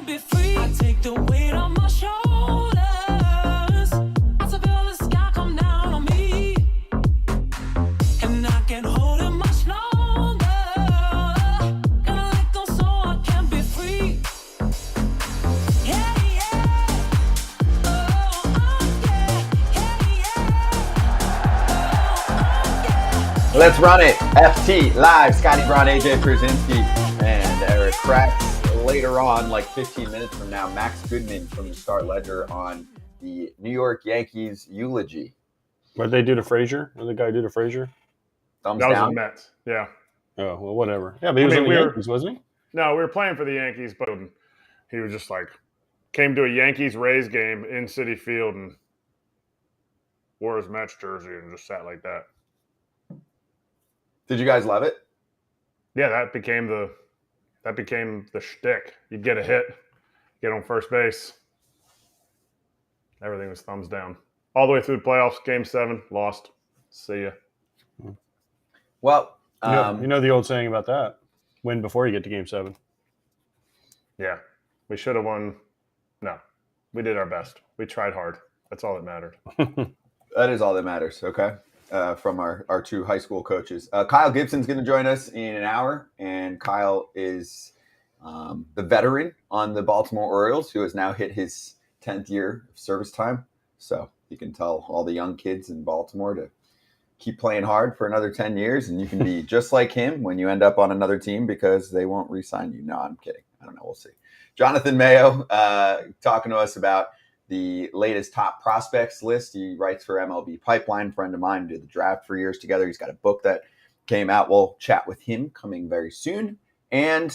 can't be free. I take the weight on my shoulders. I feel the sky come down on me. And I can't hold it much longer. Gonna let go so I can be free. Yeah, yeah. Oh, yeah. Let's run it. FT live. Scott Braun, AJ Pierzynski, and Erik Kratz. Later on, like 15 minutes from now, Max Goodman from the Star Ledger on the New York Yankees eulogy. What did they do to Frazier? What did the guy do to Frazier? Thumbs That was down. the Mets. Yeah. Oh, well, whatever. Yeah, but he was on the Yankees, wasn't he? No, we were playing for the Yankees, but he was just like, came to a Yankees-Rays game in Citi Field and wore his Mets jersey and just sat like that. Did you guys love it? Yeah, that became the shtick. You'd get a hit, get on first base. Everything was thumbs down. All the way through the playoffs, Game 7, lost. See ya. Well, You know the old saying about that. Win before you get to Game 7. Yeah, we should have won. No, we did our best. We tried hard. That's all that mattered. that is all that matters, okay? From our two high school coaches. Kyle Gibson's going to join us in an hour, and Kyle is the veteran on the Baltimore Orioles who has now hit his 10th year of service time. So you can tell all the young kids in Baltimore to keep playing hard for another 10 years, and you can be just like him when you end up on another team because they won't re-sign you. No, I'm kidding. I don't know. We'll see. Jonathan Mayo talking to us about the latest top prospects list. He writes for MLB Pipeline, friend of mine, did the draft for years together. He's got a book that came out. We'll chat with him coming very soon. And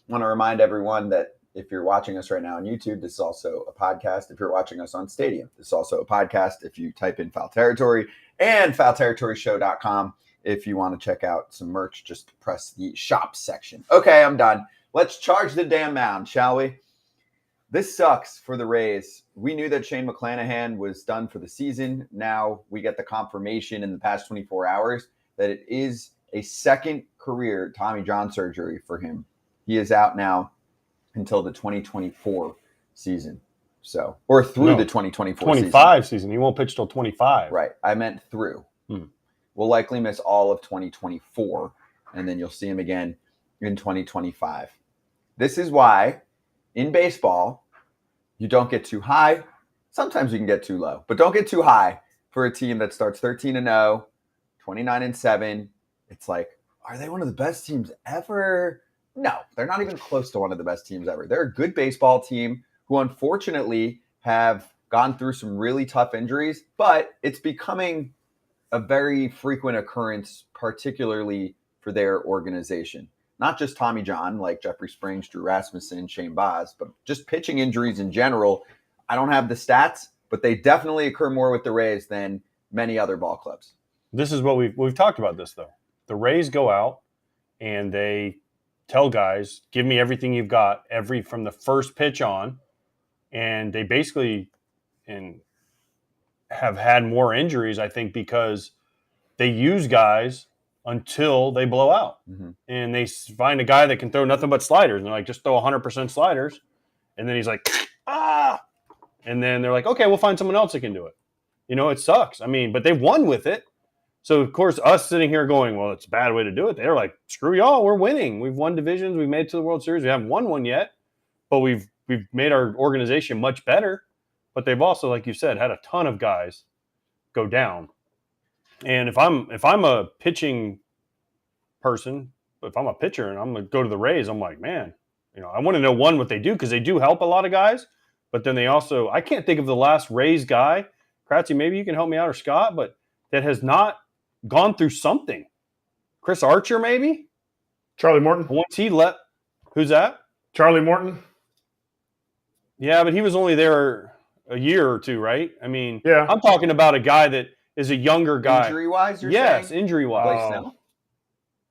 I want to remind everyone that if you're watching us right now on YouTube, this is also a podcast. If you're watching us on Stadium, this is also a podcast. If you type in Foul Territory, and foulterritoryshow.com if you want to check out some merch, just press the shop section. Okay, I'm done. Let's charge the damn mound, shall we? This sucks for the Rays. We knew that Shane McClanahan was done for the season. Now we get the confirmation in the past 24 hours that it is a second career Tommy John surgery for him. He is out now until the 2024 season. So, or through the 2024 25 season. He won't pitch till 25. Right. I meant through. We'll likely miss all of 2024, and then you'll see him again in 2025. This is why in baseball, you don't get too high. Sometimes you can get too low, but don't get too high for a team that starts 13-0, 29-7. It's like, are they one of the best teams ever? No, they're not even close to one of the best teams ever. They're a good baseball team who unfortunately have gone through some really tough injuries, but it's becoming a very frequent occurrence, particularly for their organization. Not just Tommy John, like Jeffrey Springs, Drew Rasmussen, Shane Baz, but just pitching injuries in general. I don't have the stats, but they definitely occur more with the Rays than many other ball clubs. This is what we've talked about this, though. The Rays go out and they tell guys, give me everything you've got, from the first pitch on. And they basically have had more injuries, I think, because they use guys until they blow out. And they find a guy that can throw nothing but sliders. And they're like, just throw 100% sliders. And then he's like, ah. And then they're like, okay, we'll find someone else that can do it. You know, it sucks. I mean, but they won with it. So, of course, us sitting here going, well, it's a bad way to do it. They're like, screw y'all, we're winning. We've won divisions. We've made it to the World Series. We haven't won one yet, but we've made our organization much better. But they've also, like you said, had a ton of guys go down. And if I'm a pitching person, if I'm a pitcher and I'm going to go to the Rays, I'm like, man, I want to know, one, what they do, because they do help a lot of guys. But then they also, I can't think of the last Rays guy, Kratzy, maybe you can help me out, or Scott, but that has not gone through something. Chris Archer, maybe? Charlie Morton. Once he left. Who's that? Charlie Morton. Yeah, but he was only there a year or two, right? I mean, yeah. I'm talking about a guy that is a younger guy. Injury-wise, you're saying? Yes, injury-wise. Oh.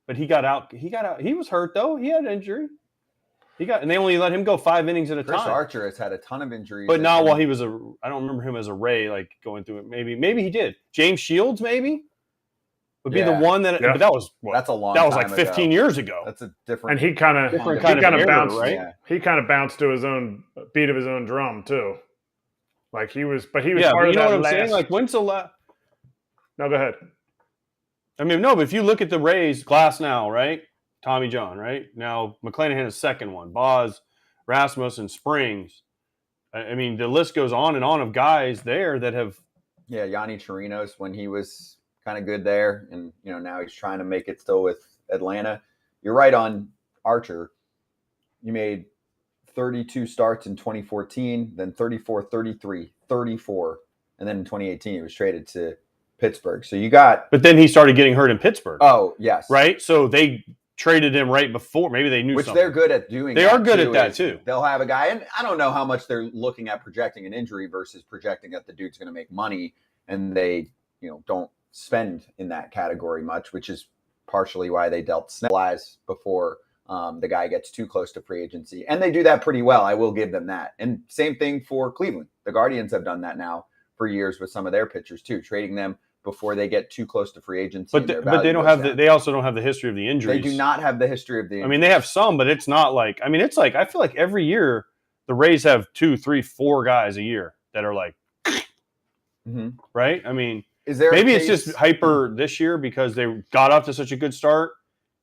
But he got out. He was hurt, though. He had an injury. And they only let him go 5 innings at a time. Chris Archer has had a ton of injuries. But not while he was I don't remember him as a Ray, like going through it. Maybe he did. James Shields, maybe? would be the Yeah. one that. Yeah. But that was what? That's a long. That was time like 15 ago. years ago. That's a different. And he kind of error, bounced, right? Yeah. He kind of bounced to his own beat of his own drum too. Like he was part But of you know that what I'm last. saying? Like, when's the last? No, go ahead. I mean, no, but if you look at the Rays, Glass now, right? Tommy John, right? Now McClanahan is second one. Boz, Rasmussen, Springs. I mean, the list goes on and on of guys there that have. Yeah, Yanni Chirinos when he was kind of good there, and now he's trying to make it still with Atlanta. You're right on Archer. You made 32 starts in 2014, then 34, 33, 34, and then in 2018 he was traded to Pittsburgh. So you got. But then he started getting hurt in Pittsburgh. Oh yes, right. So they traded him right before. Maybe they knew which something. they're good at doing. They are good at that too. They'll have a guy, and I don't know how much they're looking at projecting an injury versus projecting that the dude's going to make money, and they don't spend in that category much, which is partially why they dealt Snell before the guy gets too close to free agency. And they do that pretty well. I will give them that. And same thing for Cleveland. The Guardians have done that now for years with some of their pitchers too, trading them before they get too close to free agency. But they don't have they also don't have the history of the injuries. They do not have the history of the injuries. I mean, they have some, but it's not like, I mean, it's like, I feel like every year the Rays have 2, 3, 4 guys a year that are like, right? I mean, is there maybe it's just hyper this year because they got off to such a good start,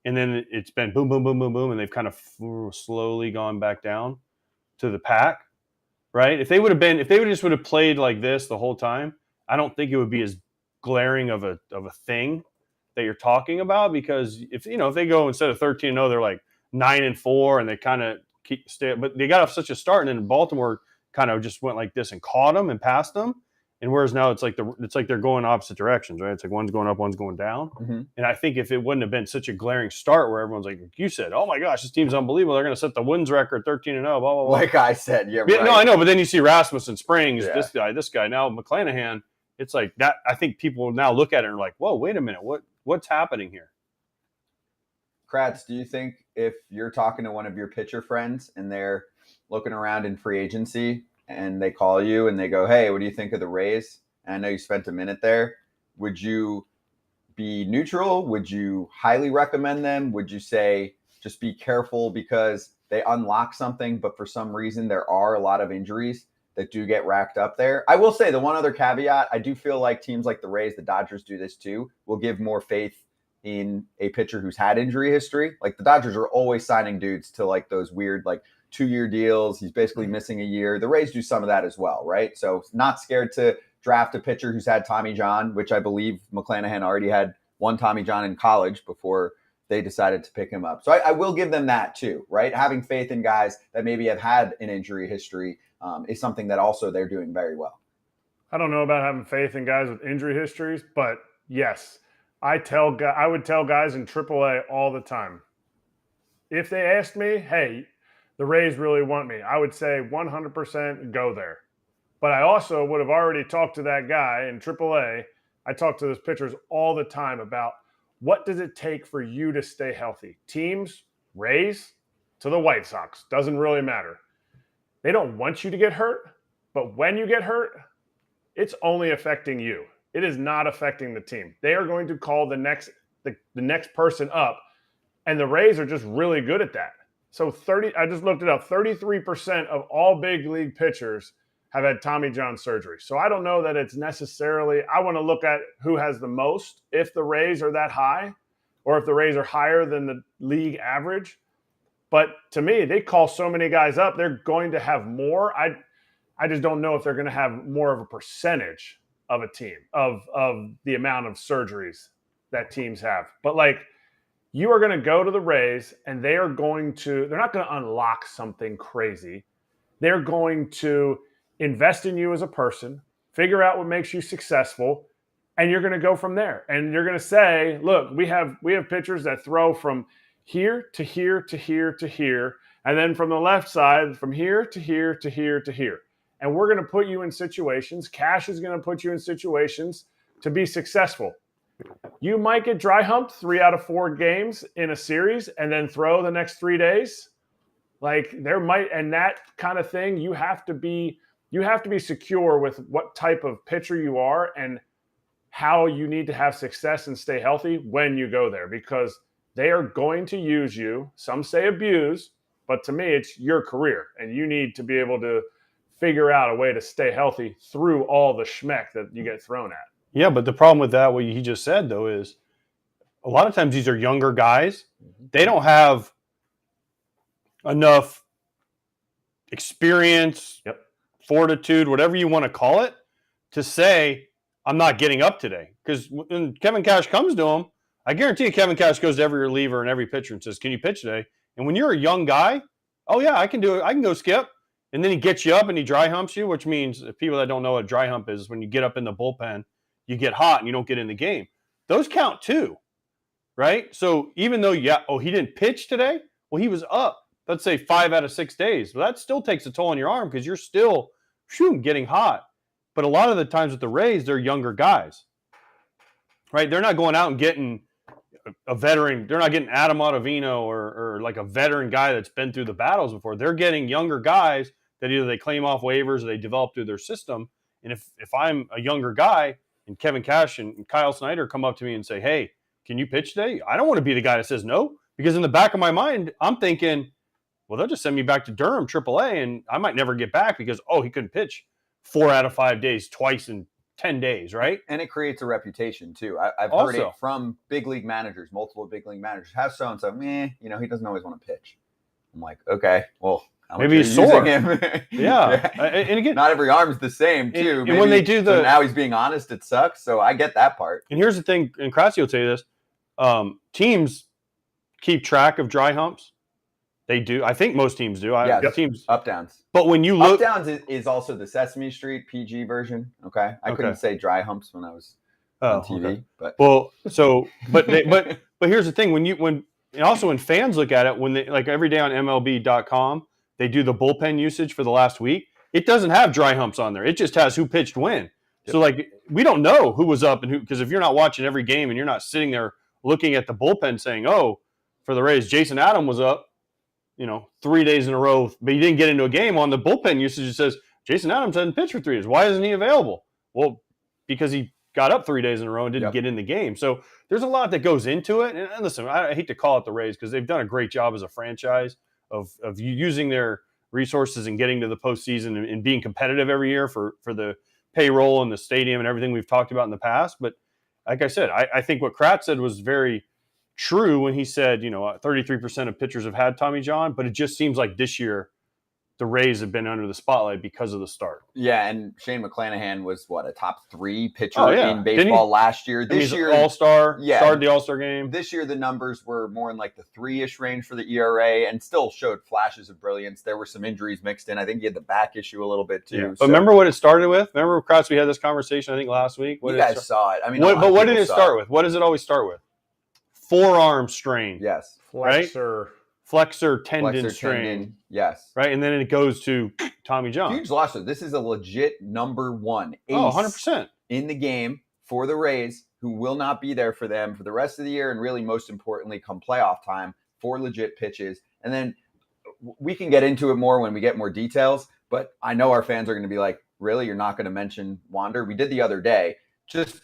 and then it's been boom, boom, boom, boom, boom, and they've kind of slowly gone back down to the pack, right? If they just would have played like this the whole time, I don't think it would be as glaring of a thing that you're talking about, because if they go instead of 13-0, they're like 9-4, and they kind of but they got off such a start, and then Baltimore kind of just went like this and caught them and passed them. And whereas now it's like they're going opposite directions, right? It's like one's going up, one's going down. Mm-hmm. And I think if it wouldn't have been such a glaring start where everyone's like you said, oh my gosh, this team's unbelievable. They're going to set the wins record 13-0, blah, blah, blah. Like I said, yeah, right. No, I know. But then you see Rasmussen, Springs, this guy. Now McClanahan, it's like that. I think people now look at it and are like, whoa, wait a minute. What's happening here? Kratz, do you think if you're talking to one of your pitcher friends and they're looking around in free agency and they call you and they go, hey, what do you think of the Rays? And I know you spent a minute there. Would you be neutral? Would you highly recommend them? Would you say just be careful because they unlock something, but for some reason there are a lot of injuries that do get racked up there? I will say the one other caveat, I do feel like teams like the Rays, the Dodgers do this too, will give more faith in a pitcher who's had injury history. Like the Dodgers are always signing dudes to like those weird, like 2-year deals. He's basically missing a year. The Rays do some of that as well, right? So not scared to draft a pitcher who's had Tommy John, which I believe McClanahan already had one Tommy John in college before they decided to pick him up. So I will give them that too, right? Having faith in guys that maybe have had an injury history is something that also they're doing very well. I don't know about having faith in guys with injury histories, but yes, I would tell guys in AAA all the time. If they asked me, hey, the Rays really want me, I would say 100% go there. But I also would have already talked to that guy in AAA. I talk to those pitchers all the time about what does it take for you to stay healthy? Teams, Rays to the White Sox, doesn't really matter. They don't want you to get hurt, but when you get hurt, it's only affecting you. It is not affecting the team. They are going to call the next person up, and the Rays are just really good at that. So I just looked it up, 33% of all big league pitchers have had Tommy John surgery. So I don't know that it's necessarily, I want to look at who has the most, if the Rays are that high, or if the Rays are higher than the league average. But to me, they call so many guys up, they're going to have more. I just don't know if they're going to have more of a percentage of a team, of the amount of surgeries that teams have. But like, you are going to go to the Rays and they're not going to unlock something crazy. They're going to invest in you as a person, figure out what makes you successful, and you're going to go from there. And you're going to say, look, we have pitchers that throw from here to here to here to here, and then from the left side, from here to here to here to here. And we're going to put you in situations, Cash is going to put you in situations to be successful. You might get dry humped 3 out of 4 games in a series and then throw the next 3 days. Like and that kind of thing, you have to be secure with what type of pitcher you are. And how you need to have success and stay healthy when you go there, because they are going to use you. Some say abuse, but to me, it's your career, and you need to be able to figure out a way to stay healthy through all the schmeck that you get thrown at. Yeah, but the problem with that, what he just said, though, is a lot of times these are younger guys. They don't have enough experience, fortitude, whatever you want to call it, to say, I'm not getting up today. Because when Kevin Cash comes to him, I guarantee you Kevin Cash goes to every reliever and every pitcher and says, can you pitch today? And when you're a young guy, oh, yeah, I can do it. I can go skip. And then he gets you up and he dry humps you, which means if people that don't know what a dry hump is, when you get up in the bullpen, you get hot and you don't get in the game. Those count too, right? So even though, he didn't pitch today, well, he was up, let's say 5 out of 6 days. Well, that still takes a toll on your arm because you're still getting hot. But a lot of the times with the Rays, they're younger guys, right? They're not going out and getting a veteran. They're not getting Adam Ottavino or like a veteran guy that's been through the battles before. They're getting younger guys that either they claim off waivers or they develop through their system. And if I'm a younger guy and Kevin Cash and Kyle Snyder come up to me and say, hey, can you pitch today? I don't want to be the guy that says no, because in the back of my mind, I'm thinking, well, they'll just send me back to Durham, AAA, and I might never get back because, he couldn't pitch 4 out of 5 days, twice in 10 days, right? And it creates a reputation, too. I've heard it from big league managers, multiple big league managers. Have so-and-so, he doesn't always want to pitch. I'm like, okay, well, maybe he's sore. Him? Yeah. And again, not every arm is the same, too. And when they do so now he's being honest, it sucks. So I get that part. And here's the thing, and Kratz will tell you this, teams keep track of dry humps. They do. I think most teams do. Teams up downs. But when you look, up downs is also the Sesame Street PG version. Okay, I couldn't say dry humps when I was on TV. Okay. But here's the thing: when fans look at it, when they like every day on MLB.com, they do the bullpen usage for the last week. It doesn't have dry humps on there. It just has who pitched when. Yep. So we don't know who was up and who, because if you're not watching every game and you're not sitting there looking at the bullpen saying, for the Rays, Jason Adam was up, 3 days in a row, but he didn't get into a game. On the bullpen usage, it says Jason Adams hasn't pitched for 3 days. Why isn't he available? Well, because he got up 3 days in a row and didn't get in the game. So there's a lot that goes into it. And listen, I hate to call it the Rays because they've done a great job as a franchise of using their resources and getting to the postseason and being competitive every year for the payroll and the stadium and everything we've talked about in the past. But like I said, I think what Kratz said was very true when he said, 33% of pitchers have had Tommy John, but it just seems like this year the Rays have been under the spotlight because of the start. Yeah, and Shane McClanahan was a top 3 pitcher in baseball last year. This year, All-Star, started the All-Star game. This year the numbers were more in the 3-ish range for the ERA and still showed flashes of brilliance. There were some injuries mixed in. I think he had the back issue a little bit too. Yeah. But remember what it started with? Remember, Kratz, we had this conversation I think last week? You guys saw it. I mean, what did it start with? What does it always start with? Forearm strain. Yes. Flexor tendon strain. Yes. Right. And then it goes to Tommy John. Huge loss. This is a legit number 1 ace 100% in the game for the Rays, who will not be there for them for the rest of the year. And really, most importantly, come playoff time for legit pitches. And then we can get into it more when we get more details. But I know our fans are going to be like, really? You're not going to mention Wander? We did the other day. Just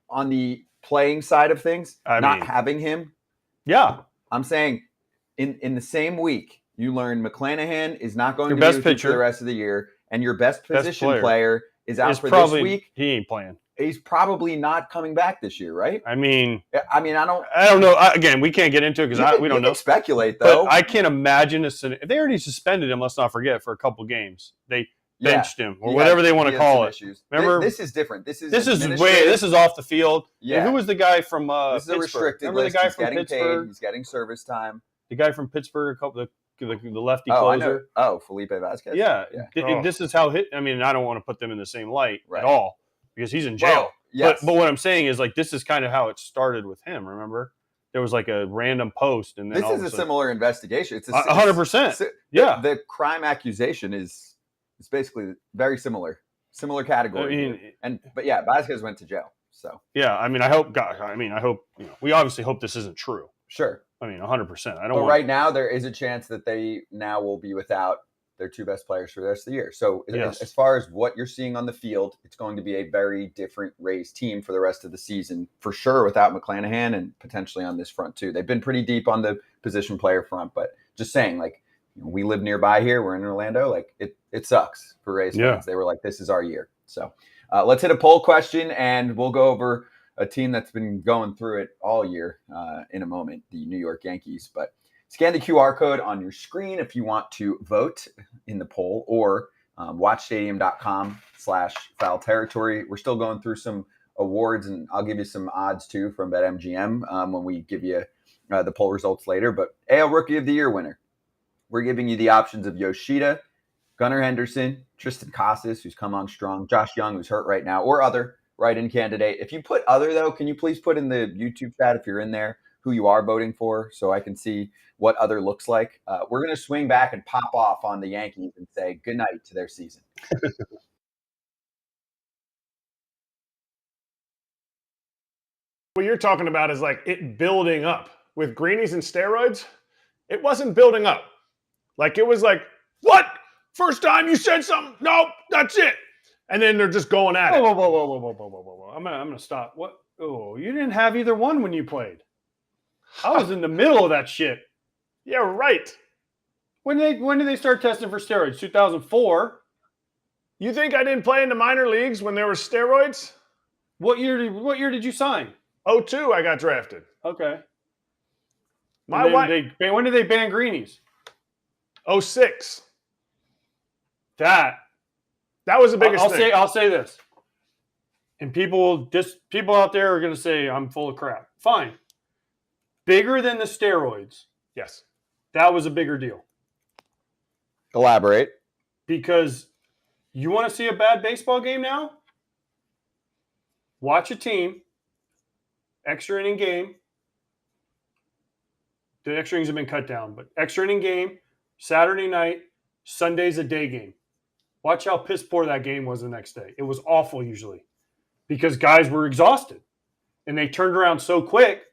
on the playing side of things, having him. Yeah. I'm saying in the same week, you learn McClanahan is not going your to best be pitcher for the rest of the year, and your best position player is out for this week. He ain't playing. He's probably not coming back this year, right? I mean, I don't know. Again, we can't get into it because we don't know. Speculate though. But I can't imagine if they already suspended him. Let's not forget for a couple games they benched him or whatever they want to call it. Issues. Remember, this is different. This is off the field. Yeah. And who was the guy from this is Pittsburgh? A restricted Remember list. The guy He's from getting Pittsburgh? Paid. He's getting service time. The guy from Pittsburgh, the lefty closer. Felipe Vasquez. Yeah. This is how I don't want to put them in the same light at all because he's in jail. Well, yes. But what I'm saying is this is kind of how it started with him. Remember, there was a random post, and then this is a similar investigation. It's 100%. Yeah, the crime accusation is basically very similar category. But Vasquez went to jail. So yeah, I hope we obviously hope this isn't true. Sure. 100%. Right now there is a chance that they now will be without their two best players for the rest of the year. So Yes. as far as what you're seeing on the field, it's going to be a very different Rays team for the rest of the season, for sure, without McClanahan and potentially on this front too. They've been pretty deep on the position player front, but just saying, like, we live nearby here. We're in Orlando. Like, it sucks for Rays fans. They were like, this is our year. So let's hit a poll question, and we'll go over a team that's been going through it all year in a moment, the New York Yankees. But scan the QR code on your screen if you want to vote in the poll, or watchstadium.com/foul territory. We're still going through some awards, and I'll give you some odds too from BetMGM when we give you the poll results later. But AL Rookie of the Year winner, we're giving you the options of Yoshida, Gunnar Henderson, Tristan Casas, who's come on strong, Josh Young, who's hurt right now, or other write-in candidate. If you put other, though, can you please put in the YouTube chat, if you're in there, who you are voting for, so I can see what other looks like. We're going to swing back and pop off on the Yankees and say goodnight to their season. What you're talking about is like it building up. With greenies and steroids, it wasn't building up. Like, it was like, what? First time you said something? Nope, that's it. And then they're just going at it. Whoa. I'm gonna stop. What? Oh, you didn't have either one when you played. I was in the middle of that shit. Yeah, right. When did they start testing for steroids? 2004. You think I didn't play in the minor leagues when there were steroids? What year did you sign? 2002, I got drafted. Okay. My wife. When did they ban greenies? 2006. That was the biggest thing. I'll say this. And people out there are going to say I'm full of crap. Fine. Bigger than the steroids. Yes. That was a bigger deal. Elaborate. Because you want to see a bad baseball game now? Watch a team, extra inning game. The extra innings have been cut down, but extra inning game, Saturday night, Sunday's a day game. Watch how piss poor that game was the next day. It was awful usually because guys were exhausted and they turned around so quick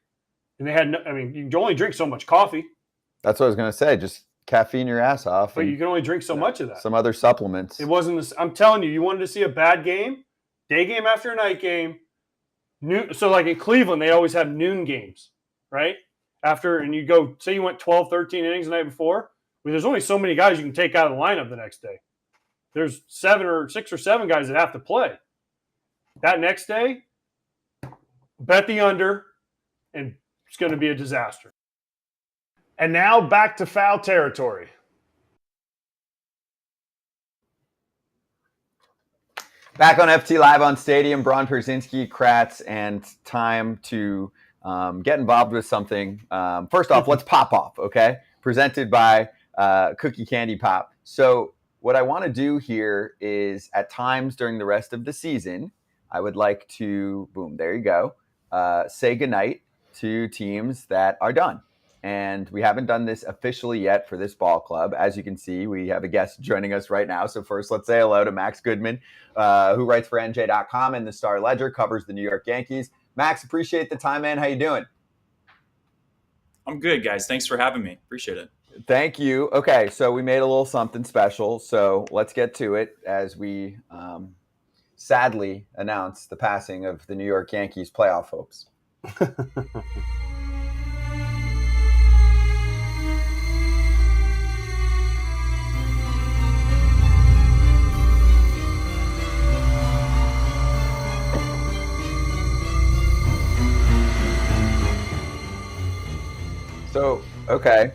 and they had you can only drink so much coffee. That's what I was going to say. Just caffeine your ass off. But you can only drink so much of that. Some other supplements. It wasn't this. I'm telling you wanted to see a bad game, day game after night game. So like in Cleveland, they always have noon games, right? And you go, say you went 12, 13 innings the night before. Well, there's only so many guys you can take out of the lineup the next day. There's 6 or 7 guys that have to play. That next day, bet the under, and it's going to be a disaster. And now back to foul territory. Back on FT Live on Stadium, Braun, Pierzynski, Kratz, and time to get involved with something. First off, let's pop off, okay? Presented by Cookie Candy Pop. So what I want to do here is at times during the rest of the season, I would like to, boom, there you go, say goodnight to teams that are done. And we haven't done this officially yet for this ball club. As you can see, we have a guest joining us right now. So first, let's say hello to Max Goodman, who writes for NJ.com and the Star Ledger, covers the New York Yankees. Max, appreciate the time, man. How you doing? I'm good, guys. Thanks for having me. Appreciate it. Thank you. Okay, so we made a little something special. So let's get to it as we sadly announce the passing of the New York Yankees playoff hopes. So, okay.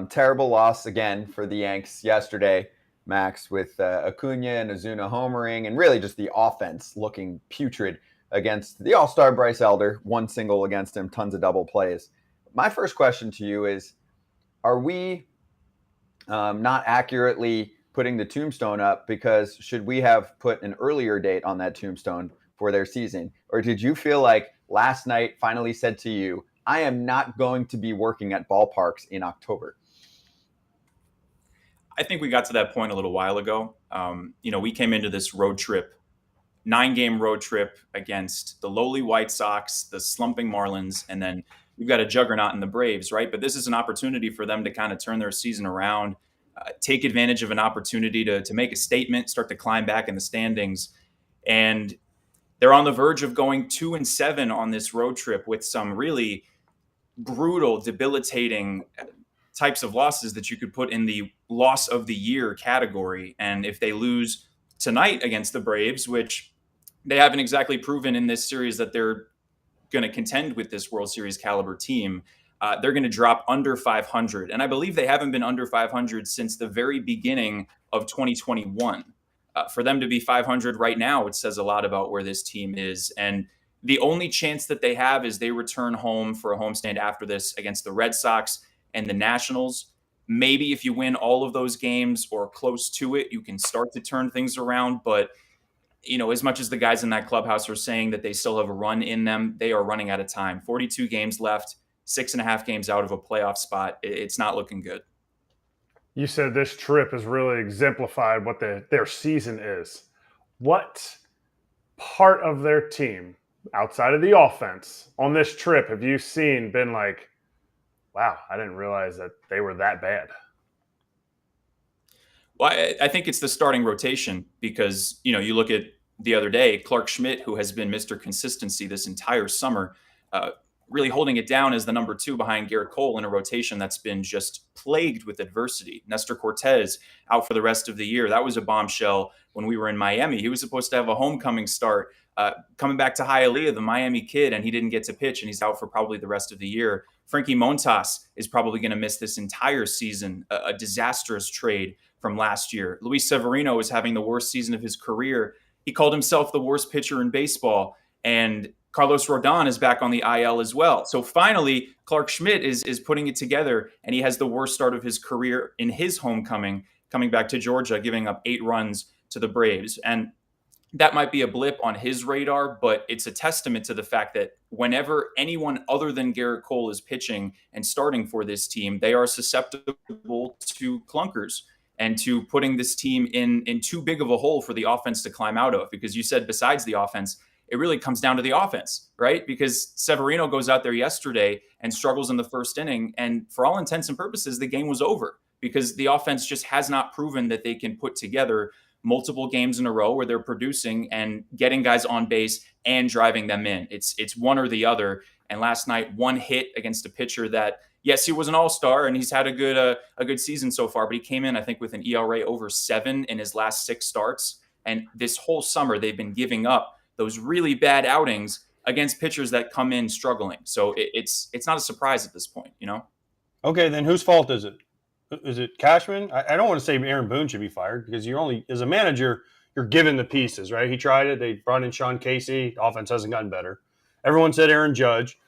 Terrible loss again for the Yanks yesterday, Max, with Acuna and Ozuna homering, and really just the offense looking putrid against the all-star Bryce Elder. One single against him, tons of double plays. My first question to you is, are we not accurately putting the tombstone up? Because should we have put an earlier date on that tombstone for their season? Or did you feel like last night finally said to you, I am not going to be working at ballparks in October? I think we got to that point a little while ago. We came into this road trip, 9-game road trip against the lowly White Sox, the slumping Marlins, and then we've got a juggernaut in the Braves, right? But this is an opportunity for them to kind of turn their season around. take advantage of an opportunity to make a statement, start to climb back in the standings. And they're on the verge of going 2-7 on this road trip with some really brutal, debilitating types of losses that you could put in the loss of the year category. And if they lose tonight against the Braves, which they haven't exactly proven in this series that they're going to contend with this World Series caliber team, they're going to drop under 500. And I believe they haven't been under 500 since the very beginning of 2021. For them to be 500 right now, it says a lot about where this team is. And the only chance that they have is they return home for a homestand after this against the Red Sox and the Nationals. Maybe if you win all of those games or close to it, you can start to turn things around. But, as much as the guys in that clubhouse are saying that they still have a run in them, they are running out of time. 42 games left, 6.5 games out of a playoff spot. It's not looking good. You said this trip has really exemplified what their season is. What part of their team, outside of the offense, on this trip have you seen been like, wow, I didn't realize that they were that bad? Well, I think it's the starting rotation because, you look at the other day, Clark Schmidt, who has been Mr. Consistency this entire summer, really holding it down as the number 2 behind Garrett Cole in a rotation that's been just plagued with adversity. Nestor Cortez out for the rest of the year. That was a bombshell when we were in Miami. He was supposed to have a homecoming start, coming back to Hialeah, the Miami kid, and he didn't get to pitch, and he's out for probably the rest of the year. Frankie Montas is probably going to miss this entire season, a disastrous trade from last year. Luis Severino is having the worst season of his career. He called himself the worst pitcher in baseball, and Carlos Rodon is back on the IL as well. So finally, Clark Schmidt is putting it together, and he has the worst start of his career in his homecoming, coming back to Georgia, giving up 8 runs to the Braves. And that might be a blip on his radar, but it's a testament to the fact that whenever anyone other than Garrett Cole is pitching and starting for this team, they are susceptible to clunkers and to putting this team in too big of a hole for the offense to climb out of. Because you said besides the offense, it really comes down to the offense, right? Because Severino goes out there yesterday and struggles in the first inning. And for all intents and purposes, the game was over because the offense just has not proven that they can put together multiple games in a row where they're producing and getting guys on base and driving them in. It's one or the other. And last night, one hit against a pitcher that, yes, he was an all-star and he's had a good season so far, but he came in, I think, with an ERA over 7 in his last 6 starts. And this whole summer, they've been giving up those really bad outings against pitchers that come in struggling. So it's not a surprise at this point, Okay, then whose fault is it? Is it Cashman? I don't want to say Aaron Boone should be fired because you're only, as a manager, you're given the pieces, right? He tried it. They brought in Sean Casey. Offense hasn't gotten better. Everyone said Aaron Judge.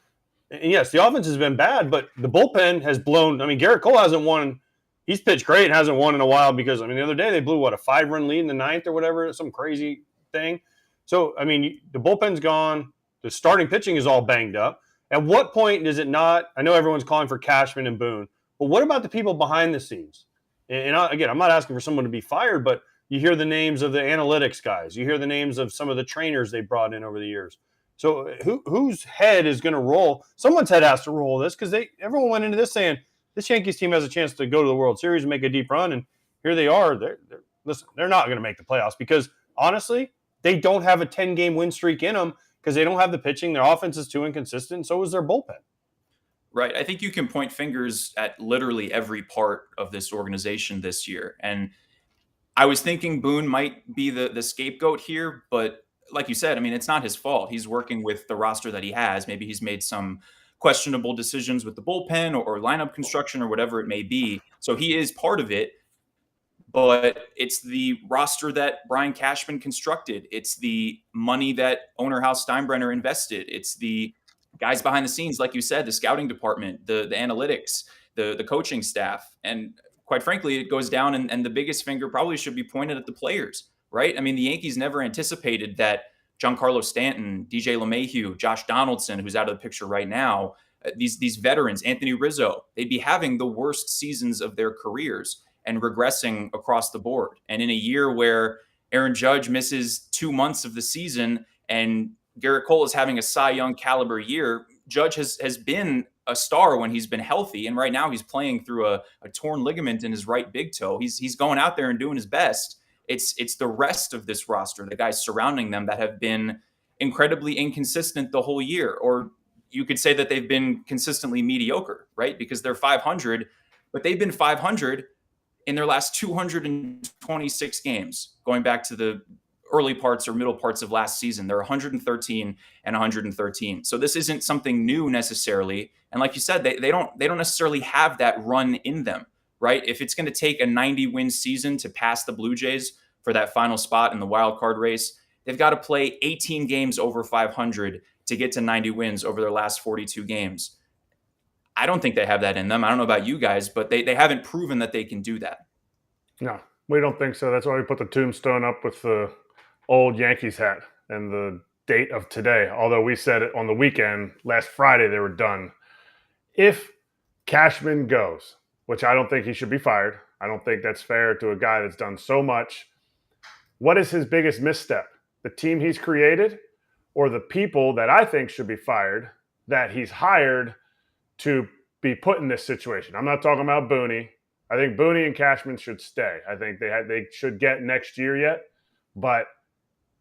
And yes, the offense has been bad, but the bullpen has blown. I mean, Garrett Cole hasn't won. He's pitched great and hasn't won in a while because, the other day they blew, a 5-run lead in the 9th or whatever, some crazy thing. So, the bullpen's gone. The starting pitching is all banged up. At what point does it not – I know everyone's calling for Cashman and Boone, but what about the people behind the scenes? And again, I'm not asking for someone to be fired, but you hear the names of the analytics guys. You hear the names of some of the trainers they brought in over the years. So whose head is going to roll? Someone's head has to roll this because everyone went into this saying this Yankees team has a chance to go to the World Series and make a deep run, and here they are. They're not going to make the playoffs because, honestly, they don't have a 10-game win streak in them because they don't have the pitching. Their offense is too inconsistent, and so is their bullpen. Right. I think you can point fingers at literally every part of this organization this year. And I was thinking Boone might be the scapegoat here, but like you said, it's not his fault. He's working with the roster that he has. Maybe he's made some questionable decisions with the bullpen or lineup construction or whatever it may be. So he is part of it. But it's the roster that Brian Cashman constructed. It's the money that owner Hal Steinbrenner invested. It's the guys behind the scenes, like you said, the scouting department, the analytics, the coaching staff. And quite frankly, it goes down and the biggest finger probably should be pointed at the players, right? The Yankees never anticipated that Giancarlo Stanton, DJ LeMahieu, Josh Donaldson, who's out of the picture right now, these veterans, Anthony Rizzo, they'd be having the worst seasons of their careers and regressing across the board. And in a year where Aaron Judge misses 2 months of the season and Garrett Cole is having a Cy Young caliber year, Judge has been a star when he's been healthy. And right now he's playing through a torn ligament in his right big toe. He's going out there and doing his best. It's the rest of this roster, the guys surrounding them, that have been incredibly inconsistent the whole year. Or you could say that they've been consistently mediocre, right? Because they're 500, but they've been 500 in their last 226 games, going back to the early parts or middle parts of last season. They're 113 and 113. So this isn't something new necessarily. And like you said, they don't necessarily have that run in them, right? If it's going to take a 90-win season to pass the Blue Jays for that final spot in the wild card race, they've got to play 18 games over 500 to get to 90 wins over their last 42 games. I don't think they have that in them. I don't know about you guys, but they haven't proven that they can do that. No, we don't think so. That's why we put the tombstone up with the old Yankees hat and the date of today. Although we said it on the weekend, last Friday, they were done. If Cashman goes, which I don't think he should be fired. I don't think that's fair to a guy that's done so much. What is his biggest misstep? The team he's created, or the people that I think should be fired that he's hired to be put in this situation? I'm not talking about Booney. I think Booney and Cashman should stay. I think they should get next year yet. But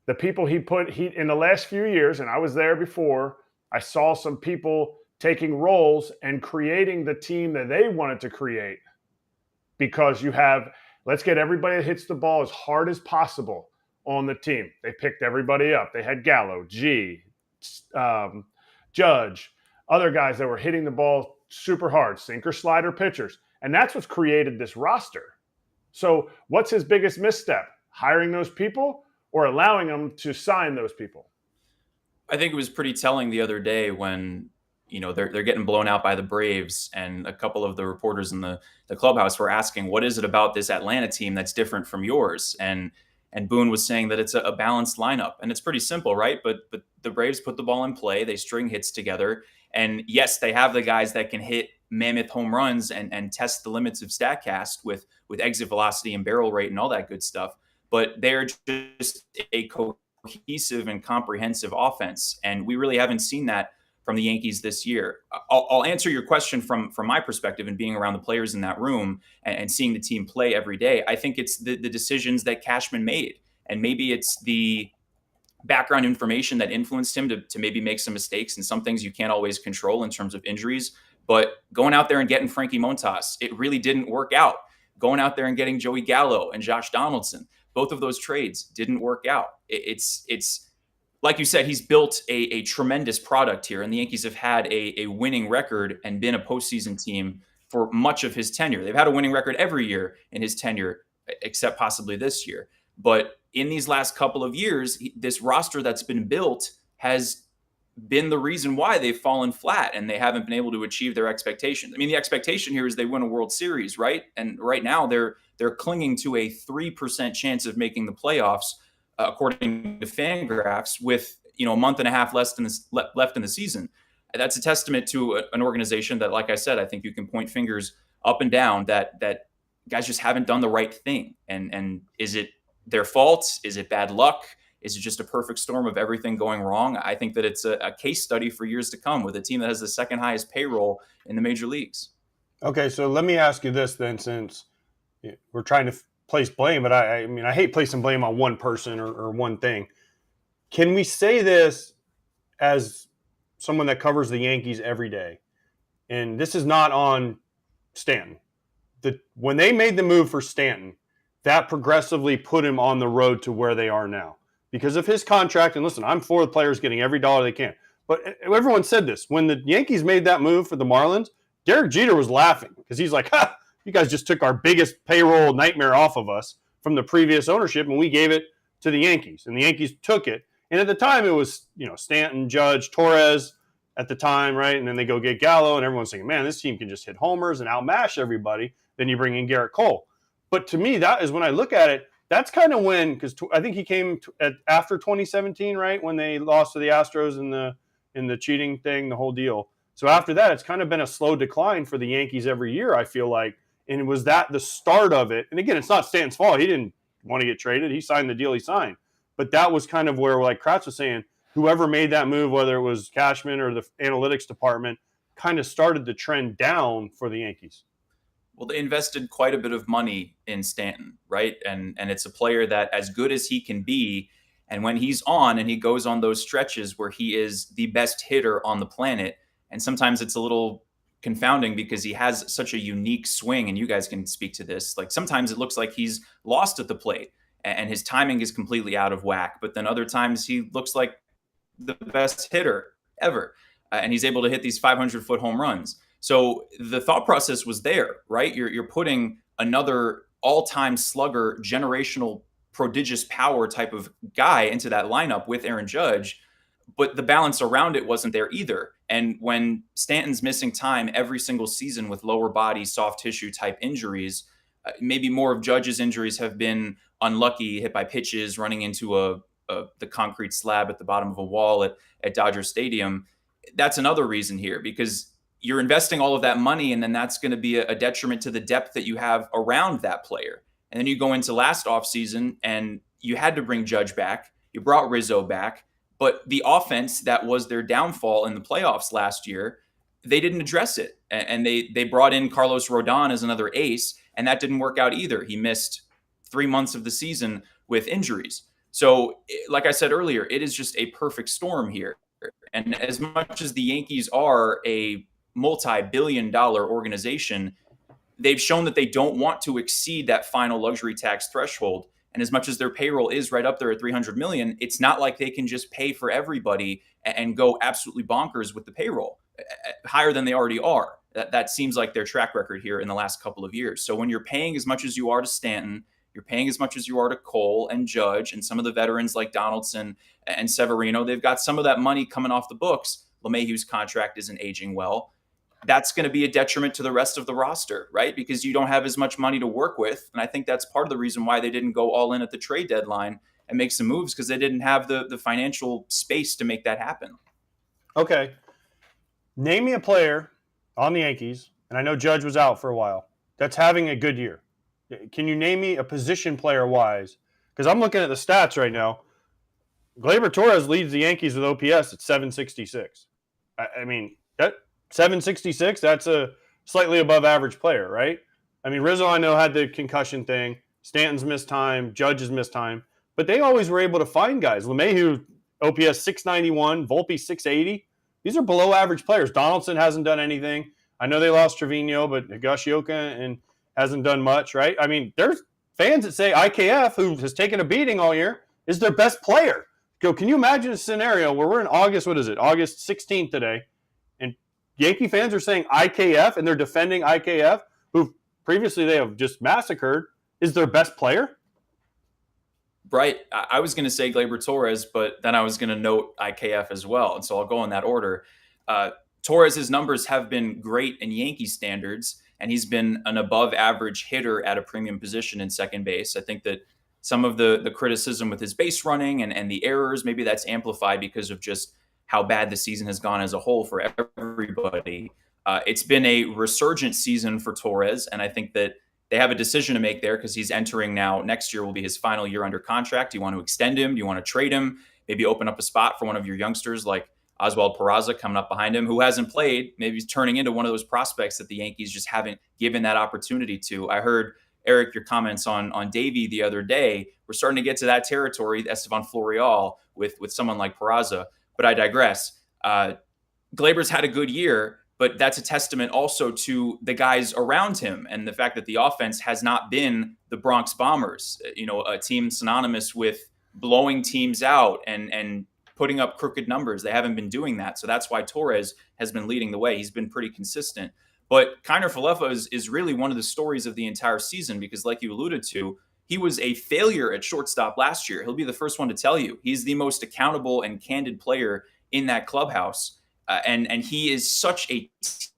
the people he in the last few years, and I was there before, I saw some people taking roles and creating the team that they wanted to create. Because you have, let's get everybody that hits the ball as hard as possible on the team. They picked everybody up. They had Gallo, Judge, other guys that were hitting the ball super hard, sinker slider pitchers. And that's what's created this roster. So what's his biggest misstep? Hiring those people or allowing them to sign those people? I think it was pretty telling the other day when, they're getting blown out by the Braves, and a couple of the reporters in the clubhouse were asking, what is it about this Atlanta team that's different from yours? And Boone was saying that it's a balanced lineup, and it's pretty simple, right? But the Braves put the ball in play, they string hits together, and yes, they have the guys that can hit mammoth home runs and test the limits of StatCast with exit velocity and barrel rate and all that good stuff. But they're just a cohesive and comprehensive offense, and we really haven't seen that from the Yankees this year. I'll answer your question from my perspective and being around the players in that room and seeing the team play every day. I think it's the decisions that Cashman made, and maybe it's the background information that influenced him to maybe make some mistakes, and some things you can't always control in terms of injuries. But going out there and getting Frankie Montas, it really didn't work out. Going out there and getting Joey Gallo and Josh Donaldson, both of those trades didn't work out. It's like you said, he's built a tremendous product here, and the Yankees have had a winning record and been a postseason team for much of his tenure. They've had a winning record every year in his tenure, except possibly this year. But in these last couple of years, this roster that's been built has been the reason why they've fallen flat and they haven't been able to achieve their expectations. I mean, the expectation here is they win a World Series, right? And right now they're clinging to a 3% chance of making the playoffs, according to Fangraphs, with a month and a half left in the season. That's a testament to an organization that, like I said, I think you can point fingers up and down that guys just haven't done the right thing. And is it their fault? Is it bad luck? Is it just a perfect storm of everything going wrong? I think that it's a case study for years to come with a team that has the second highest payroll in the major leagues. Okay, so let me ask you this then, since we're trying to place blame, but I mean, I hate placing blame on one person or one thing. Can we say this as someone that covers the Yankees every day? And this is not on Stanton. When they made the move for Stanton, that progressively put him on the road to where they are now. Because of his contract, and listen, I'm for the players getting every dollar they can. But everyone said this. When the Yankees made that move for the Marlins, Derek Jeter was laughing because he's like, ha, you guys just took our biggest payroll nightmare off of us from the previous ownership, and we gave it to the Yankees. And the Yankees took it. And at the time, it was, Stanton, Judge, Torres at the time, right? And then they go get Gallo, and everyone's saying, man, this team can just hit homers and outmash everybody. Then you bring in Garrett Cole. But to me, that is when I look at it, that's kind of when, because I think he came after 2017, right, when they lost to the Astros in the cheating thing, the whole deal. So after that, it's kind of been a slow decline for the Yankees every year, I feel like. And was that the start of it? And again, it's not Stanton's fault. He didn't want to get traded. He signed the deal he signed. But that was kind of where, like Kratz was saying, whoever made that move, whether it was Cashman or the analytics department, kind of started the trend down for the Yankees? Well, they invested quite a bit of money in Stanton, right? And it's a player that, as good as he can be, and when he's on and he goes on those stretches where he is the best hitter on the planet, and sometimes it's a little confounding because he has such a unique swing, and you guys can speak to this. Like sometimes it looks like he's lost at the plate and his timing is completely out of whack, but then other times he looks like the best hitter ever. And he's able to hit these 500-foot home runs. So the thought process was there, right? You're putting another all-time slugger, generational, prodigious power type of guy into that lineup with Aaron Judge, but the balance around it wasn't there either. And when Stanton's missing time every single season with lower body, soft tissue type injuries, maybe more of Judge's injuries have been unlucky, hit by pitches, running into the concrete slab at the bottom of a wall at Dodger Stadium. That's another reason here, because you're investing all of that money, and then that's going to be a detriment to the depth that you have around that player. And then you go into last offseason, and you had to bring Judge back. You brought Rizzo back. But the offense that was their downfall in the playoffs last year, they didn't address it. And they brought in Carlos Rodon as another ace, and that didn't work out either. He missed 3 months of the season with injuries. So, like I said earlier, it is just a perfect storm here. And as much as the Yankees are a multi-billion-dollar organization, they've shown that they don't want to exceed that final luxury tax threshold. And as much as their payroll is right up there at $300 million, it's not like they can just pay for everybody and go absolutely bonkers with the payroll, higher than they already are. That seems like their track record here in the last couple of years. So when you're paying as much as you are to Stanton, you're paying as much as you are to Cole and Judge and some of the veterans like Donaldson and Severino, they've got some of that money coming off the books. LeMahieu's contract isn't aging well. That's going to be a detriment to the rest of the roster, right? Because you don't have as much money to work with. And I think that's part of the reason why they didn't go all in at the trade deadline and make some moves, because they didn't have the financial space to make that happen. Okay. Name me a player on the Yankees, and I know Judge was out for a while, that's having a good year. Can you name me a position player-wise? Because I'm looking at the stats right now. Gleyber Torres leads the Yankees with OPS at 766. I mean, that 766, that's a slightly above average player, right? I mean, Rizzo, I know, had the concussion thing. Stanton's missed time. Judge has missed time. But they always were able to find guys. LeMahieu, OPS 691. Volpe, 680. These are below average players. Donaldson hasn't done anything. I know they lost Trevino, but Higashioka and hasn't done much, right? I mean, there's fans that say IKF, who has taken a beating all year, is their best player. Can you imagine a scenario where we're in August, August 16th today, and Yankee fans are saying IKF, and they're defending IKF, who previously they have just massacred, is their best player? Right. I was going to say Gleyber Torres, but then I was going to note IKF as well. And so I'll go in that order. Torres' numbers have been great in Yankee standards, and he's been an above average hitter at a premium position in second base. I think that some of the criticism with his base running and the errors, maybe that's amplified because of just how bad the season has gone as a whole for everybody. It's been a resurgent season for Torres, and I think that they have a decision to make there because he's entering now. Next year will be his final year under contract. Do you want to extend him? Do you want to trade him? Maybe open up a spot for one of your youngsters like Oswald Peraza coming up behind him, who hasn't played. Maybe he's turning into one of those prospects that the Yankees just haven't given that opportunity to. I heard, Eric, your comments on Davey the other day. We're starting to get to that territory, Estevan Florial, with someone like Peraza. But I digress. Gleyber's had a good year, but that's a testament also to the guys around him and the fact that the offense has not been the Bronx Bombers, a team synonymous with blowing teams out and putting up crooked numbers. They haven't been doing that. So that's why Torres has been leading the way. He's been pretty consistent. But Kiner Falefa is really one of the stories of the entire season because, like you alluded to, he was a failure at shortstop last year. He'll be the first one to tell you. He's the most accountable and candid player in that clubhouse. And he is such a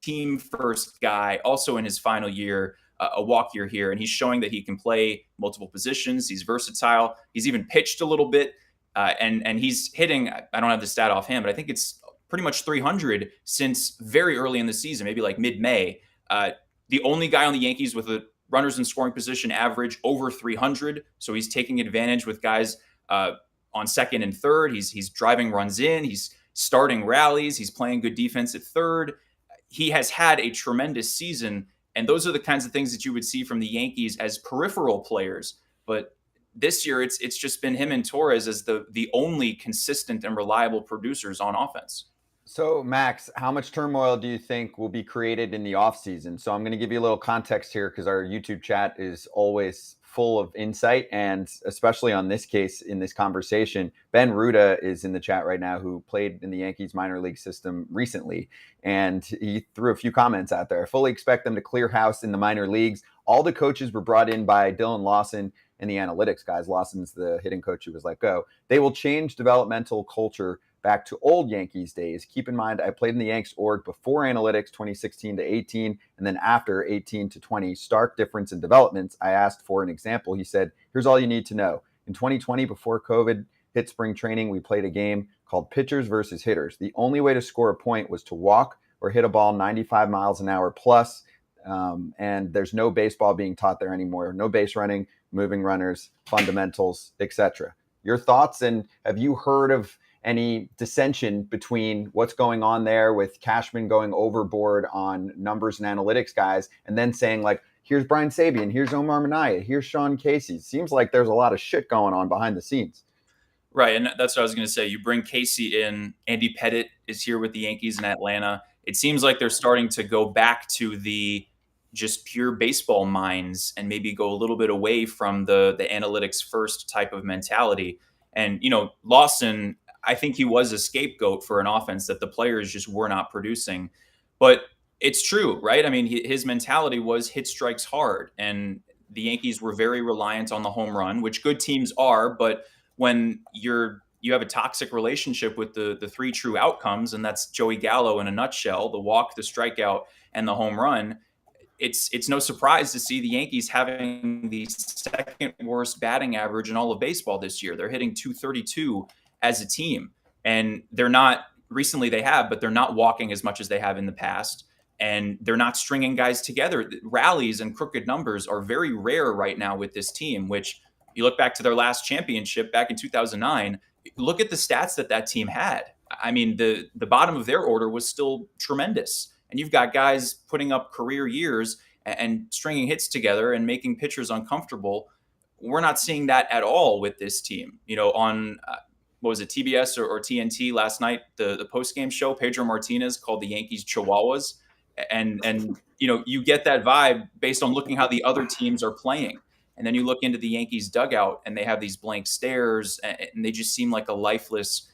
team-first guy, also in his final year, a walk year here. And he's showing that he can play multiple positions. He's versatile. He's even pitched a little bit. And he's hitting, I don't have the stat offhand, but I think it's pretty much 300 since very early in the season, maybe like mid-May. The only guy on the Yankees with a runners in scoring position average over 300. So he's taking advantage with guys on second and third. He's driving runs in. He's starting rallies. He's playing good defense at third. he has had a tremendous season. And those are the kinds of things that you would see from the Yankees as peripheral players. But this year, it's just been him and Torres as the only consistent and reliable producers on offense. So, Max, how much turmoil do you think will be created in the offseason? So I'm going to give you a little context here because our YouTube chat is always full of insight, and especially on this case in this conversation. Ben Ruda is in the chat right now, who played in the Yankees minor league system recently, and he threw a few comments out there. I fully expect them to clear house in the minor leagues. All the coaches were brought in by Dylan Lawson and the analytics guys. Lawson's the hitting coach who was let go. They will change developmental culture back to old Yankees days. Keep in mind, I played in the Yanks org before analytics, 2016 to 18, and then after 18 to 20. Stark difference in developments. I asked for an example. He said, here's all you need to know. In 2020, before COVID hit spring training, we played a game called pitchers versus hitters. The only way to score a point was to walk or hit a ball 95 miles an hour plus, and there's no baseball being taught there anymore. No base running, moving runners, fundamentals, etc. Your thoughts, and have you heard of any dissension between what's going on there with Cashman going overboard on numbers and analytics guys and then saying, like, here's Brian Sabian, here's Omar Minaya, here's Sean Casey? Seems like there's a lot of shit going on behind the scenes. Right, and that's what I was going to say. You bring Casey in. Andy Pettitte is here with the Yankees in Atlanta. It seems like they're starting to go back to the just pure baseball minds and maybe go a little bit away from the analytics first type of mentality. And, Lawson, I think he was a scapegoat for an offense that the players just were not producing. But it's true, right? I mean, his mentality was hit strikes hard. And the Yankees were very reliant on the home run, which good teams are. But when you have a toxic relationship with the three true outcomes, and that's Joey Gallo in a nutshell, the walk, the strikeout, and the home run, it's no surprise to see the Yankees having the second worst batting average in all of baseball this year. They're hitting .232 as a team, and they're not recently they have, but they're not walking as much as they have in the past, and they're not stringing guys together. Rallies and crooked numbers are very rare right now with this team, which you look back to their last championship back in 2009, look at the stats that team had. I mean, the bottom of their order was still tremendous. And you've got guys putting up career years and stringing hits together and making pitchers uncomfortable. We're not seeing that at all with this team. On what was it, TBS or TNT last night, the post-game show, Pedro Martinez called the Yankees Chihuahuas. And you get that vibe based on looking how the other teams are playing. And then you look into the Yankees dugout and they have these blank stares and they just seem like a lifeless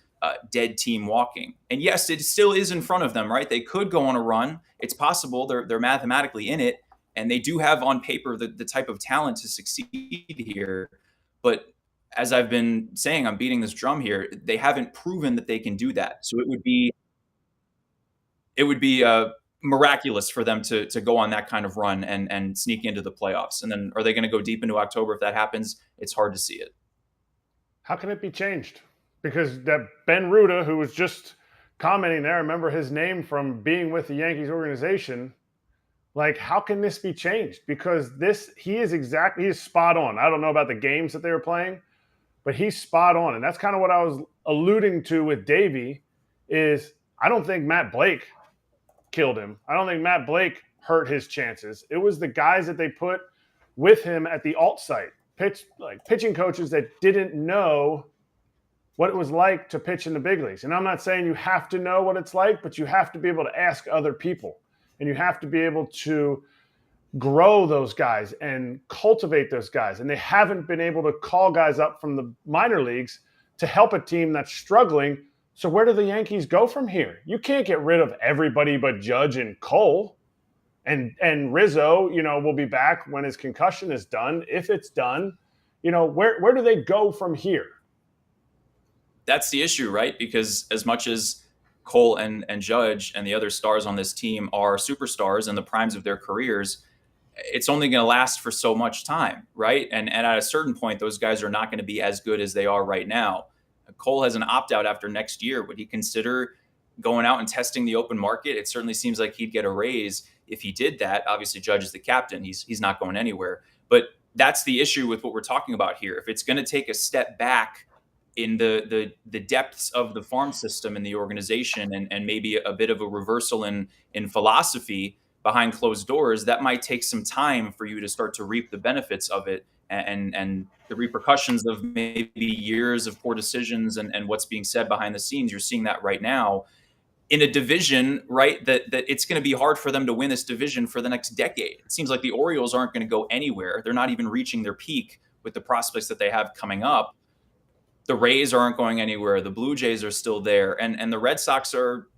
dead team walking. And yes, it still is in front of them, right? They could go on a run. It's possible. They're mathematically in it. And they do have on paper the type of talent to succeed here. But as I've been saying, I'm beating this drum here. They haven't proven that they can do that. So it would be miraculous for them to go on that kind of run and sneak into the playoffs. And then are they going to go deep into October? If that happens, it's hard to see it. How can it be changed? Because that Ben Ruda, who was just commenting there, I remember his name from being with the Yankees organization. Like, how can this be changed? Because he is spot on. I don't know about the games that they were playing, but he's spot on. And that's kind of what I was alluding to with Davey is I don't think Matt Blake killed him. I don't think Matt Blake hurt his chances. It was the guys that they put with him at the alt site, pitching coaches that didn't know what it was like to pitch in the big leagues. And I'm not saying you have to know what it's like, but you have to be able to ask other people, and you have to be able to grow those guys and cultivate those guys. And they haven't been able to call guys up from the minor leagues to help a team that's struggling. So where do the Yankees go from here? You can't get rid of everybody but Judge and Cole. And Rizzo, will be back when his concussion is done. If it's done, where do they go from here? That's the issue, right? Because as much as Cole and Judge and the other stars on this team are superstars in the primes of their careers, it's only going to last for so much time, right? And at a certain point, those guys are not going to be as good as they are right now. Cole has an opt-out after next year. Would he consider going out and testing the open market? It certainly seems like he'd get a raise if he did that. Obviously, Judge is the captain. He's not going anywhere. But that's the issue with what we're talking about here. If it's going to take a step back in the depths of the farm system and the organization, and maybe a bit of a reversal in philosophy behind closed doors, that might take some time for you to start to reap the benefits of it, and the repercussions of maybe years of poor decisions and what's being said behind the scenes. You're seeing that right now in a division, right? That it's going to be hard for them to win this division for the next decade. It seems like the Orioles aren't going to go anywhere. They're not even reaching their peak with the prospects that they have coming up. The Rays aren't going anywhere. The Blue Jays are still there. And the Red Sox are,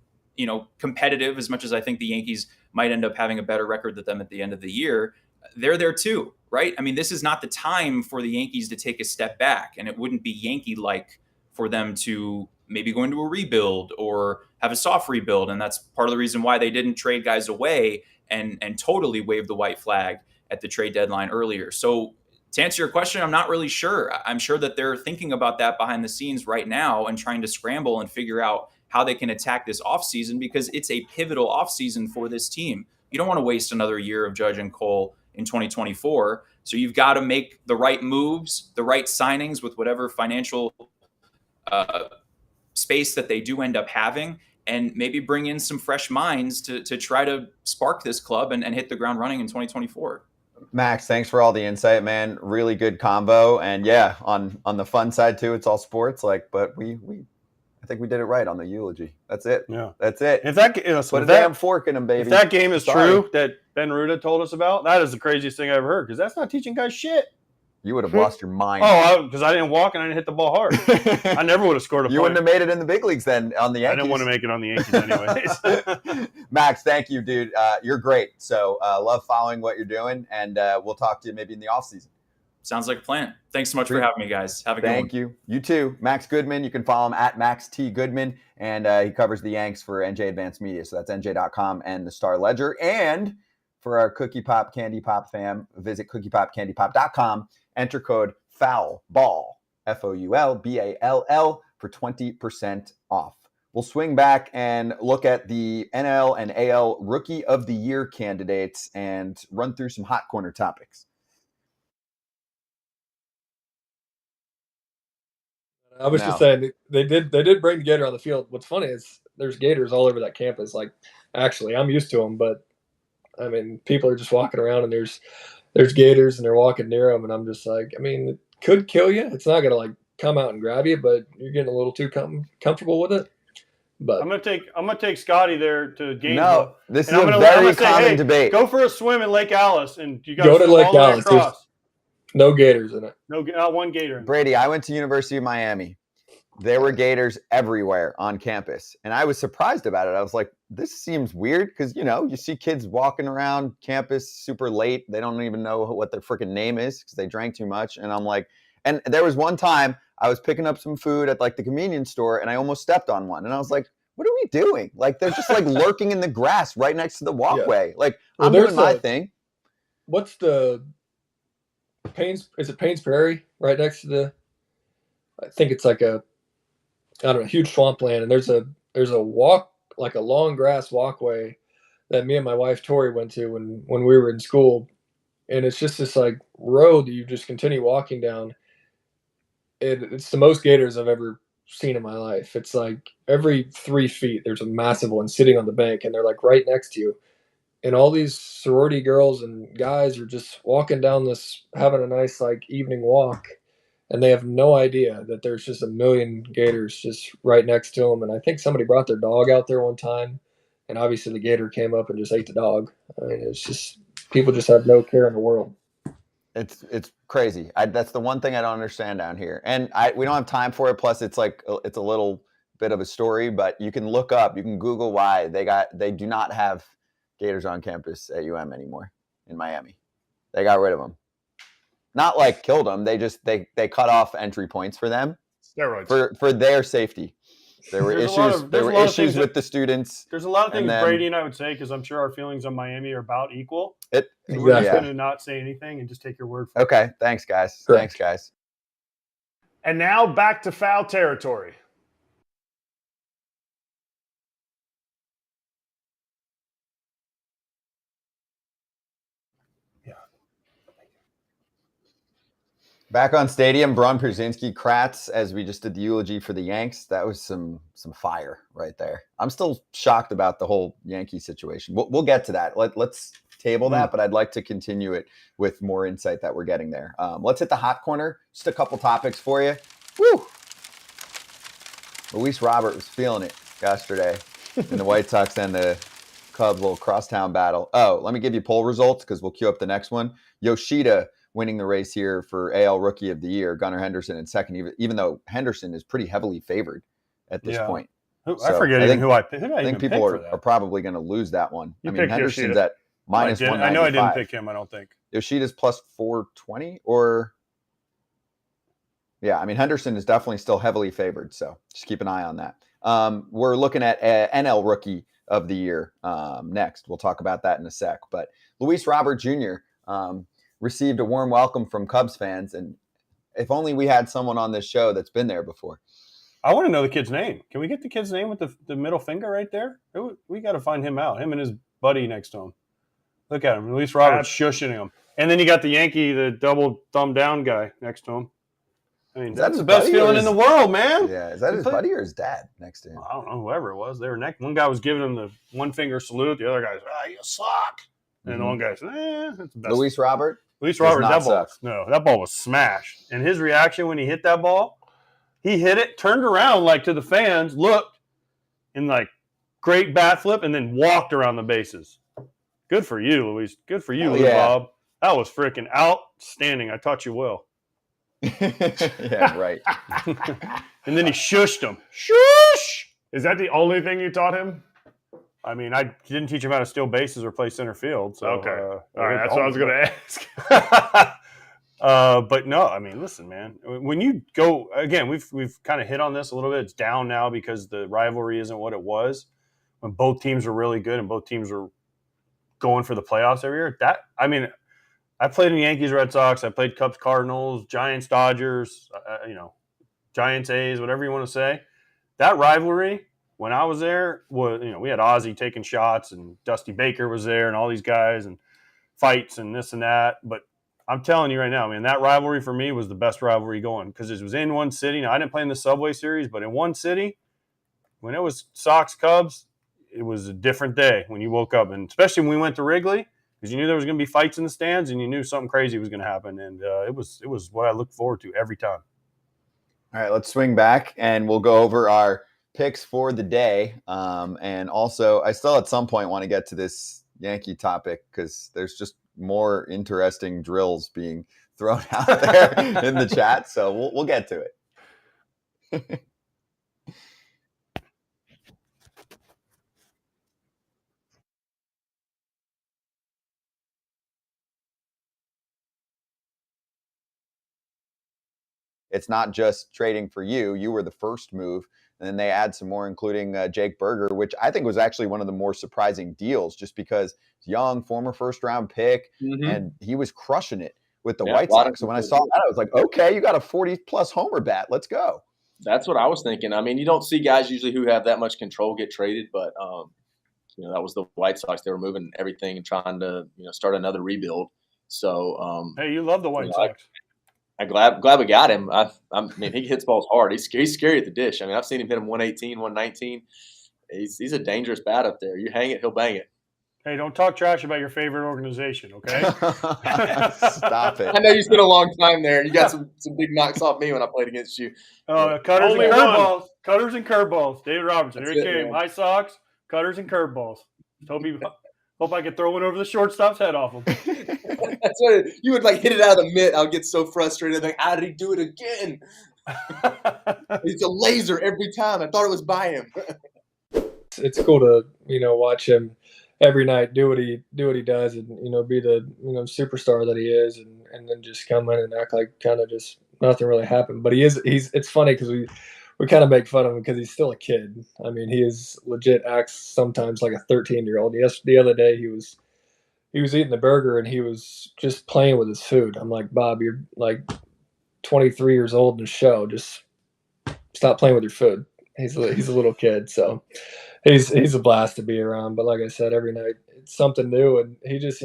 competitive, as much as I think the Yankees might end up having a better record than them at the end of the year. They're there too, right? I mean, this is not the time for the Yankees to take a step back, and it wouldn't be Yankee-like for them to maybe go into a rebuild or have a soft rebuild. And that's part of the reason why they didn't trade guys away and totally wave the white flag at the trade deadline earlier. So to answer your question, I'm not really sure. I'm sure that they're thinking about that behind the scenes right now and trying to scramble and figure out how they can attack this offseason, because it's a pivotal offseason for this team. You don't want to waste another year of Judge and Cole in 2024. So you've got to make the right moves, the right signings with whatever financial space that they do end up having, and maybe bring in some fresh minds to try to spark this club and hit the ground running in 2024. Max, thanks for all the insight, man. Really good combo. And yeah, on the fun side too, it's all sports. But I think we did it right on the eulogy. That's it. Yeah, that's it. If that put a damn fork in them, baby. If that game is true that Ben Ruda told us about, that is the craziest thing I ever heard, because that's not teaching guys shit. You would have lost your mind. Oh, because I didn't walk and I didn't hit the ball hard. I never would have scored a point. You wouldn't have made it in the big leagues then on the Yankees. I didn't want to make it on the Yankees anyways. Max, thank you, dude. You're great. So love following what you're doing, and we'll talk to you maybe in the offseason. Sounds like a plan. Thanks so much for having me, guys. Have a good one. Thank you. You too. Max Goodman. You can follow him at Max T. Goodman, and he covers the Yanks for NJ Advanced Media. So that's NJ.com and the Star Ledger. And for our Cookie Pop Candy Pop fam, visit cookiepopcandypop.com. Enter code FOULBALL, FOULBALL, for 20% off. We'll swing back and look at the NL and AL Rookie of the Year candidates and run through some hot corner topics. I was just saying they did bring the gator on the field. What's funny is there's gators all over that campus. Actually, I'm used to them, but I mean, people are just walking around and there's gators and they're walking near them, and I'm just like, I mean, it could kill you. It's not gonna come out and grab you, but you're getting a little too comfortable with it. But I'm gonna take Scotty there to Gainesville. No, this is a very common debate. Go for a swim in Lake Alice, and you guys go to Lake Alice. There's no gators in it. No, not one gator. Brady, I went to University of Miami. There were gators everywhere on campus, and I was surprised about it. I was like, this seems weird, because, you see kids walking around campus super late. They don't even know what their freaking name is because they drank too much. And I'm like, and there was one time I was picking up some food at the convenience store, and I almost stepped on one. And I was like, what are we doing? They're just lurking in the grass right next to the walkway. Yeah. I'm doing my thing. What's the Paynes? Is it Paynes Prairie right next to the? I think it's huge swampland, and there's a walk, a long grass walkway that me and my wife Tori went to when we were in school, and it's just this road that you just continue walking down. It's the most gators I've ever seen in my life. It's every 3 feet there's a massive one sitting on the bank, and they're right next to you. And all these sorority girls and guys are just walking down this, having a nice evening walk, and they have no idea that there's just a million gators just right next to them. And I think somebody brought their dog out there one time, and obviously the gator came up and just ate the dog. I mean, it's just, people just have no care in the world. It's crazy. That's the one thing I don't understand down here, and we don't have time for it. Plus, it's a little bit of a story, but you can look up, you can Google why they do not have gators on campus at UM anymore in Miami. They got rid of them. Not killed them. They just they cut off entry points for them. Steroids. For their safety. There were issues with the students. There's a lot of things Brady and I would say, because I'm sure our feelings on Miami are about equal. So we're just going to not say anything and just take your word for it. Okay. Thanks, guys. Correct. Thanks, guys. And now back to foul territory. Back on stadium, Braun, Pierzynski, Kratz, as we just did the eulogy for the Yanks. That was some fire right there. I'm still shocked about the whole Yankee situation. We'll get to that. Let's table that, but I'd like to continue it with more insight that we're getting there. Let's hit the hot corner. Just a couple topics for you. Woo! Luis Robert was feeling it yesterday in the White Sox and the Cubs little crosstown battle. Oh, let me give you poll results because we'll queue up the next one. Yoshida winning the race here for AL Rookie of the Year. Gunnar Henderson in second, even though Henderson is pretty heavily favored at this point. I forget who I picked. I think people are probably going to lose that one. You I mean, Henderson's Yoshida. at minus 195. I know I didn't pick him, I don't think. Yoshida's plus 420 or... Yeah, I mean, Henderson is definitely still heavily favored, so just keep an eye on that. We're looking at NL Rookie of the Year next. We'll talk about that in a sec. But Luis Robert Jr. Received a warm welcome from Cubs fans, and if only we had someone on this show that's been there before. I want to know the kid's name. Can we get the kid's name with the middle finger right there? We got to find him out. Him and his buddy next to him. Look at him. Luis Robert shushing him. And then you got the Yankee, the double thumb down guy next to him. I mean, that's the best feeling in the world, man. Yeah, is that his buddy or his dad next to him? I don't know, whoever it was. They were next. One guy was giving him the one finger salute. The other guy's, you suck. And the one guy's, that's the best. Luis Robert, that ball was smashed. And his reaction when he hit that ball, he hit it, turned around like to the fans, looked, and like great bat flip, and then walked around the bases. Good for you, Luis. Good for you, Bob. That was freaking outstanding. I taught you well. Yeah, right. And then he shushed him. Shush! Is that the only thing you taught him? I mean, I didn't teach him how to steal bases or play center field. So, okay. All right, that's what I was going to ask. But no, I mean, listen, man. When you go again, we've kind of hit on this a little bit. It's down now because the rivalry isn't what it was when both teams were really good and both teams were going for the playoffs every year. I played in Yankees, Red Sox. I played Cubs, Cardinals, Giants, Dodgers. Giants, A's, whatever you want to say. That rivalry. When I was there, we had Ozzie taking shots and Dusty Baker was there and all these guys and fights and this and that. But I'm telling you right now, man, that rivalry for me was the best rivalry going because it was in one city. Now, I didn't play in the Subway Series, but in one city, when it was Sox Cubs, it was a different day when you woke up. And especially when we went to Wrigley because you knew there was going to be fights in the stands and you knew something crazy was going to happen. And it was what I looked forward to every time. All right, let's swing back and we'll go over our picks for the day. And also, I still at some point want to get to this Yankee topic because there's just more interesting drills being thrown out there in the chat. So we'll get to it. It's not just trading for you. You were the first move. And then they add some more, including Jake Berger, which I think was actually one of the more surprising deals just because he's young, former first-round pick, and he was crushing it with the White Sox. So when I saw that, I was like, okay, you got a 40-plus homer bat. Let's go. That's what I was thinking. I mean, you don't see guys usually who have that much control get traded, but, that was the White Sox. They were moving everything and trying to, start another rebuild. So, hey, you love the White Sox. I'm glad we got him. I mean, he hits balls hard. He's scary at the dish. I mean, I've seen him hit him 118, 119. He's a dangerous bat up there. You hang it, he'll bang it. Hey, don't talk trash about your favorite organization, okay? Stop it. I know you spent a long time there. You got some big knocks off me when I played against you. Cutters and curveballs. Cutters and curveballs. David Robertson. That's Here he came. High Sox, cutters and curveballs. Hope I could throw one over the shortstop's head off him. That's what you would hit it out of the mitt. I would get so frustrated. Like, how did he do it again? It's a laser every time. I thought it was by him. It's cool to watch him every night do what he does and be the superstar that he is and then just come in and act like kind of just nothing really happened. But he's it's funny because we kind of make fun of him because he's still a kid. I mean, he is legit acts sometimes like a 13-year-old. Yes, the other day he was eating the burger and he was just playing with his food. I'm like, Bob, you're like 23 years old in the show. Just stop playing with your food. He's a little kid, so he's a blast to be around. But like I said, every night it's something new, and he just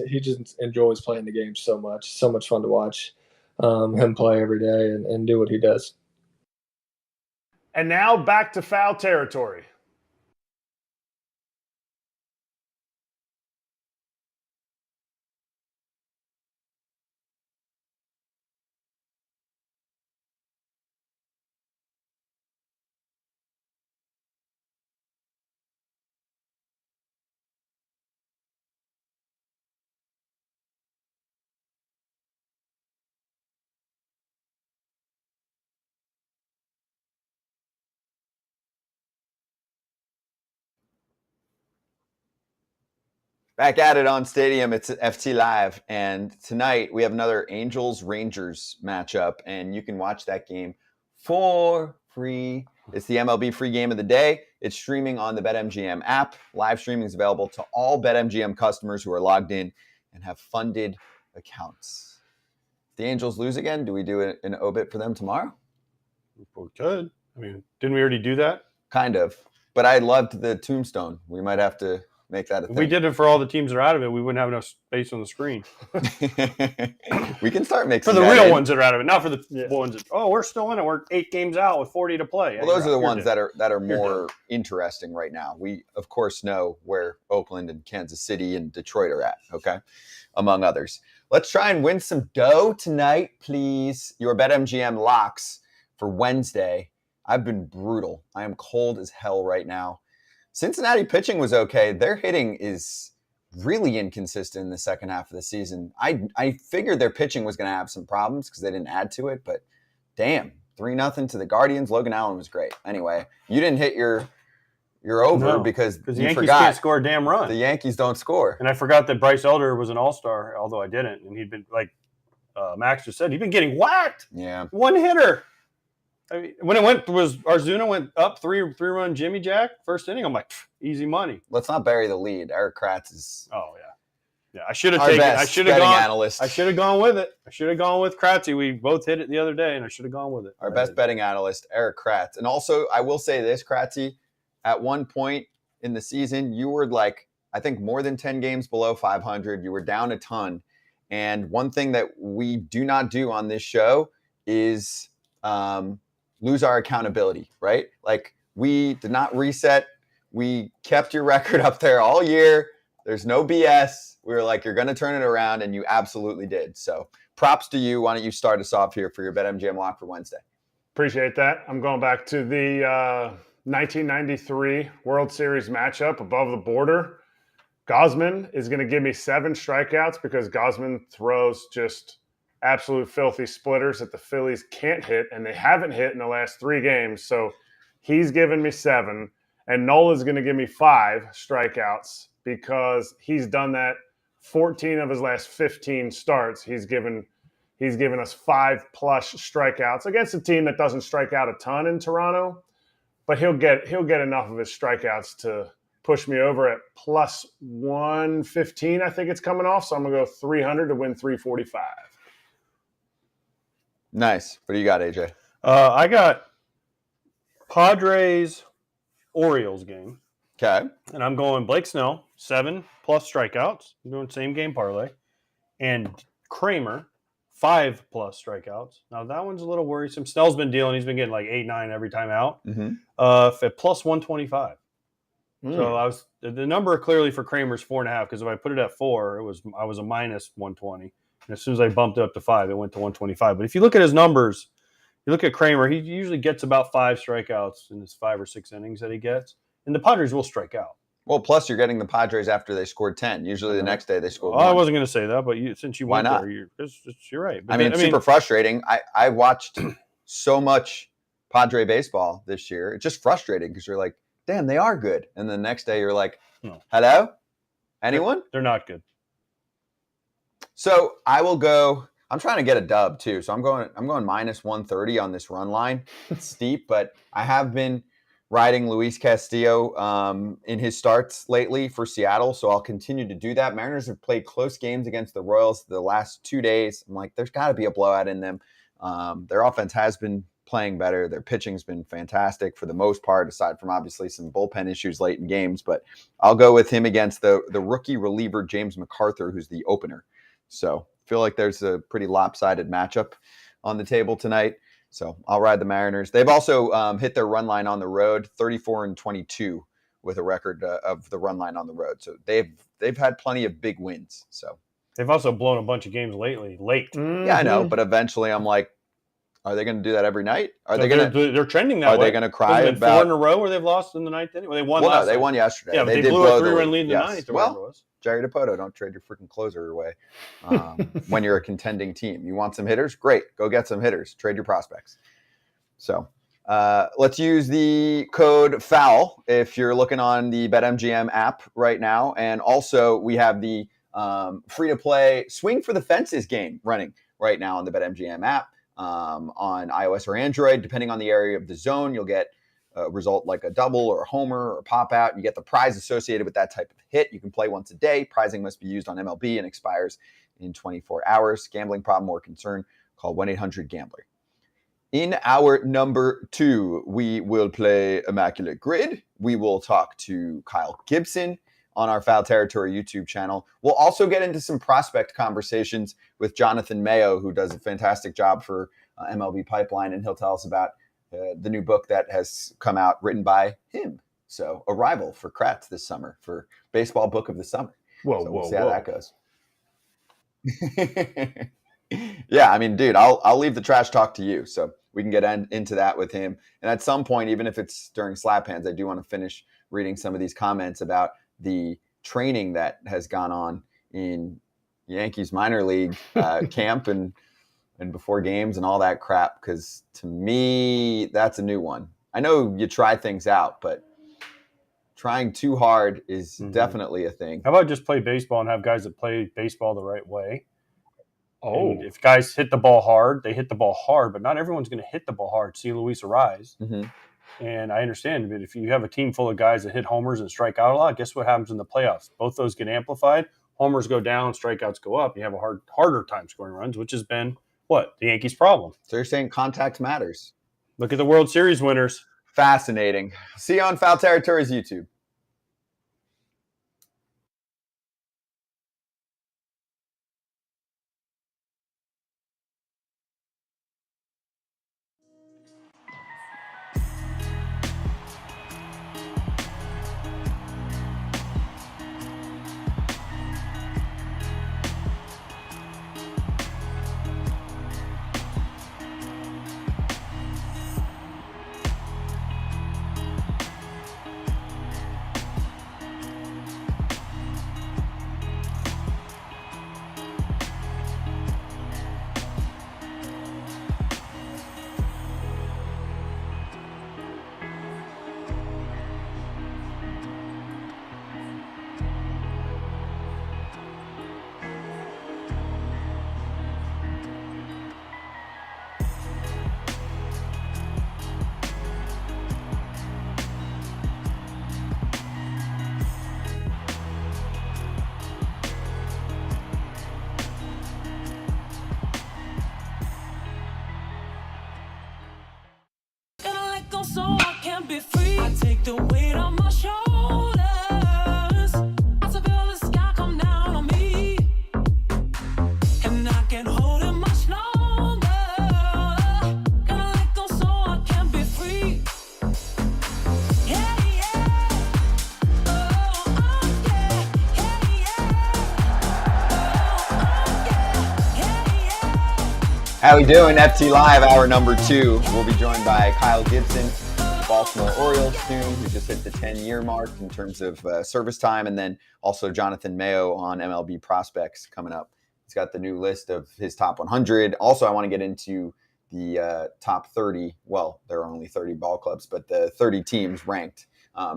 enjoys playing the game so much. So much fun to watch. him play every day and do what he does. And now back to foul territory. Back at it on Stadium. It's FT Live. And tonight we have another Angels-Rangers matchup. And you can watch that game for free. It's the MLB free game of the day. It's streaming on the BetMGM app. Live streaming is available to all BetMGM customers who are logged in and have funded accounts. If the Angels lose again, do we do an obit for them tomorrow? We could. I mean, didn't we already do that? Kind of. But I loved the tombstone. We might have to make that a thing. If we did it for all the teams that are out of it, we wouldn't have enough space on the screen. We can start mixing For the that real in. ones that are out of it, not for the ones that, we're still in it. We're 8 games out with 40 to play. Well, those are the ones that are more interesting right now. We, of course, know where Oakland and Kansas City and Detroit are at, okay, among others. Let's try and win some dough tonight, please. Your BetMGM locks for Wednesday. I've been brutal. I am cold as hell right now. Cincinnati pitching was okay. Their hitting is really inconsistent in the second half of the season. I figured their pitching was going to have some problems because they didn't add to it, but damn, 3-0 to the Guardians. Logan Allen was great. Anyway, you didn't hit your over because the you Yankees forgot. can't score a damn run. The Yankees don't score. And I forgot that Bryce Elder was an all-star, although I didn't. And he'd been, like Max just said, he'd been getting whacked. Yeah. One hitter. I mean, when it Arzuna went up three-run Jimmy Jack, first inning, I'm like, easy money. Let's not bury the lead. Erik Kratz is Yeah, I should have our taken. best I should have betting gone. analyst. I should have gone with it. I should have gone with Kratzy. We both hit it the other day, and I should have gone with it. Our best betting analyst, Erik Kratz. And also, I will say this, Kratzy, at one point in the season, you were like, I think more than 10 games below 500. You were down a ton. And one thing that we do not do on this show is lose our accountability, right? Like, we did not reset. We kept your record up there all year. There's no BS. We were like, you're going to turn it around, and you absolutely did. So props to you. Why don't you start us off here for your BetMGM lock for Wednesday? Appreciate that. I'm going back to the 1993 World Series matchup above the border. Gosman is going to give me 7 strikeouts because Gosman throws just absolute filthy splitters that the Phillies can't hit, and they haven't hit in the last 3 games. So he's giving me 7. And Nola's going to give me 5 strikeouts because he's done that 14 of his last 15 starts. He's given us 5+ strikeouts against a team that doesn't strike out a ton in Toronto, but he'll get enough of his strikeouts to push me over at plus 115. I think it's coming off, so I'm gonna go 300 to win 345. Nice. What do you got, AJ? I got Padres Orioles game. Okay. And I'm going Blake Snell, 7+ strikeouts. I'm doing same game parlay. And Kramer, 5+ strikeouts. Now, that one's a little worrisome. Snell's been dealing. He's been getting like 8-9 every time out. Mm-hmm. At plus 125. So the number clearly for Kramer is 4.5, because if I put it at 4, I was a minus 120. And as soon as I bumped it up to 5, it went to 125. But if you look at his numbers, you look at Kramer, he usually gets about 5 strikeouts in his 5 or 6 innings that he gets. And the Padres will strike out. Well, plus you're getting the Padres after they scored 10. Usually the next day they scored 1. I wasn't going to say that, but since you went Why not? there, you're right. But I mean, super frustrating. I watched so much Padre baseball this year. It's just frustrating because you're like, damn, they are good. And the next day you're like, hello? Anyone? They're not good. So I will go. I'm trying to get a dub too. So I'm going minus 130 on this run line. It's steep, but I have been riding Luis Castillo in his starts lately for Seattle. So I'll continue to do that. Mariners have played close games against the Royals the last 2 days. I'm like, there's got to be a blowout in them. Their offense has been playing better. Their pitching's been fantastic for the most part, aside from obviously some bullpen issues late in games. But I'll go with him against the rookie reliever, James MacArthur, who's the opener. So feel like there's a pretty lopsided matchup on the table tonight. So I'll ride the Mariners. They've also hit their run line on the road, 34-22 with a record of the run line on the road. So they've had plenty of big wins. So They've also blown a bunch of games lately, late. yeah, I know. But eventually I'm like, are they going to do that every night? Are they going to? They're trending that way. Are they going to cry There's been about 4 in a row where they've lost in the ninth inning? Well, they won last no, they night. won yesterday. Yeah, but they did blew a blow 3-run lead in the yes. ninth or whatever it was. Jerry DePoto, don't trade your freaking closer away when you're a contending team. You want some hitters? Great. Go get some hitters. Trade your prospects. So let's use the code FOUL if you're looking on the BetMGM app right now. And also we have the free-to-play Swing for the Fences game running right now on the BetMGM app on iOS or Android. Depending on the area of the zone, you'll get a result like a double or a homer or a pop out. You get the prize associated with that type of hit. You can play once a day. Prizing must be used on MLB and expires in 24 hours. Gambling problem or concern, call 1-800-GAMBLER. In our number 2, we will play Immaculate Grid. We will talk to Kyle Gibson on our Foul Territory YouTube channel. We'll also get into some prospect conversations with Jonathan Mayo, who does a fantastic job for MLB Pipeline, and he'll tell us about the new book that has come out written by him. So a rival for Kratz this summer for Baseball Book of the Summer. We'll see how that goes. Yeah, I mean, dude, I'll leave the trash talk to you. So we can get into that with him. And at some point, even if it's during Slap Hands, I do want to finish reading some of these comments about the training that has gone on in Yankees minor league camp and before games and all that crap. Because to me, that's a new one. I know you try things out, but trying too hard is definitely a thing. How about just play baseball and have guys that play baseball the right way? Oh, And if guys hit the ball hard, they hit the ball hard, but not everyone's going to hit the ball hard. See Luis Arise. And I understand, but if you have a team full of guys that hit homers and strike out a lot, guess what happens in the playoffs? Both those get amplified. Homers go down, strikeouts go up. You have a harder time scoring runs, which has been what? The Yankees' problem. So you're saying contact matters. Look at the World Series winners. Fascinating. See you on Foul Territory's YouTube. Gotta let go so I can be free. I take the weight on my shoulders. I feel the sky come down on me, and I can't hold it much longer. Gotta let go so I can be free. Yeah, yeah. Oh, yeah. Yeah, yeah. How we doing? FT Live, hour number 2. We'll be joined by Kyle Gibson, Baltimore Orioles soon, who just hit the 10-year mark in terms of service time, and then also Jonathan Mayo on MLB prospects coming up. He's got the new list of his top 100. Also, I want to get into the top 30. Well, there are only 30 ball clubs, but the 30 teams ranked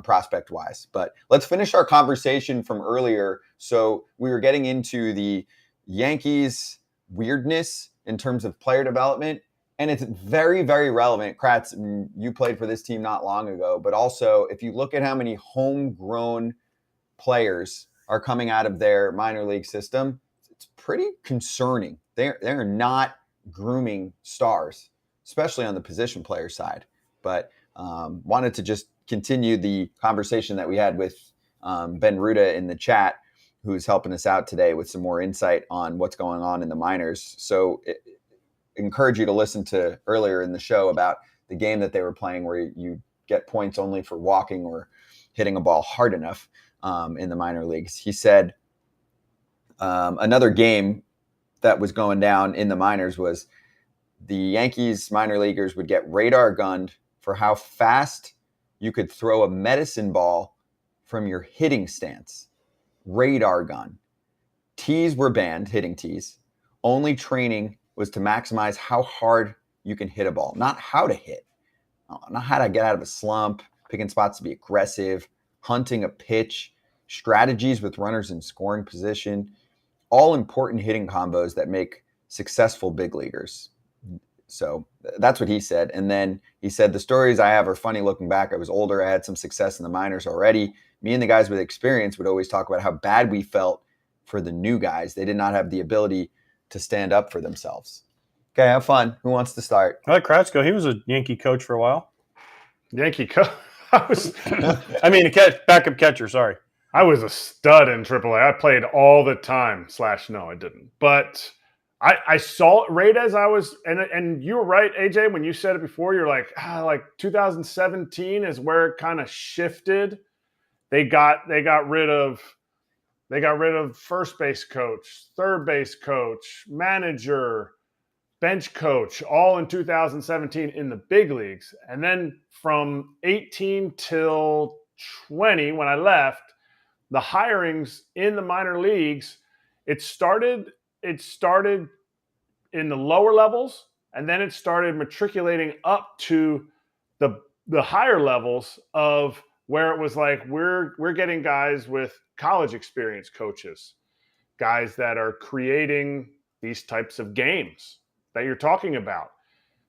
prospect-wise. But let's finish our conversation from earlier. So we were getting into the Yankees' weirdness in terms of player development, and it's very, very relevant. Kratz, you played for this team not long ago, but also if you look at how many homegrown players are coming out of their minor league system, it's pretty concerning. They're not grooming stars, especially on the position player side. But wanted to just continue the conversation that we had with Ben Ruda in the chat, who's helping us out today with some more insight on what's going on in the minors. So encourage you to listen to earlier in the show about the game that they were playing where you get points only for walking or hitting a ball hard enough in the minor leagues. He said another game that was going down in the minors was the Yankees minor leaguers would get radar gunned for how fast you could throw a medicine ball from your hitting stance. Radar gun. Tees were banned, hitting tees. Only training was to maximize how hard you can hit a ball, not how to hit, not how to get out of a slump, picking spots to be aggressive, hunting a pitch, strategies with runners in scoring position, all important hitting combos that make successful big leaguers. So that's what he said. And then he said, the stories I have are funny looking back. I was older. I had some success in the minors already. Me and the guys with experience would always talk about how bad we felt for the new guys. They did not have the ability to stand up for themselves. Okay, have fun. Who wants to start? I like Kratz go. He was a Yankee coach for a while. Yankee coach. I mean, backup catcher, sorry. I was a stud in AAA. I played all the time. No, I didn't. But I saw it right as I was, and you were right, AJ, when you said it before. You're like 2017 is where it kind of shifted. They got rid of first base coach, third base coach, manager, bench coach, all in 2017 in the big leagues. And then from 18 till 20, when I left, the hirings in the minor leagues, it started in the lower levels, and then it started matriculating up to the higher levels of where it was like we're getting guys with college experience coaches, guys that are creating these types of games that you're talking about.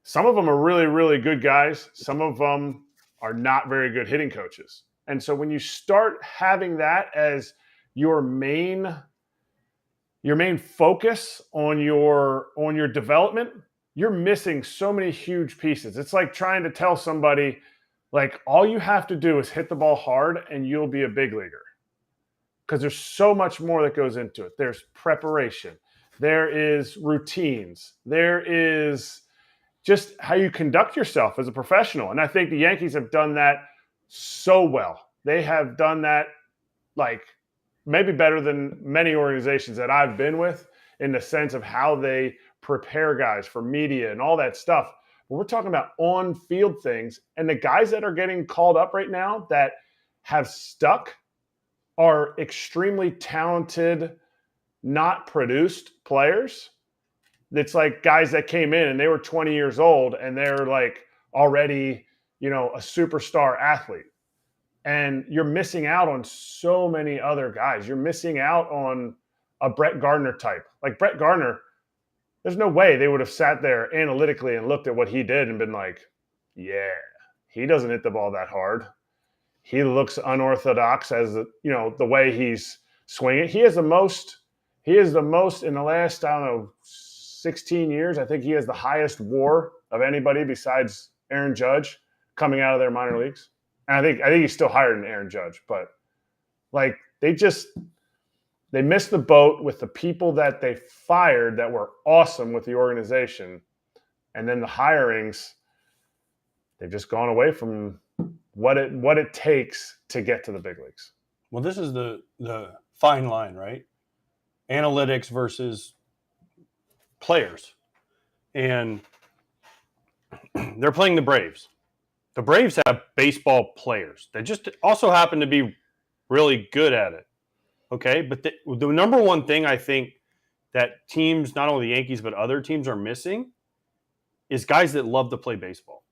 Some of them are really, really good guys. Some of them are not very good hitting coaches. And so when you start having that as your main focus on your development, you're missing so many huge pieces. It's like trying to tell somebody, like, all you have to do is hit the ball hard and you'll be a big leaguer. Because there's so much more that goes into it. There's preparation. There is routines. There is just how you conduct yourself as a professional. And I think the Yankees have done that so well. They have done that like maybe better than many organizations that I've been with in the sense of how they prepare guys for media and all that stuff. But we're talking about on-field things. And the guys that are getting called up right now that have stuck are extremely talented, not produced players. It's like guys that came in and they were 20 years old and they're like already, a superstar athlete. And you're missing out on so many other guys. You're missing out on a Brett Gardner type. Like Brett Gardner, there's no way they would have sat there analytically and looked at what he did and been like, yeah, he doesn't hit the ball that hard. He looks unorthodox as the way he's swinging. He is the most in the last, 16 years. I think he has the highest WAR of anybody besides Aaron Judge coming out of their minor leagues. And I think he's still higher than Aaron Judge, but like they missed the boat with the people that they fired that were awesome with the organization. And then the hirings, they've just gone away from what it takes to get to the big leagues. Well, this is the fine line, right? Analytics versus players. And they're playing the Braves. The Braves have baseball players that just also happen to be really good at it. Okay? But the number one thing I think that teams, not only the Yankees, but other teams are missing is guys that love to play baseball.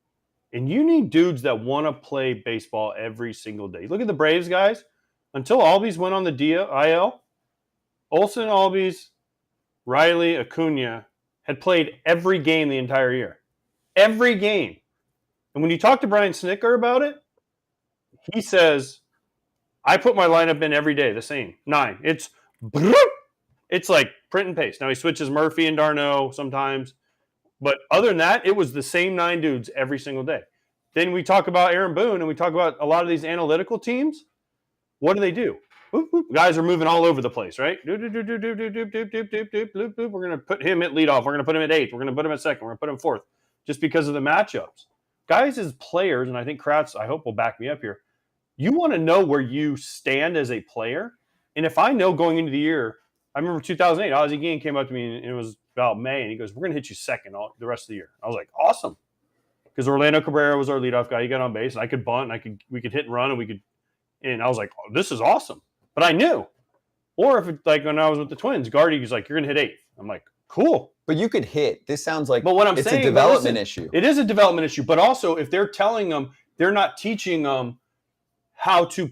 And you need dudes that want to play baseball every single day. Look at the Braves guys. Until Albies went on the DL, Olsen, Albies, Riley, Acuna had played every game the entire year. Every game. And when you talk to Brian Snitker about it, he says, I put my lineup in every day, the same, 9. It's like print and paste. Now he switches Murphy and d'Arnaud sometimes. But other than that, it was the same 9 dudes every single day. Then we talk about Aaron Boone and we talk about a lot of these analytical teams. What do? Boop, boop. Guys are moving all over the place, right? Doop, doop, doop, doop, doop, doop, doop, doop, doop, doop, doop, doop. We're going to put him at leadoff. We're going to put him at 8th. We're going to put him at 2nd. We're going to put him 4th, just because of the matchups. Guys as players, and I think Kratz, I hope, will back me up here. You want to know where you stand as a player. And if I know going into the year, I remember 2008, Ozzie Guillen came up to me, and it was about May, and he goes, "We're going to hit you 2nd the rest of the year." I was like, awesome. Because Orlando Cabrera was our leadoff guy. He got on base, and I could bunt, and we could hit and run, and I was like, oh, this is awesome. But I knew. Or if like when I was with the Twins, Gardy was like, "You're going to hit 8th." I'm like, cool. But you could hit. This sounds like But what I'm it's saying, a development issue. It is a development issue. But also, if they're telling them, they're not teaching them how to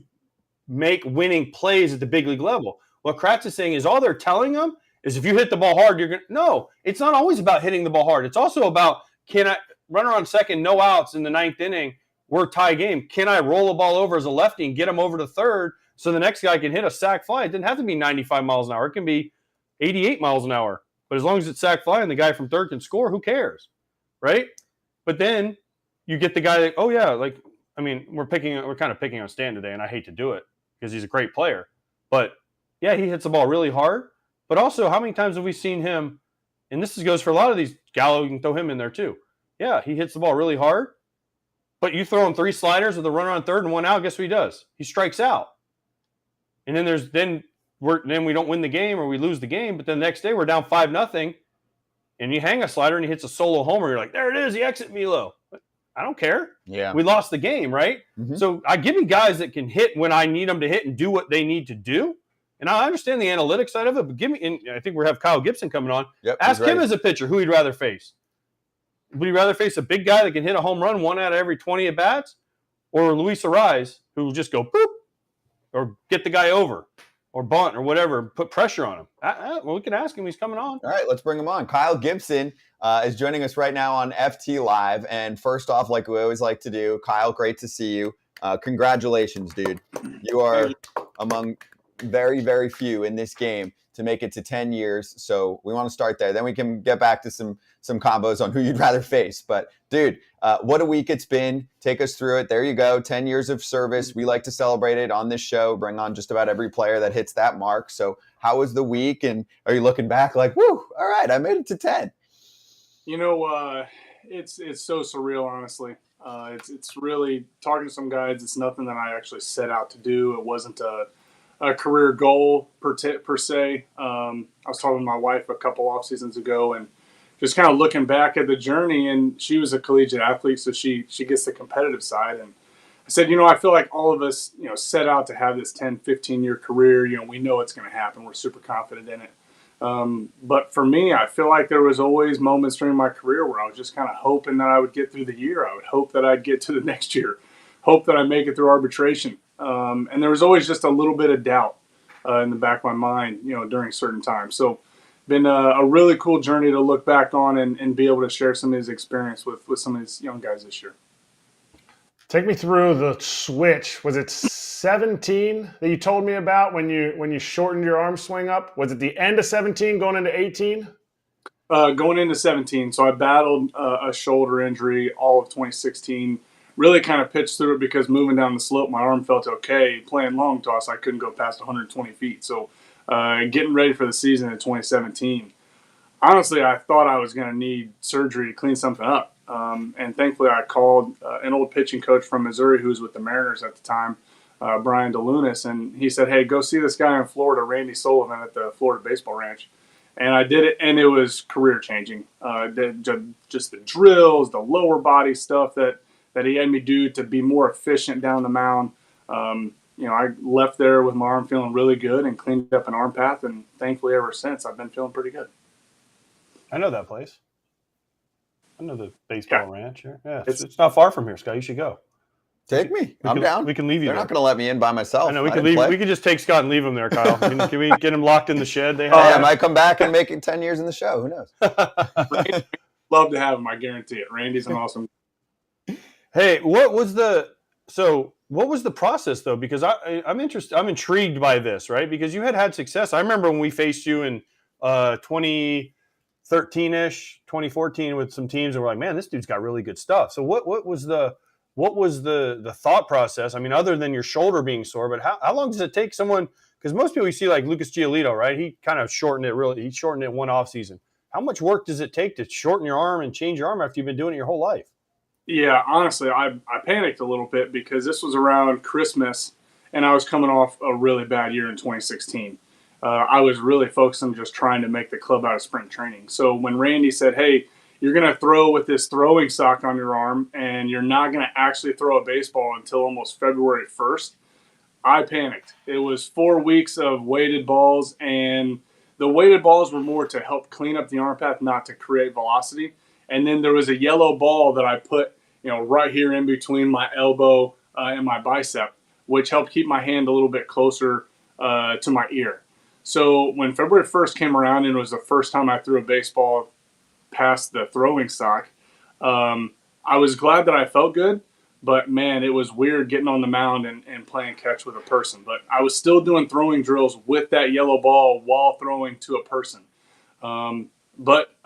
make winning plays at the big league level. What Kratz is saying is all they're telling them is if you hit the ball hard, you're going to – no, it's not always about hitting the ball hard. It's also about can I – runner on 2nd, no outs in the 9th inning, we're tie game. Can I roll the ball over as a lefty and get him over to 3rd so the next guy can hit a sac fly? It doesn't have to be 95 miles an hour. It can be 88 miles an hour. But as long as it's sac fly and the guy from 3rd can score, who cares, right? But then you get the guy that, oh, yeah, like – I mean, we're kind of picking on Stan today, and I hate to do it because he's a great player. But, yeah, he hits the ball really hard. But also, how many times have we seen him, and this goes for a lot of these, Gallo, you can throw him in there too. Yeah, he hits the ball really hard, but you throw him 3 sliders with a runner on 3rd and 1 out, guess what he does? He strikes out. And then we don't win the game or we lose the game, but then the next day we're down 5-0, and you hang a slider and he hits a solo homer. You're like, there it is, he exit Milo. I don't care. Yeah. We lost the game, right? Mm-hmm. So I give me guys that can hit when I need them to hit and do what they need to do. And I understand the analytics side of it, but and I think we have Kyle Gibson coming on. Yep, ask him as a pitcher who he'd rather face. Would he rather face a big guy that can hit a home run 1 out of every 20 at bats, or Luis Ariz, who will just go boop, or get the guy over, or bunt, or whatever, put pressure on him? Well, we can ask him. He's coming on. All right, let's bring him on. Kyle Gibson is joining us right now on FT Live. And first off, like we always like to do, Kyle, great to see you. Congratulations, dude. You are among very, very few in this game to make it to 10 years. So we want to start there. Then we can get back to some combos on who you'd rather face. But, dude, what a week it's been. Take us through it. There you go. 10 years of service. We like to celebrate it on this show, bring on just about every player that hits that mark. So how was the week? And are you looking back like, whoo, all right, I made it to 10? You know, it's so surreal, honestly. It's really talking to some guys. It's nothing that I actually set out to do. It wasn't a career goal per se. I was talking to my wife a couple off seasons ago, and just kind of looking back at the journey. And she was a collegiate athlete, so she gets the competitive side. And I said, I feel like all of us, set out to have this 10, 15-year career. We know it's going to happen. We're super confident in it. But for me, I feel like there was always moments during my career where I was just kind of hoping that I would get through the year. I would hope that I'd get to the next year, hope that I make it through arbitration. And there was always just a little bit of doubt in the back of my mind, during certain times. So been a really cool journey to look back on and be able to share some of his experience with some of these young guys this year. Take me through the switch. Was it 17 that you told me about when you shortened your arm swing up? Was it the end of 17 going into 18? Going into 17. So I battled a shoulder injury all of 2016. Really kind of pitched through it because moving down the slope, my arm felt okay. Playing long toss, I couldn't go past 120 feet. So getting ready for the season in 2017, honestly, I thought I was going to need surgery to clean something up. And thankfully, I called an old pitching coach from Missouri who was with the Mariners at the time, Brian DeLunas, and he said, hey, go see this guy in Florida, Randy Sullivan, at the Florida Baseball Ranch. And I did it, and it was career-changing. Just the drills, the lower body stuff that he had me do to be more efficient down the mound. I left there with my arm feeling really good and cleaned up an arm path, and thankfully ever since I've been feeling pretty good. I know that place. I know the baseball ranch here. Yeah, it's not far from here, Scott. You should go. Take me. I'm down. We can leave you They're there. not going to let me in by myself. I know. We can leave. We could just take Scott and leave him there, Kyle. Can we get him locked in the shed? I might come back and make it 10 years in the show. Who knows? Love to have him. I guarantee it. Randy's an awesome. Hey, what was the process though? Because I'm interested. I'm intrigued by this, right? Because you had success. I remember when we faced you in 2013-ish, 2014 with some teams, and we're like, man, this dude's got really good stuff. So what was the thought process? I mean, other than your shoulder being sore, but how long does it take someone Because most people you see like Lucas Giolito, right? He kind of shortened it really. He shortened it one off season. How much work does it take to shorten your arm and change your arm after you've been doing it your whole life? Yeah, honestly, I panicked a little bit because this was around Christmas, and I was coming off a really bad year in 2016. I was really focused on just trying to make the club out of spring training. So when Randy said, "Hey, you're going to throw with this throwing sock on your arm, and you're not going to actually throw a baseball until almost February 1st," I panicked. It was 4 weeks of weighted balls, and the weighted balls were more to help clean up the arm path, not to create velocity. And then there was a yellow ball that I put, right here in between my elbow and my bicep, which helped keep my hand a little bit closer to my ear. So when February 1st came around and it was the first time I threw a baseball past the throwing sock, I was glad that I felt good. But, man, it was weird getting on the mound and playing catch with a person. But I was still doing throwing drills with that yellow ball while throwing to a person. But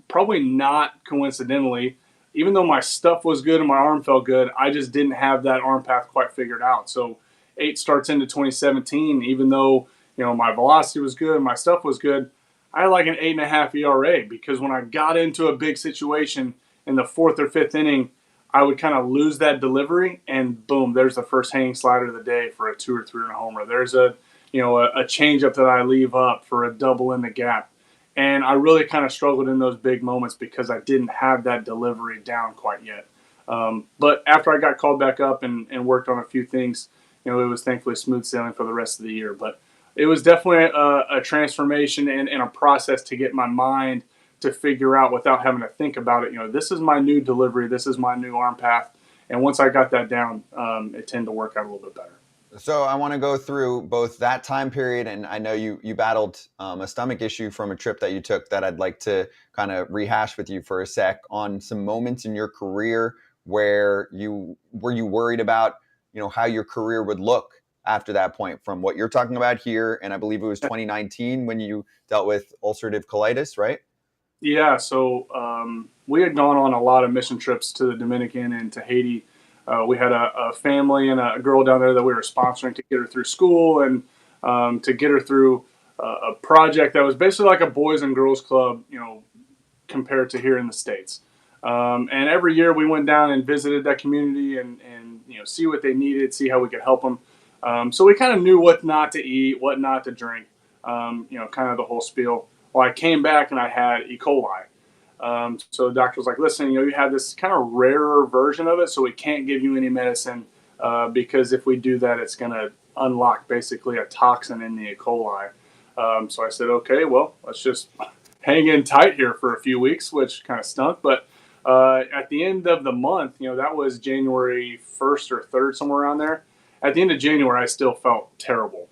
probably not coincidentally, even though my stuff was good and my arm felt good, I just didn't have that arm path quite figured out. So 8 starts into 2017, even though, my velocity was good, my stuff was good, I had like an 8.5 ERA because when I got into a big situation in the 4th or 5th inning, I would kind of lose that delivery, and boom, there's the first hanging slider of the day for a 2 or 3 run homer. There's a changeup that I leave up for a double in the gap. And I really kind of struggled in those big moments because I didn't have that delivery down quite yet. But after I got called back up and worked on a few things, it was thankfully smooth sailing for the rest of the year. But it was definitely a transformation and a process to get my mind to figure out without having to think about it. This is my new delivery. This is my new arm path. And once I got that down, it tended to work out a little bit better. So I want to go through both that time period, and I know you battled a stomach issue from a trip that you took that I'd like to kind of rehash with you for a sec on some moments in your career where you worried about, how your career would look after that point from what you're talking about here. And I believe it was 2019 when you dealt with ulcerative colitis, right? Yeah, so we had gone on a lot of mission trips to the Dominican and to Haiti. We had a family and a girl down there that we were sponsoring to get her through school and to get her through a project that was basically like a boys and girls club, compared to here in the States. And every year we went down and visited that community and see what they needed, see how we could help them. So we kind of knew what not to eat, what not to drink, kind of the whole spiel. Well, I came back and I had E. coli. So the doctor was like, listen, you have this kind of rarer version of it, so we can't give you any medicine because if we do that, it's going to unlock basically a toxin in the E. coli. So I said, okay, well, let's just hang in tight here for a few weeks, which kind of stunk. But at the end of the month, that was January 1st or 3rd, somewhere around there. At the end of January, I still felt terrible.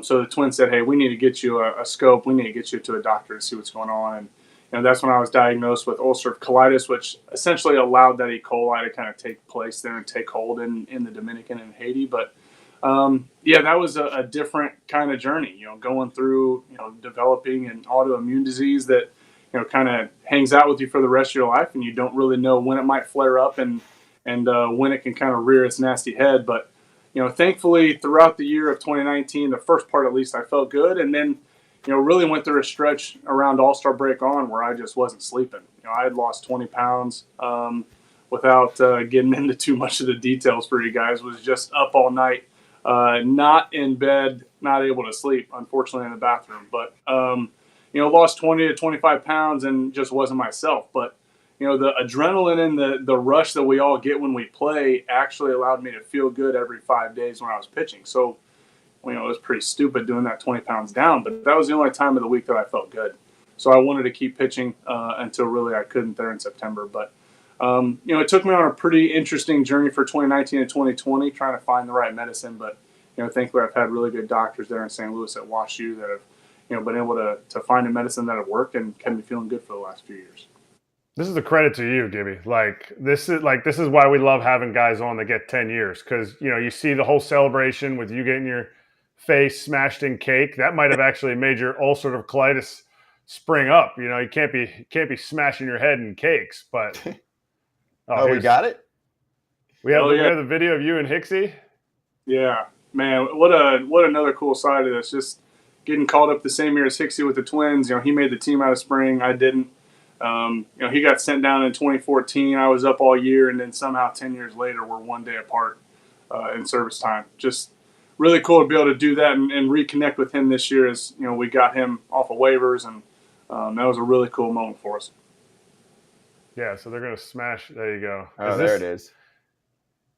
So the twins said, hey, we need to get you a scope. We need to get you to a doctor to see what's going on. And that's when I was diagnosed with ulcerative colitis, which essentially allowed that E. coli to kind of take place there and take hold in the Dominican and Haiti. But, that was a different kind of journey, going through, developing an autoimmune disease that, kind of hangs out with you for the rest of your life. And you don't really know when it might flare up and when it can kind of rear its nasty head. But, thankfully, throughout the year of 2019, the first part at least, I felt good. And then, really went through a stretch around All-Star break on where I just wasn't sleeping. I had lost 20 pounds without getting into too much of the details for you guys. Was just up all night, not in bed, not able to sleep, unfortunately, in the bathroom. But, lost 20 to 25 pounds and just wasn't myself. But, the adrenaline and the rush that we all get when we play actually allowed me to feel good every 5 days when I was pitching. So, it was pretty stupid doing that 20 pounds down, but that was the only time of the week that I felt good. So I wanted to keep pitching until really I couldn't there in September. But, it took me on a pretty interesting journey for 2019 and 2020 trying to find the right medicine. But, thankfully I've had really good doctors there in St. Louis at WashU that have, been able to find a medicine that have worked and kept me feeling good for the last few years. This is a credit to you, Gibby. This is why we love having guys on that get 10 years. Cause you see the whole celebration with you getting your face smashed in cake. That might have actually made your ulcerative colitis spring up. You can't be smashing your head in cakes, but we got it. We have the video of you and Hicksy. Yeah, Man, what another cool side of this. Just getting called up the same year as Hicksy with the Twins. He made the team out of spring. I didn't. He got sent down in 2014. I was up all year, and then somehow 10 years later, we're 1 day apart in service time. Just really cool to be able to do that and reconnect with him this year. As we got him off of waivers, and that was a really cool moment for us. Yeah, so they're going to smash. There you go. There it is.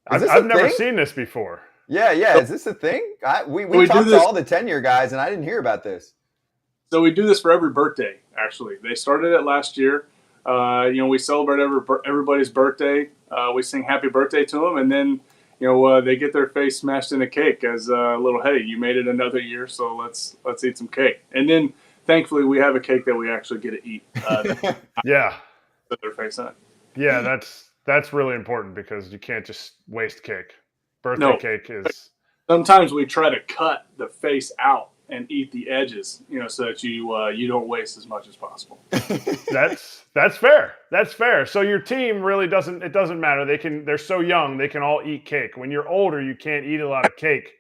I've never seen this before. Yeah. Is this a thing? We talked to all the 10-year guys, and I didn't hear about this. So we do this for every birthday, actually. They started it last year. We celebrate everybody's birthday. We sing happy birthday to them, and then, they get their face smashed in a cake as a little, hey, you made it another year, so let's eat some cake. And then, thankfully, we have a cake that we actually get to eat. Yeah. With their face on it. Yeah, that's really important because you can't just waste cake. Birthday cake is. Sometimes we try to cut the face out and eat the edges, so that you don't waste as much as possible. That's fair. That's fair. So your team really doesn't. It doesn't matter. They're so young. They can all eat cake. When you're older, you can't eat a lot of cake.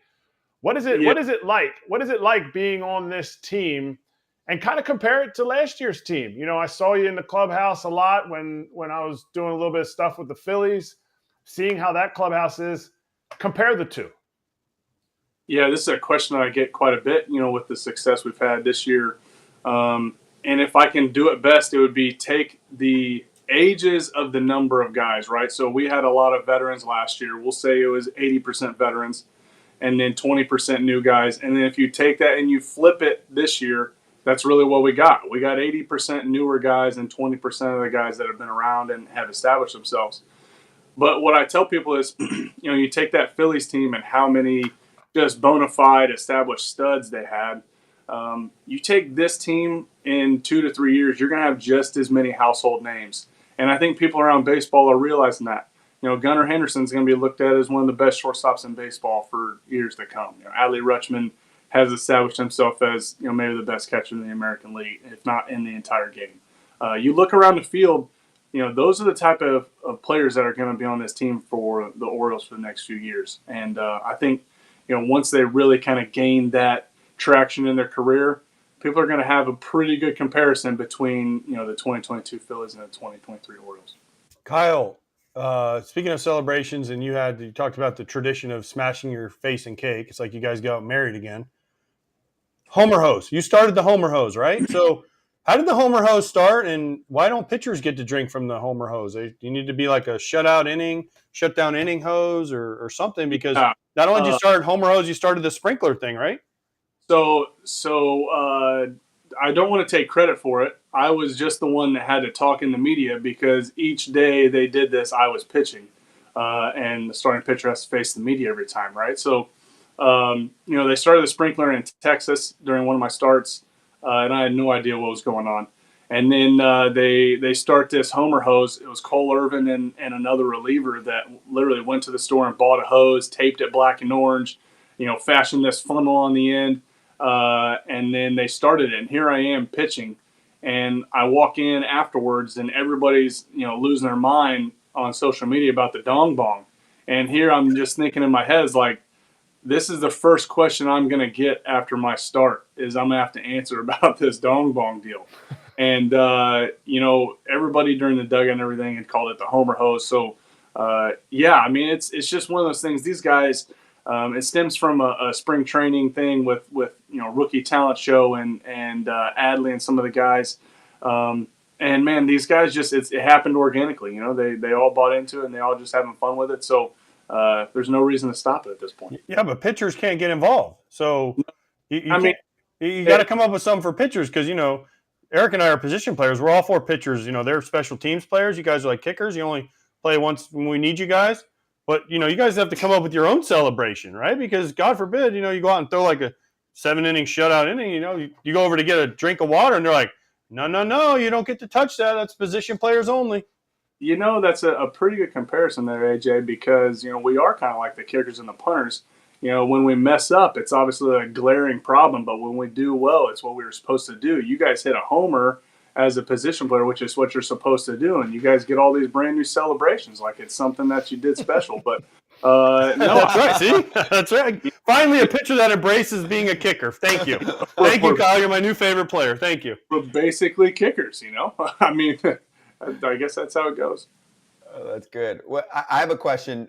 What is it? Yeah. What is it like? What is it like being on this team? And kind of compare it to last year's team. I saw you in the clubhouse a lot when I was doing a little bit of stuff with the Phillies, seeing how that clubhouse is. Compare the two. Yeah, this is a question that I get quite a bit, with the success we've had this year. And if I can do it best, it would be take the ages of the number of guys, right? So we had a lot of veterans last year. We'll say it was 80% veterans and then 20% new guys. And then if you take that and you flip it this year, that's really what we got. We got 80% newer guys and 20% of the guys that have been around and have established themselves. But what I tell people is, you take that Phillies team and how many just bona fide established studs they had. You take this team in 2 to 3 years, you're going to have just as many household names. And I think people around baseball are realizing that. Gunnar Henderson's going to be looked at as one of the best shortstops in baseball for years to come. Adley Rutschman has established himself as maybe the best catcher in the American League, if not in the entire game. You look around the field, those are the type of players that are going to be on this team for the Orioles for the next few years. And I think once they really kind of gain that traction in their career, people are going to have a pretty good comparison between the 2022 Phillies and the 2023 Orioles. Kyle, speaking of celebrations, and you talked about the tradition of smashing your face in cake. It's like you guys got married again. Homer hose. You started the Homer hose, right? So how did the Homer hose start, and why don't pitchers get to drink from the Homer hose? You need to be like a shutdown inning hose or something, because not only did you start Homer hose, you started the sprinkler thing, right? So I don't want to take credit for it. I was just the one that had to talk in the media because each day they did this, I was pitching. And the starting pitcher has to face the media every time, right? So, they started the sprinkler in Texas during one of my starts, and I had no idea what was going on. And then they start this Homer hose. It was Cole Irvin and another reliever that literally went to the store and bought a hose, taped it black and orange, fashioned this funnel on the end, and then they started it. And here I am pitching, and I walk in afterwards, and everybody's losing their mind on social media about the dong bong. And here I'm just thinking in my head, is like, this is the first question I'm going to get after my start is I'm going to have to answer about this dong bong deal. And, everybody during the dugout and everything had called it the Homer hose. So, it's just one of those things. These guys, it stems from a spring training thing with rookie talent show and Adley and some of the guys. And man, these guys it happened organically. They all bought into it and they all just having fun with it. So there's no reason to stop it at this point. Yeah, but pitchers can't get involved. So you got to come up with something for pitchers because Eric and I are position players. We're all 4 pitchers. They're special teams players. You guys are like kickers. You only play once when we need you guys. But you guys have to come up with your own celebration, right? Because God forbid, you go out and throw like a 7-inning shutout inning. You go over to get a drink of water and they're like, No, you don't get to touch that. That's position players only. That's a pretty good comparison there, AJ, because, we are kind of like the kickers and the punters. When we mess up, it's obviously a glaring problem, but when we do well, it's what we were supposed to do. You guys hit a homer as a position player, which is what you're supposed to do, and you guys get all these brand new celebrations like it's something that you did special. But No, That's right. See, that's right. Finally, a pitcher that embraces being a kicker. Thank you, Kyle. You're my new favorite player. Thank you. we're basically kickers, you know. I mean, I guess that's how it goes. Oh, that's good. Well, I have a question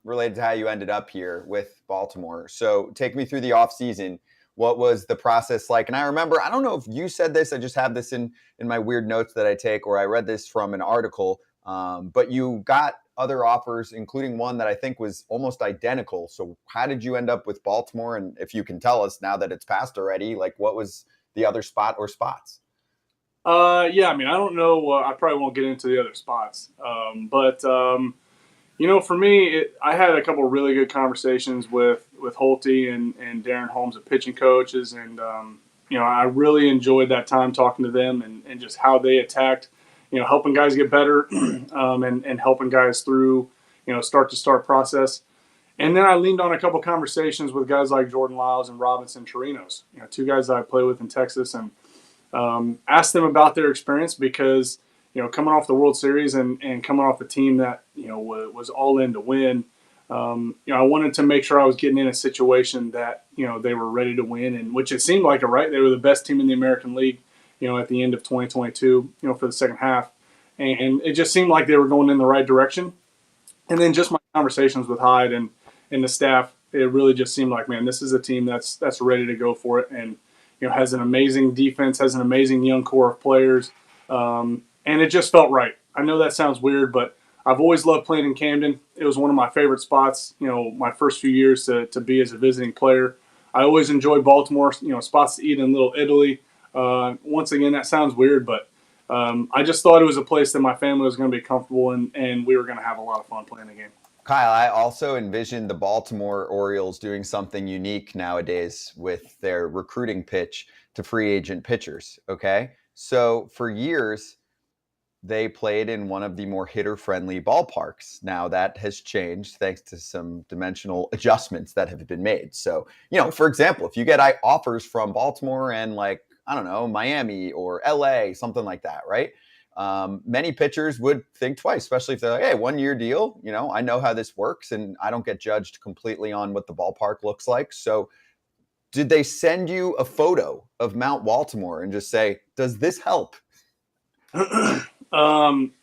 related to how you ended up here with Baltimore. So take me through the offseason. What was the process like? And I remember, I don't know if you said this, I just have this in my weird notes that I take, or I read this from an article, but you got other offers, including one that I think was almost identical. So how did you end up with Baltimore? And if you can tell us now that it's passed already, like what was the other spot or spots? Yeah, I mean, I don't know. I probably won't get into the other spots, but you know, for me, I had a couple of really good conversations with Holty and Darren Holmes, the pitching coaches, and you know, I really enjoyed that time talking to them and just how they attacked, you know, helping guys get better and helping guys through, you know, start to start process. And then I leaned on a couple of conversations with guys like Jordan Lyles and Robinson Chirinos, you know, two guys that I play with in Texas, and asked them about their experience because, you know, coming off the World Series and coming off the team that, you know, was all in to win, you know, I wanted to make sure I was getting in a situation that, you know, they were ready to win, and which it seemed like it, right? They were the best team in the American League, you know, at the end of 2022, you know, for the second half. And it just seemed like they were going in the right direction. And then just my conversations with Hyde and the staff, it really just seemed like, man, this is a team that's ready to go for it, and, you know, has an amazing defense, has an amazing young core of players. And it just felt right. I know that sounds weird, but I've always loved playing in Camden. It was one of my favorite spots, you know, my first few years to be as a visiting player. I always enjoyed Baltimore, you know, spots to eat in Little Italy. Once again, that sounds weird, but I just thought it was a place that my family was going to be comfortable in, and we were going to have a lot of fun playing the game. Kyle, I also envisioned the Baltimore Orioles doing something unique nowadays with their recruiting pitch to free agent pitchers, okay? So for years, they played in one of the more hitter-friendly ballparks. Now that has changed thanks to some dimensional adjustments that have been made. So, you know, for example, if you get offers from Baltimore and like, I don't know, Miami or LA, something like that, right? Many pitchers would think twice, especially if they're like, hey, 1-year deal, you know, I know how this works and I don't get judged completely on what the ballpark looks like. So did they send you a photo of Mount Baltimore and just say, does this help?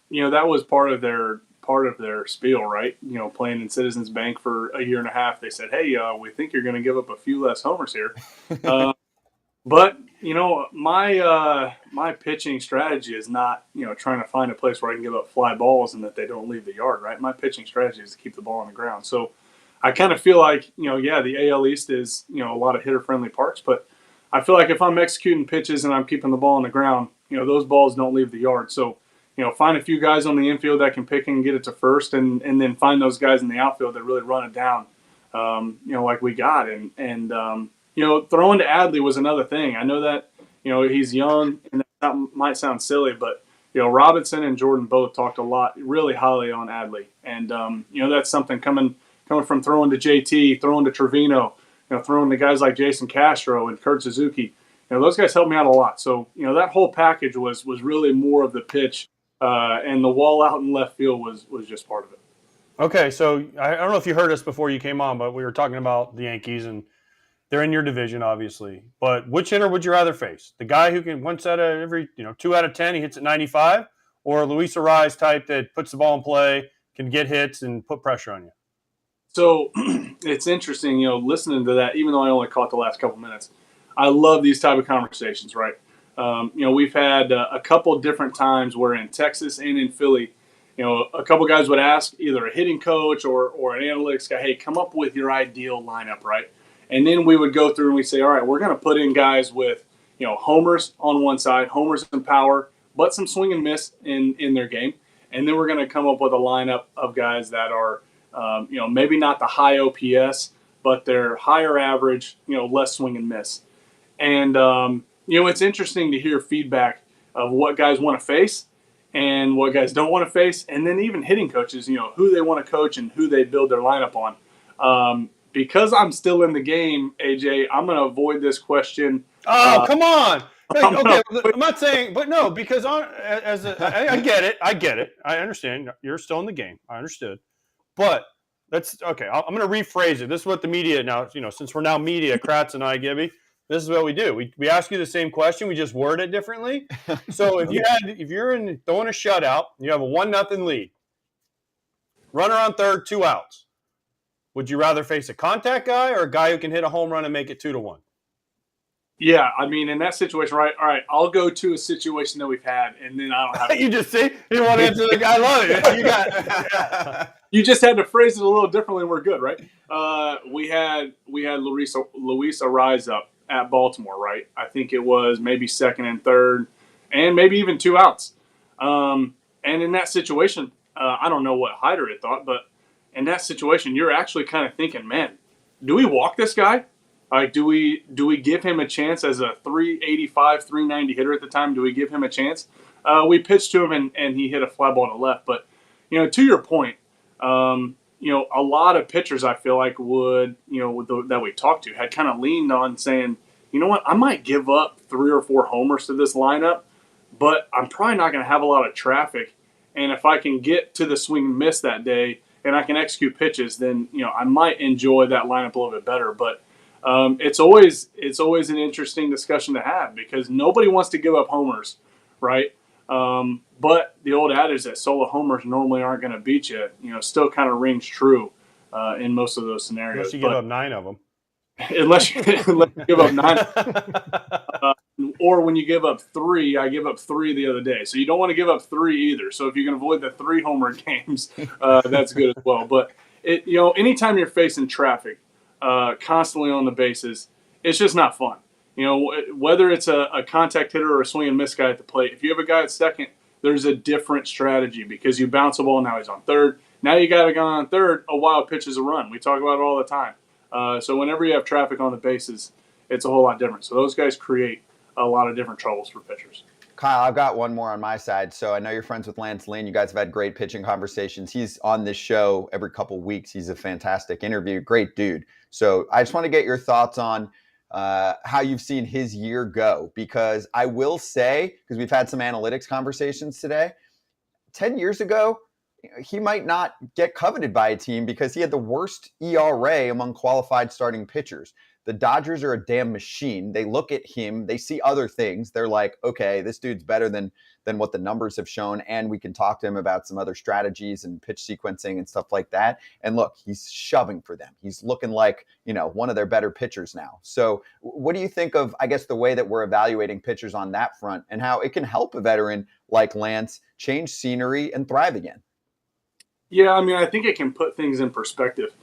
You know, that was part of their spiel, right? You know, playing in Citizens Bank for a year and a half, they said, hey, we think you're going to give up a few less homers here. But, you know, my pitching strategy is not, you know, trying to find a place where I can give up fly balls and that they don't leave the yard, right? My pitching strategy is to keep the ball on the ground. So I kind of feel like, you know, yeah, the AL East is, you know, a lot of hitter-friendly parks, but I feel like if I'm executing pitches and I'm keeping the ball on the ground, you know, those balls don't leave the yard. So, you know, find a few guys on the infield that can pick and get it to first, and then find those guys in the outfield that really run it down, you know, like we got. And you know, throwing to Adley was another thing. I know that, you know, he's young, and that might sound silly, but, you know, Robinson and Jordan both talked a lot, really highly on Adley. And, you know, that's something coming from throwing to JT, throwing to Trevino, you know, throwing to guys like Jason Castro and Kurt Suzuki. You know, those guys helped me out a lot. So, you know, that whole package was really more of the pitch, and the wall out in left field was just part of it. Okay, so I don't know if you heard us before you came on, but we were talking about the Yankees, and they're in your division, obviously. But which hitter would you rather face? The guy who can 2 out of 10, he hits at 95, or Luis Arraez type that puts the ball in play, can get hits and put pressure on you? So it's interesting, you know, listening to that, even though I only caught the last couple minutes. I love these type of conversations, right? You know, we've had a couple different times where in Texas and in Philly, you know, a couple guys would ask either a hitting coach or an analytics guy, hey, come up with your ideal lineup, right? And then we would go through and we say, all right, we're going to put in guys with, you know, homers on one side, homers and power, but some swing and miss in their game. And then we're going to come up with a lineup of guys that are, you know, maybe not the high OPS, but they're higher average, you know, less swing and miss. And, you know, it's interesting to hear feedback of what guys want to face and what guys don't want to face. And then even hitting coaches, you know, who they want to coach and who they build their lineup on. Because I'm still in the game, AJ, I'm going to avoid this question. Oh, come on. Okay, I'm not saying, but no, because I get it. I understand. You're still in the game. I understood. But That's okay. I'm going to rephrase it. This is what the media now, since we're now media, Kratz and I, Gibby, this is what we do. We ask you the same question. We just word it differently. So if you're in throwing a shutout, you have a 1-0 lead, runner on third, 2 outs. Would you rather face a contact guy or a guy who can hit a home run and make it 2-1? Yeah, I mean, in that situation, right? All right, I'll go to a situation that we've had, and then I don't have. You just see, you want to answer the guy. I love it. You got. You just had to phrase it a little differently, and we're good, right? We had Luis Ariz up at Baltimore, right? I think it was maybe second and third, and maybe even 2 outs. And in that situation, I don't know what Hyder had thought, but in that situation, you're actually kind of thinking, man, do we walk this guy? Like, do we give him a chance as a 385, 390 hitter at the time? Do we give him a chance? We pitched to him, and he hit a fly ball to left. But, to your point, a lot of pitchers I feel like would, that we talked to had kind of leaned on saying, you know what, I might give up 3 or 4 homers to this lineup, but I'm probably not going to have a lot of traffic. And if I can get to the swing and miss that day and I can execute pitches, then, I might enjoy that lineup a little bit better. But it's always an interesting discussion to have because nobody wants to give up homers, right? But the old adage that solo homers normally aren't going to beat you, still kind of rings true in most of those scenarios. Unless you give up 9 of them. Unless you give up 9. Or when you give up 3, I give up 3 the other day. So you don't want to give up 3 either. So if you can avoid the 3 homer games, that's good as well. But anytime you're facing traffic, constantly on the bases, it's just not fun. Whether it's a contact hitter or a swing and miss guy at the plate, if you have a guy at second, there's a different strategy because you bounce a ball, now he's on third. Now you got a guy on third, a wild pitch is a run. We talk about it all the time. So whenever you have traffic on the bases, it's a whole lot different. So those guys create a lot of different troubles for pitchers. Kyle, I've got one more on my side. So I know you're friends with Lance Lynn. You guys have had great pitching conversations. He's on this show every couple weeks. He's a fantastic interview, great dude. So I just want to get your thoughts on how you've seen his year go, because I will say, because we've had some analytics conversations today, 10 years ago, he might not get coveted by a team because he had the worst ERA among qualified starting pitchers. The Dodgers are a damn machine. They look at him, they see other things. They're like, okay, this dude's better than what the numbers have shown, and we can talk to him about some other strategies and pitch sequencing and stuff like that. And look, he's shoving for them. He's looking like, one of their better pitchers now. So what do you think of, I guess, the way that we're evaluating pitchers on that front and how it can help a veteran like Lance change scenery and thrive again? Yeah, I mean, I think it can put things in perspective.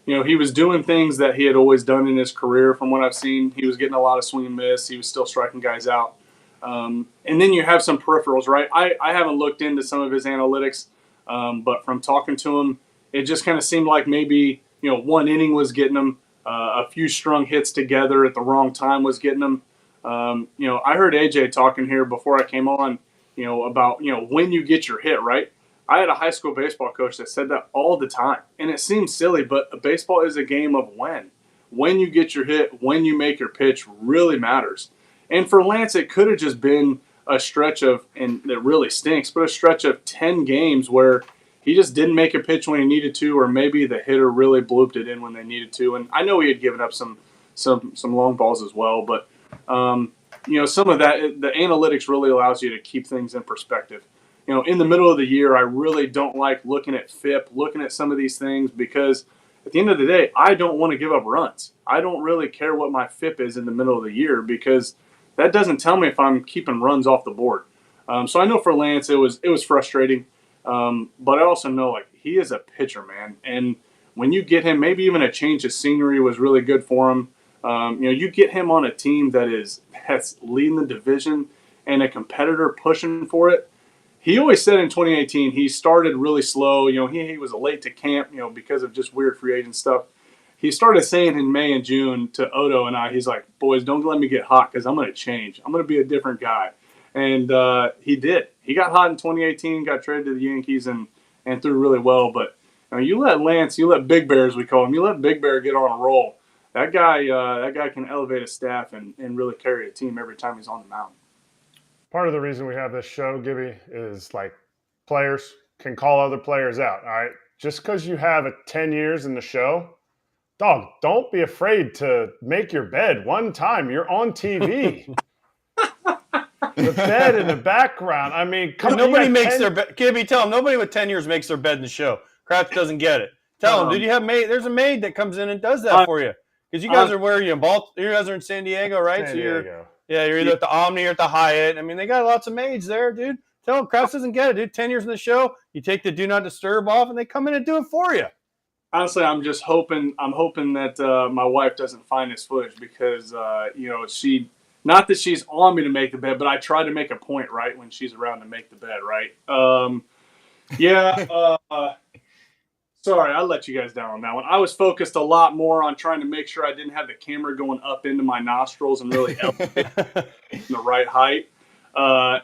He was doing things that he had always done in his career from what I've seen. He was getting a lot of swing and miss. He was still striking guys out. And then you have some peripherals, right? I haven't looked into some of his analytics, but from talking to him, it just kind of seemed like maybe, one inning was getting him. A few strung hits together at the wrong time was getting him. I heard AJ talking here before I came on, about, when you get your hit, right? I had a high school baseball coach that said that all the time. And it seems silly, but baseball is a game of when. When you get your hit, when you make your pitch really matters. And for Lance, it could have just been a stretch of, and it really stinks, but a stretch of 10 games where he just didn't make a pitch when he needed to, or maybe the hitter really blooped it in when they needed to. And I know he had given up some long balls as well, but some of that, the analytics really allows you to keep things in perspective. In the middle of the year, I really don't like looking at FIP, looking at some of these things, because at the end of the day, I don't want to give up runs. I don't really care what my FIP is in the middle of the year, because that doesn't tell me if I'm keeping runs off the board. So I know for Lance, it was frustrating, but I also know he is a pitcher, man. And when you get him, maybe even a change of scenery was really good for him. You get him on a team that's leading the division and a competitor pushing for it. He always said in 2018 he started really slow. He was late to camp, because of just weird free agent stuff. He started saying in May and June to Odo and I, he's like, boys, don't let me get hot because I'm going to change. I'm going to be a different guy. And he did. He got hot in 2018, got traded to the Yankees, and threw really well. But you let Lance, you let Big Bear, as we call him, you let Big Bear get on a roll. That guy can elevate a staff and really carry a team every time he's on the mound. Part of the reason we have this show, Gibby, is players can call other players out. All right, just because you have 10 years in the show, dog, don't be afraid to make your bed one time. You're on TV. The bed in the background. I mean, come on. Nobody makes their bed. Gibby, tell him nobody with 10 years makes their bed in the show. Kratz doesn't get it. Tell him, did you have maid? There's a maid that comes in and does that for you. Because you guys are where you in Baltimore? You guys are in San Diego, right? You're either at the Omni or at the Hyatt. I mean, they got lots of maids there, dude. Tell him Kratz doesn't get it, dude. 10 years in the show, you take the do not disturb off, and they come in and do it for you. Honestly, I'm just hoping. I'm hoping that my wife doesn't find this footage because she. Not that she's on me to make the bed, but I try to make a point, right, when she's around to make the bed, right? Sorry, I let you guys down on that one. I was focused a lot more on trying to make sure I didn't have the camera going up into my nostrils and really elevate in the right height. I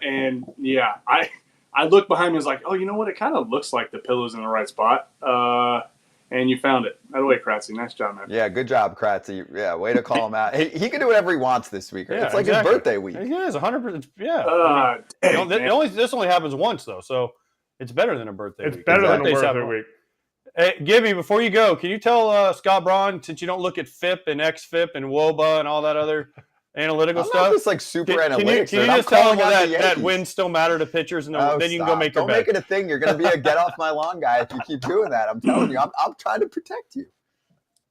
looked behind me and was like, oh, you know what? It kind of looks like the pillow's in the right spot. And you found it. By the way, Kratzy, nice job, man. Yeah, good job, Kratzy. Yeah, way to call him out. He can do whatever he wants this week. Right? Yeah, it's like exactly. his birthday week. It is 100%. Yeah. This only happens once though, so it's better than a birthday week. It's better than a birthday week. Hey, Gibby, before you go, can you tell Scott Braun, since you don't look at FIP and XFIP and WOBA and all that other analytical I'm stuff? Not just like super analytics. Can you just tell him that wins still matter to pitchers, and then you can go make your bet? Don't make it a thing. You're going to be a get off my lawn guy if you keep doing that. I'm telling you, I'm trying to protect you.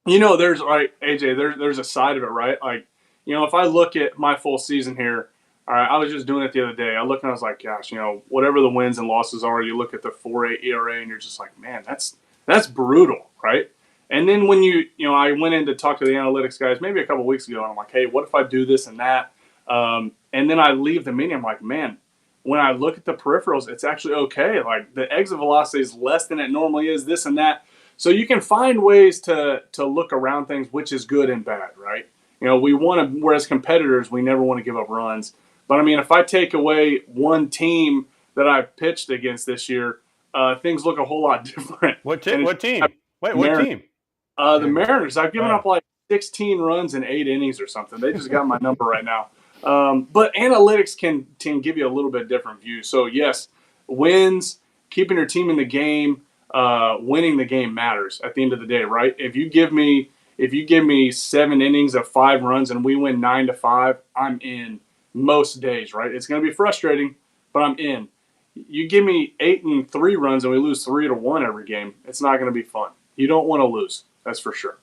You know, there's AJ. There's a side of it, right? Like, if I look at my full season here, all right, I was just doing it the other day. I looked and I was like, gosh, whatever the wins and losses are, you look at the 4.8 ERA and you're just like, man, that's brutal, right? And then when I went in to talk to the analytics guys maybe a couple of weeks ago, and I'm like, hey, what if I do this and that? And then I leave the meeting, I'm like, man, when I look at the peripherals, it's actually okay. Like the exit velocity is less than it normally is, this and that. So you can find ways to look around things, which is good and bad, right? Whereas competitors, we never want to give up runs. But I mean, if I take away one team that I've pitched against this year, things look a whole lot different. What team? Wait, what team? The Mariners. I've given up like 16 runs in 8 innings or something. They just got my number right now. But analytics can give you a little bit different view. So yes, wins, keeping your team in the game, winning the game matters at the end of the day, right? If you give me 7 innings of 5 runs and we win 9-5, I'm in most days, right? It's going to be frustrating, but I'm in. You give me 8 and 3 runs and we lose 3-1 every game, it's not going to be fun. You don't want to lose. That's for sure.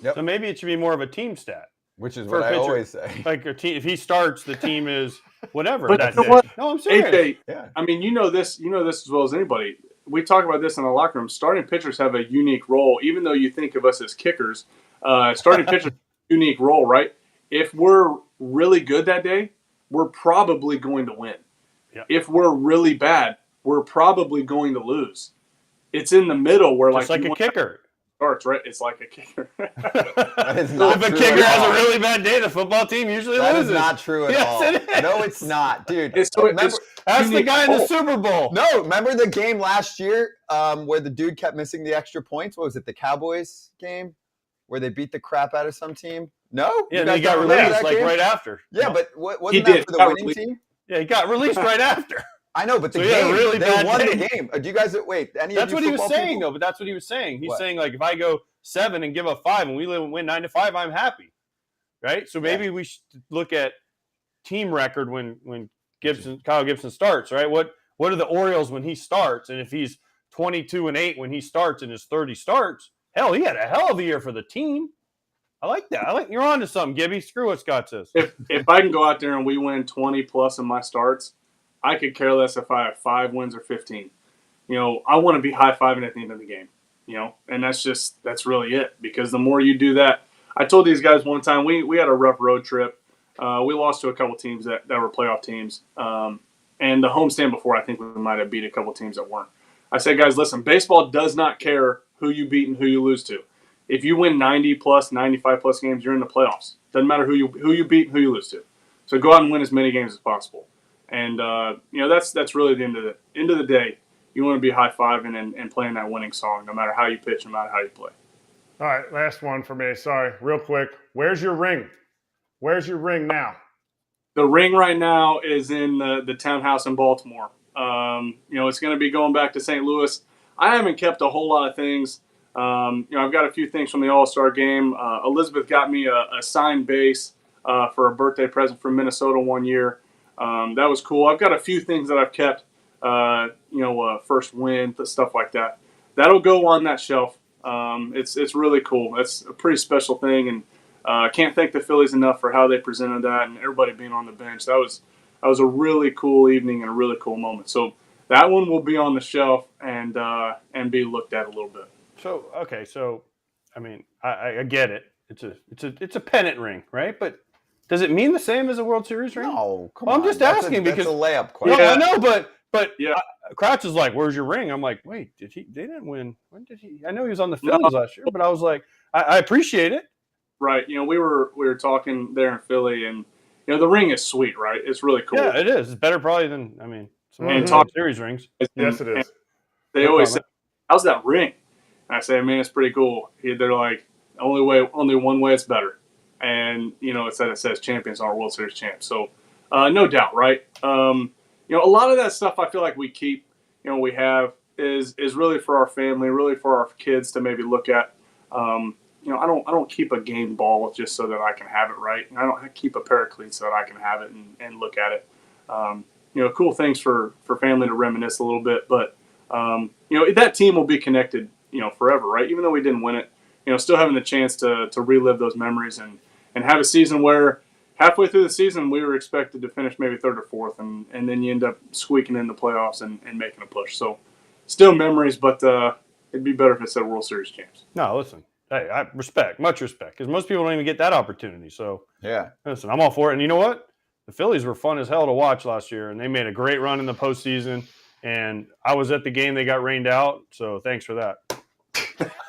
Yep. So maybe it should be more of a team stat. Which is what I always say. Like if he starts, the team is whatever. But you know what? No, I'm serious. AJ, yeah. I mean, you know this as well as anybody. We talk about this in the locker room. Starting pitchers have a unique role, even though you think of us as kickers. Starting pitchers have a unique role, right? If we're really good that day, we're probably going to win. Yeah. If we're really bad, we're probably going to lose. It's in the middle where like a kicker starts, right? It's like a kicker. That is not if a true kicker at all. has a really bad day, the football team usually loses. That is not true at all. Yes, it is. No, it's not, dude. That's the guy in the Super Bowl. No, remember the game last year where the dude kept missing the extra points? What was it, the Cowboys game where they beat the crap out of some team? No? Yeah, they got released right after. Yeah, but wasn't that for the winning team? Yeah, he got released right after. I know, but the game, they won the game. Do you guys wait? That's what he was saying, though. But that's what he was saying. He's saying like, if I go 7 and give up 5, and we win 9-5, I'm happy, right? So maybe we should look at team record when Kyle Gibson starts, right? What are the Orioles when he starts? And if he's 22-8 when he starts in his 30 starts, hell, he had a hell of a year for the team. I like that. You're on to something, Gibby. Screw what Scott says. If I can go out there and we win 20 plus in my starts, I could care less if I have 5 wins or 15. I want to be high-fiving at the end of the game, and that's really it. Because the more you do that, I told these guys one time, we had a rough road trip. We lost to a couple teams that were playoff teams. And the homestand before, I think we might have beat a couple teams that weren't. I said, guys, listen, baseball does not care who you beat and who you lose to. If you win 90-plus, 95-plus games, you're in the playoffs. Doesn't matter who you beat and who you lose to. So go out and win as many games as possible. And that's really the end of the day. You want to be high-fiving and playing that winning song, no matter how you pitch, no matter how you play. All right, last one for me. Sorry, real quick. Where's your ring? Where's your ring now? The ring right now is in the townhouse in Baltimore. It's going to be going back to St. Louis. I haven't kept a whole lot of things. I've got a few things from the All-Star game. Elizabeth got me a signed base for a birthday present from Minnesota one year. That was cool. I've got a few things that I've kept, first win, stuff like that. That'll go on that shelf. It's really cool. It's a pretty special thing, and I can't thank the Phillies enough for how they presented that and everybody being on the bench. That was a really cool evening and a really cool moment. So that one will be on the shelf and be looked at a little bit. So I mean, I get it. It's a pennant ring, right? But does it mean the same as a World Series ring? No, come Well, on. I'm just That's asking that's because a layup No, question. I know, but Yeah. Kratz is like, "Where's your ring?" I'm like, "Wait, they didn't win? When did he? I know he was on the Phillies last year, but I was like, I appreciate it." Right. We were talking there in Philly, and the ring is sweet, right? It's really cool. Yeah, it is. It's better probably than some And other talk- World Series rings. Yes, it is. They No always say, comment. "How's that ring?" And I say, "Man, it's pretty cool." They're like, only one way it's better, and it says champions are World Series champs. So no doubt, right? A lot of that stuff I feel like we keep, we have is really for our family, really for our kids to maybe look at. I don't keep a game ball just so that I can have it, right? I don't keep a pair of cleats so that I can have it and look at it. Cool things for family to reminisce a little bit, but that team will be connected, forever, right? Even though we didn't win it, still having the chance to relive those memories and have a season where halfway through the season we were expected to finish maybe third or fourth, and then you end up squeaking in the playoffs and making a push. So still memories, but it'd be better if it said World Series champs. No, listen. Hey, much respect, because most people don't even get that opportunity. So Yeah. listen, I'm all for it. And you know what? The Phillies were fun as hell to watch last year, and they made a great run in the postseason. And I was at the game they got rained out, so thanks for that.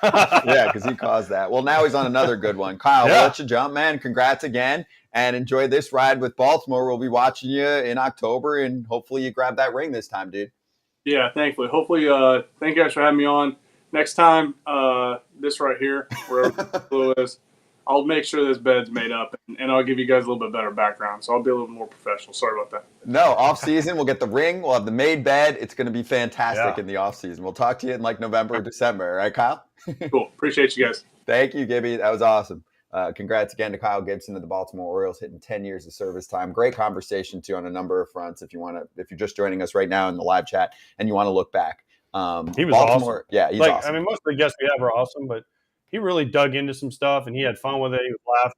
Yeah, because he caused that. Well, now he's on another good one. Kyle, we'll let you jump, man. Congrats again, and enjoy this ride with Baltimore. We'll be watching you in October, and hopefully you grab that ring this time, dude. Yeah, thankfully. Hopefully, thank you guys for having me on. Next time, this right here, wherever the blue is, I'll make sure this bed's made up, and I'll give you guys a little bit better background. So I'll be a little more professional. Sorry about that. No, off season, we'll get the ring. We'll have the made bed. It's going to be fantastic in the off season. We'll talk to you in like November or December. Right, Kyle? Cool. Appreciate you guys. Thank you, Gibby. That was awesome. Congrats again to Kyle Gibson of the Baltimore Orioles, hitting 10 years of service time. Great conversation too on a number of fronts. If you're just joining us right now in the live chat and you want to look back, he was Baltimore, awesome. Yeah, he's like, awesome. I mean, most of the guests we have are awesome, but he really dug into some stuff and he had fun with it. He was laughing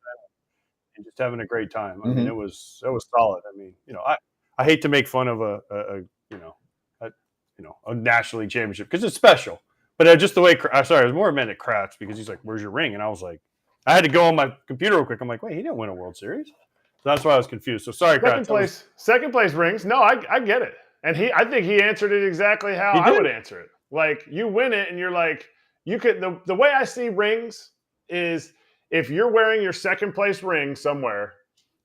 and just having a great time. I mean, it was solid. I mean, I hate to make fun of a National League championship because it's special, but just the way I was more meant at Kratz because he's like, "Where's your ring?" And I was like, I had to go on my computer real quick. I'm like, wait, he didn't win a World Series. So that's why I was confused. So sorry, Kratz. Second place rings. No, I get it. And I think he answered it exactly how I would answer it. Like, you win it and you're like, you could, the way I see rings is if you're wearing your second place ring somewhere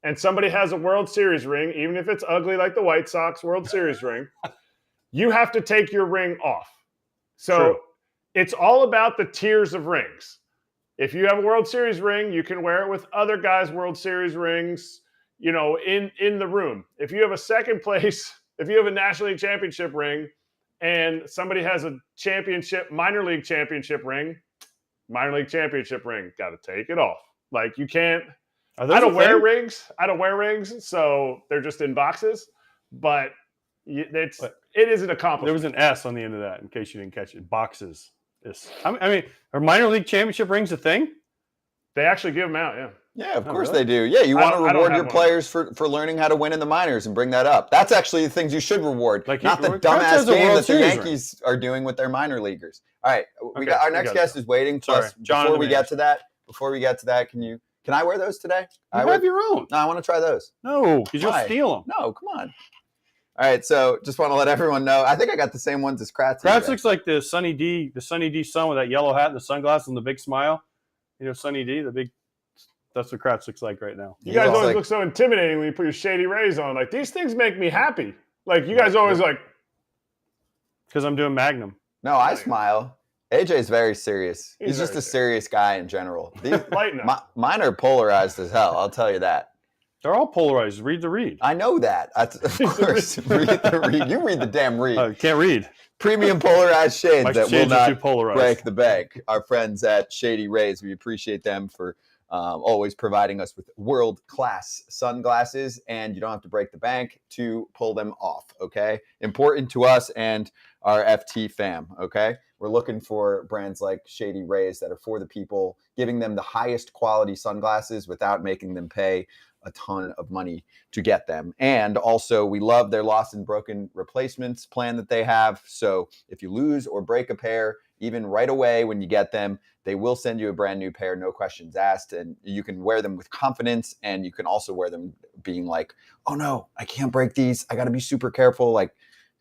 and somebody has a World Series ring, even if it's ugly like the White Sox World Series ring, you have to take your ring off. So it's all about the tiers of rings. If you have a World Series ring, you can wear it with other guys' World Series rings, in the room. If you have a second place, if you have a National League championship ring and somebody has a minor league championship ring, got to take it off. Like, you can't, I don't wear rings, so they're just in boxes, but it is an accomplishment. There was an S on the end of that in case you didn't catch it. Boxes. I mean, are minor league championship rings a thing? They actually give them out, yeah. Yeah, of course they do. Yeah, you want to reward your players for learning how to win in the minors and bring that up. That's actually the things you should reward, not the dumbass game that the Yankees are doing with their minor leaguers. All right, our next guest is waiting. Plus, before we get to that, can I wear those today? You have your own. No, I want to try those. No, because you'll steal them. No, come on. All right, so just want to let everyone know. I think I got the same ones as Kratz. Kratz looks like the Sunny D son with that yellow hat and the sunglasses and the big smile. Sunny D, the big. That's what Kratz looks like right now. You guys always look so intimidating when you put your Shady Rays on. Like, these things make me happy. Like, you guys always like. Because I'm doing Magnum. No, I smile. AJ's very serious. He's just a serious guy in general. Mine are polarized as hell, I'll tell you that. They're all polarized. Read the read. I know that. Of course. Read the read. You read the damn read. Can't read. premium polarized shades My that will shades are too not polarized. break the bank. Our friends at Shady Rays, we appreciate them for always providing us with world-class sunglasses, and you don't have to break the bank to pull them off, okay? Important to us and our FT fam, okay? We're looking for brands like Shady Rays that are for the people, giving them the highest quality sunglasses without making them pay a ton of money to get them. And also, we love their lost and broken replacements plan that they have. So if you lose or break a pair, even right away when you get them, they will send you a brand new pair, no questions asked. And you can wear them with confidence. And you can also wear them being like, oh no, I can't break these. I got to be super careful. Like,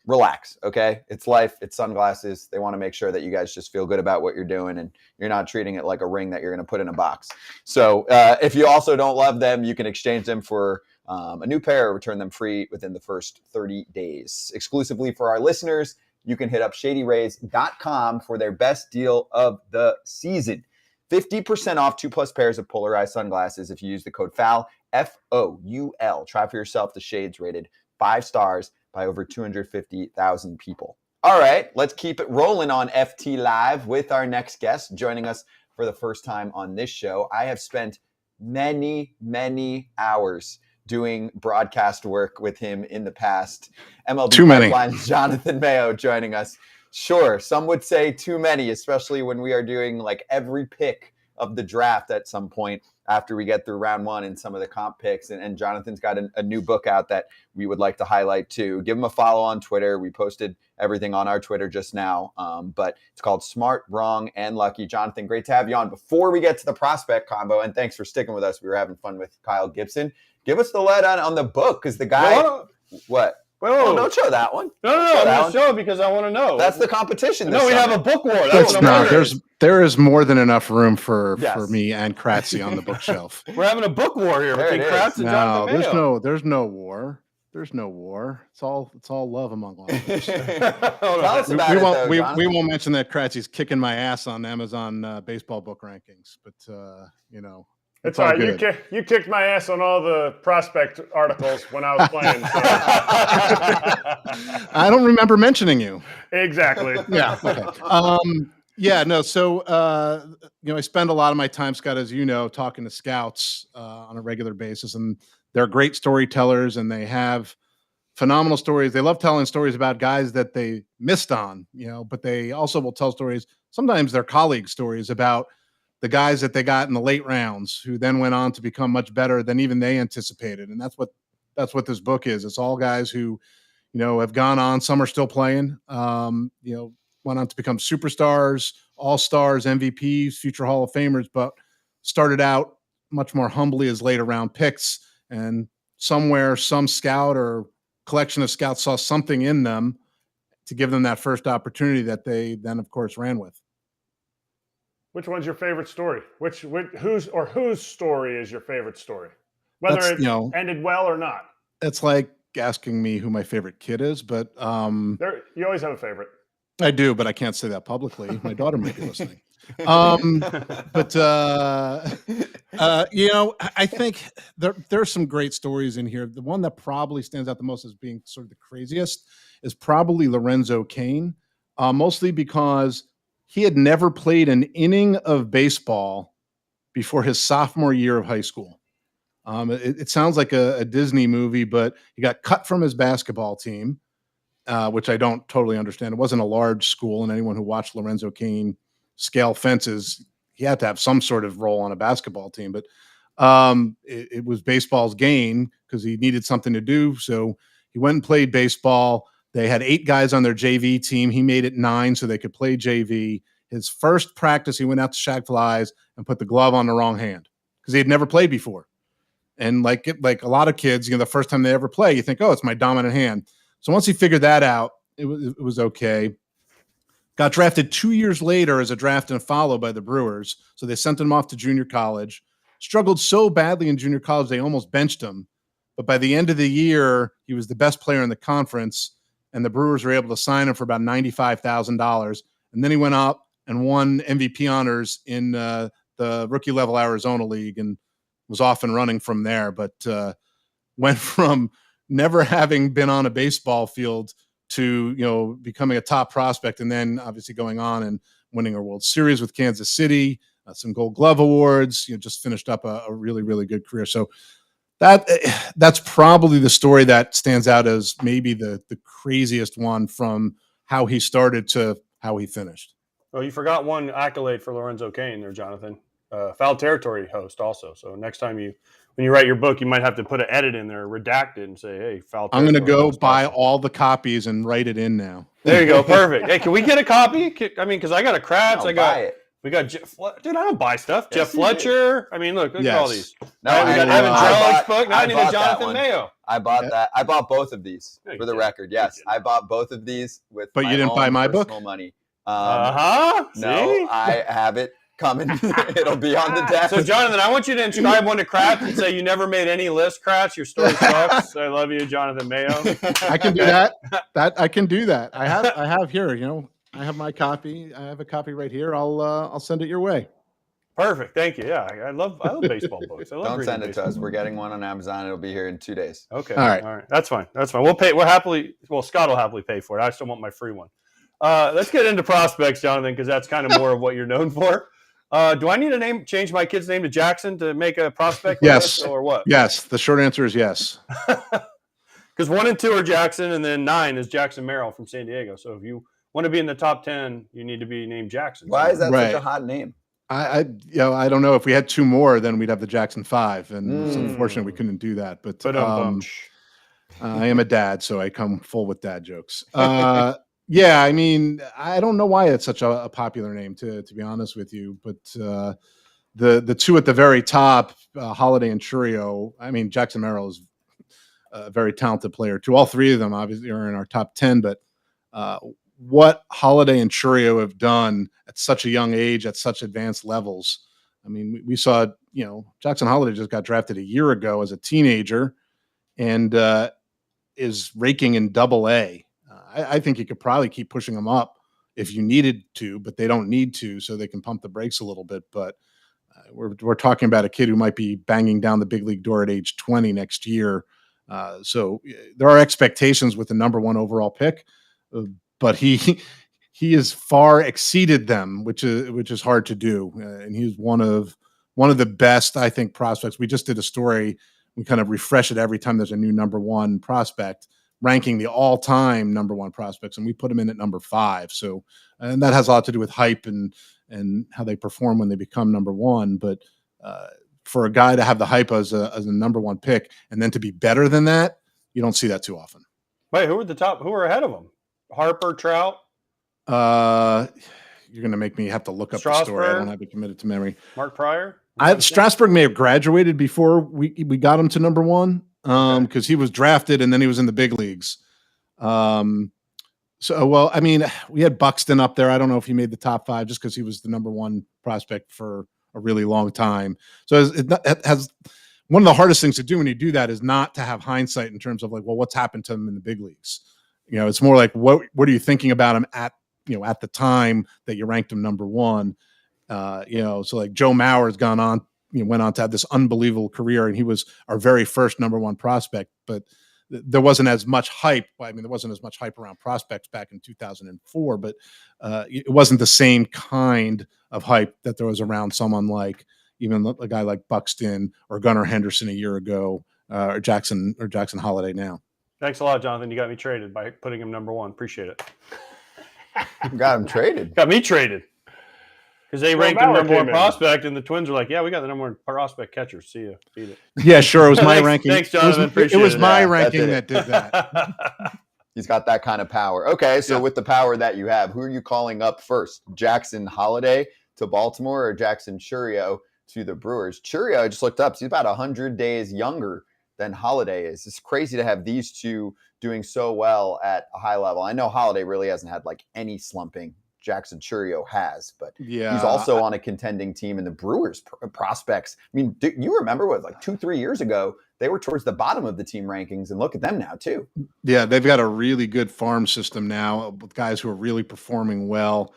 relax, okay? It's life. It's sunglasses. They want to make sure that you guys just feel good about what you're doing and you're not treating it like a ring that you're going to put in a box. So if you also don't love them, you can exchange them for a new pair or return them free within the first 30 days. Exclusively for our listeners, you can hit up shadyrays.com for their best deal of the season. 50% off 2+ pairs of polarized sunglasses if you use the code FOUL, F-O-U-L. Try for yourself the shades rated 5 stars by over 250,000 people. All right, let's keep it rolling on FT Live with our next guest joining us for the first time on this show. I have spent many, many hours doing broadcast work with him in the past. MLB Too many. Pipeline's Jonathan Mayo joining us. Sure, some would say too many, especially when we are doing like every pick of the draft at some point after we get through round one and some of the comp picks. And Jonathan's got a new book out that we would like to highlight too. Give him a follow on Twitter. We posted everything on our Twitter just now, but it's called Smart, Wrong, and Lucky. Jonathan, great to have you on. Before we get to the prospect combo, and thanks for sticking with us. We were having fun with Kyle Gibson. Give us the lead on the book, because the guy... What? Oh, don't show that one. No, I'm going to show it because I want to know. That's the competition. No, we have a book war. That's not. There is more than enough room for Yes. me and Kratzy on the bookshelf. We're having a book war here There between it is. Kratz and Jonathan Mayo. There's no war. There's no war. It's all love among all of us. Tell us about it, though, we Jonathan. won't mention that Kratzy's kicking my ass on Amazon baseball book rankings, but you know. It's all all right. good. You kicked my ass on all the prospect articles when I was playing. So. I don't remember mentioning you. Exactly. Yeah. Okay. Yeah. No. So, I spend a lot of my time, Scott, as you know, talking to scouts on a regular basis, and they're great storytellers, and they have phenomenal stories. They love telling stories about guys that they missed on, but they also will tell stories. Sometimes their colleague stories about the guys that they got in the late rounds who then went on to become much better than even they anticipated. And that's what this book is. It's all guys who, have gone on. Some are still playing, went on to become superstars, all-stars, MVPs, future Hall of Famers, but started out much more humbly as later round picks. And somewhere, some scout or collection of scouts saw something in them to give them that first opportunity that they then, of course, ran with. Which one's your favorite story? Whose story is your favorite story? Whether it ended well or not. It's like asking me who my favorite kid is, but you always have a favorite. I do, but I can't say that publicly. My daughter might be listening. I think there's some great stories in here. The one that probably stands out the most as being sort of the craziest is probably Lorenzo Cain, mostly because he had never played an inning of baseball before his sophomore year of high school. It sounds like a Disney movie, but he got cut from his basketball team, which I don't totally understand. It wasn't a large school, and anyone who watched Lorenzo Cain scale fences, he had to have some sort of role on a basketball team. But it was baseball's game because he needed something to do. So he went and played baseball. They had 8 guys on their JV team. He made it 9 so they could play JV. His first practice, he went out to shag flies and put the glove on the wrong hand because he had never played before. And like a lot of kids, the first time they ever play, you think, oh, it's my dominant hand. So once he figured that out, it was okay. Got drafted 2 years later as a draft and a follow by the Brewers. So they sent him off to junior college. Struggled so badly in junior college, they almost benched him. But by the end of the year, he was the best player in the conference. And the Brewers were able to sign him for about $95,000. And then he went up and won MVP honors in the rookie level Arizona League and was off and running from there. But went from never having been on a baseball field to, becoming a top prospect, and then obviously going on and winning a World Series with Kansas City, some Gold Glove awards, just finished up a really, really good career. So that's probably the story that stands out as maybe the craziest one from how he started to how he finished. Well, you forgot one accolade for Lorenzo Cain there, Jonathan. Foul territory host also. So next time when you write your book, you might have to put an edit in there, redact it, and say, hey, foul territory. I'm going to go host buy also. all the copies and write it in now. There you go. Perfect. Hey, can we get a copy? Because I got a Kratz. We got Jeff. Dude, I don't buy stuff. Yes, Jeff Fletcher. I mean, look at all these. No, we got Evan Drellick's book. Now I need a Jonathan Mayo. I bought that. I bought both of these for the record. Yes, did. I bought both of these with. But you didn't buy my book? Money. No, See? I have it coming. It'll be on the desk. So, Jonathan, I want you to inscribe one to Kratz and say you never made any list, Kratz. Your story sucks. I love you, Jonathan Mayo. I can do that. I can do that. I have here. I have my copy. I have a copy right here. I'll send it your way. Perfect. Thank you. Yeah, I love baseball books. I love Don't send it to us. books. We're getting one on Amazon. It'll be here in 2 days. Okay. All right. That's fine. We'll pay. Scott will happily pay for it. I still want my free one. Let's get into prospects, Jonathan, because that's kind of more of what you're known for. Do I need to change my kid's name to Jackson to make a prospect Yes. list, or what? Yes. The short answer is yes. Because 1 and 2 are Jackson, and then 9 is Jackson Merrill from San Diego. So if you want to be in the top 10, you need to be named Jackson. Why is that Right. such a hot name? I don't know. If we had 2 more, then we'd have the Jackson 5, and it's unfortunate we couldn't do that. But I am a dad, so I come full with dad jokes. Yeah, I mean, I don't know why it's such a popular name, to be honest with you. But the 2 at the very top, Holiday and Churio. I mean, Jackson Merrill is a very talented player too. All 3 of them obviously are in our top 10, but what Holiday and Churio have done at such a young age, at such advanced levels. I mean, we saw, Jackson Holiday just got drafted a year ago as a teenager and is raking in Double-A. I think you could probably keep pushing them up if you needed to, but they don't need to, so they can pump the brakes a little bit. But we're talking about a kid who might be banging down the big league door at age 20 next year. So there are expectations with the number 1 overall pick, but he has far exceeded them, which is hard to do. And he's one of the best, I think, prospects. We just did a story. We kind of refresh it every time there's a new number 1 prospect, ranking the all-time number 1 prospects, and we put him in at number 5. So, and that has a lot to do with hype and how they perform when they become number 1. But for a guy to have the hype as a number 1 pick and then to be better than that, you don't see that too often. Wait, who are ahead of him? Harper, Trout? You're going to make me have to look up the story. I don't have it committed to memory. Mark Pryor? Strasburg may have graduated before we got him to number 1. Because he was drafted and then he was in the big leagues. I mean, we had Buxton up there. I don't know if he made the top 5 just because he was the number 1 prospect for a really long time. So it has one of the hardest things to do when you do that is not to have hindsight in terms of like, well, what's happened to him in the big leagues? It's more like what are you thinking about him at the time that you ranked him number 1? So like Joe Mauer's gone on. Went on to have this unbelievable career, and he was our very first number 1 prospect. But there wasn't as much hype. There wasn't as much hype around prospects back in 2004, but it wasn't the same kind of hype that there was around someone like even a guy like Buxton or Gunnar Henderson a year ago, or Jackson Holiday now. Thanks a lot, Jonathan. You got me traded by putting him number 1. Appreciate it. Got him traded. Got me traded. Because they ranked him number 1 prospect, and the Twins are like, yeah, we got the number 1 prospect catcher. See you. Beat it. Yeah, sure. It was my ranking. Thanks, Jonathan. It was my Yeah, ranking that did that. He's got that kind of power. Okay, so with the power that you have, who are you calling up first? Jackson Holiday to Baltimore or Jackson Churio to the Brewers? Churio, I just looked up, he's about 100 days younger than Holiday is. It's crazy to have these 2 doing so well at a high level. I know Holiday really hasn't had like any slumping. Jackson Churio has, but he's also on a contending team, and the Brewers prospects. I mean, you remember what, like 2-3 years ago, they were towards the bottom of the team rankings, and look at them now too. Yeah, they've got a really good farm system now with guys who are really performing well.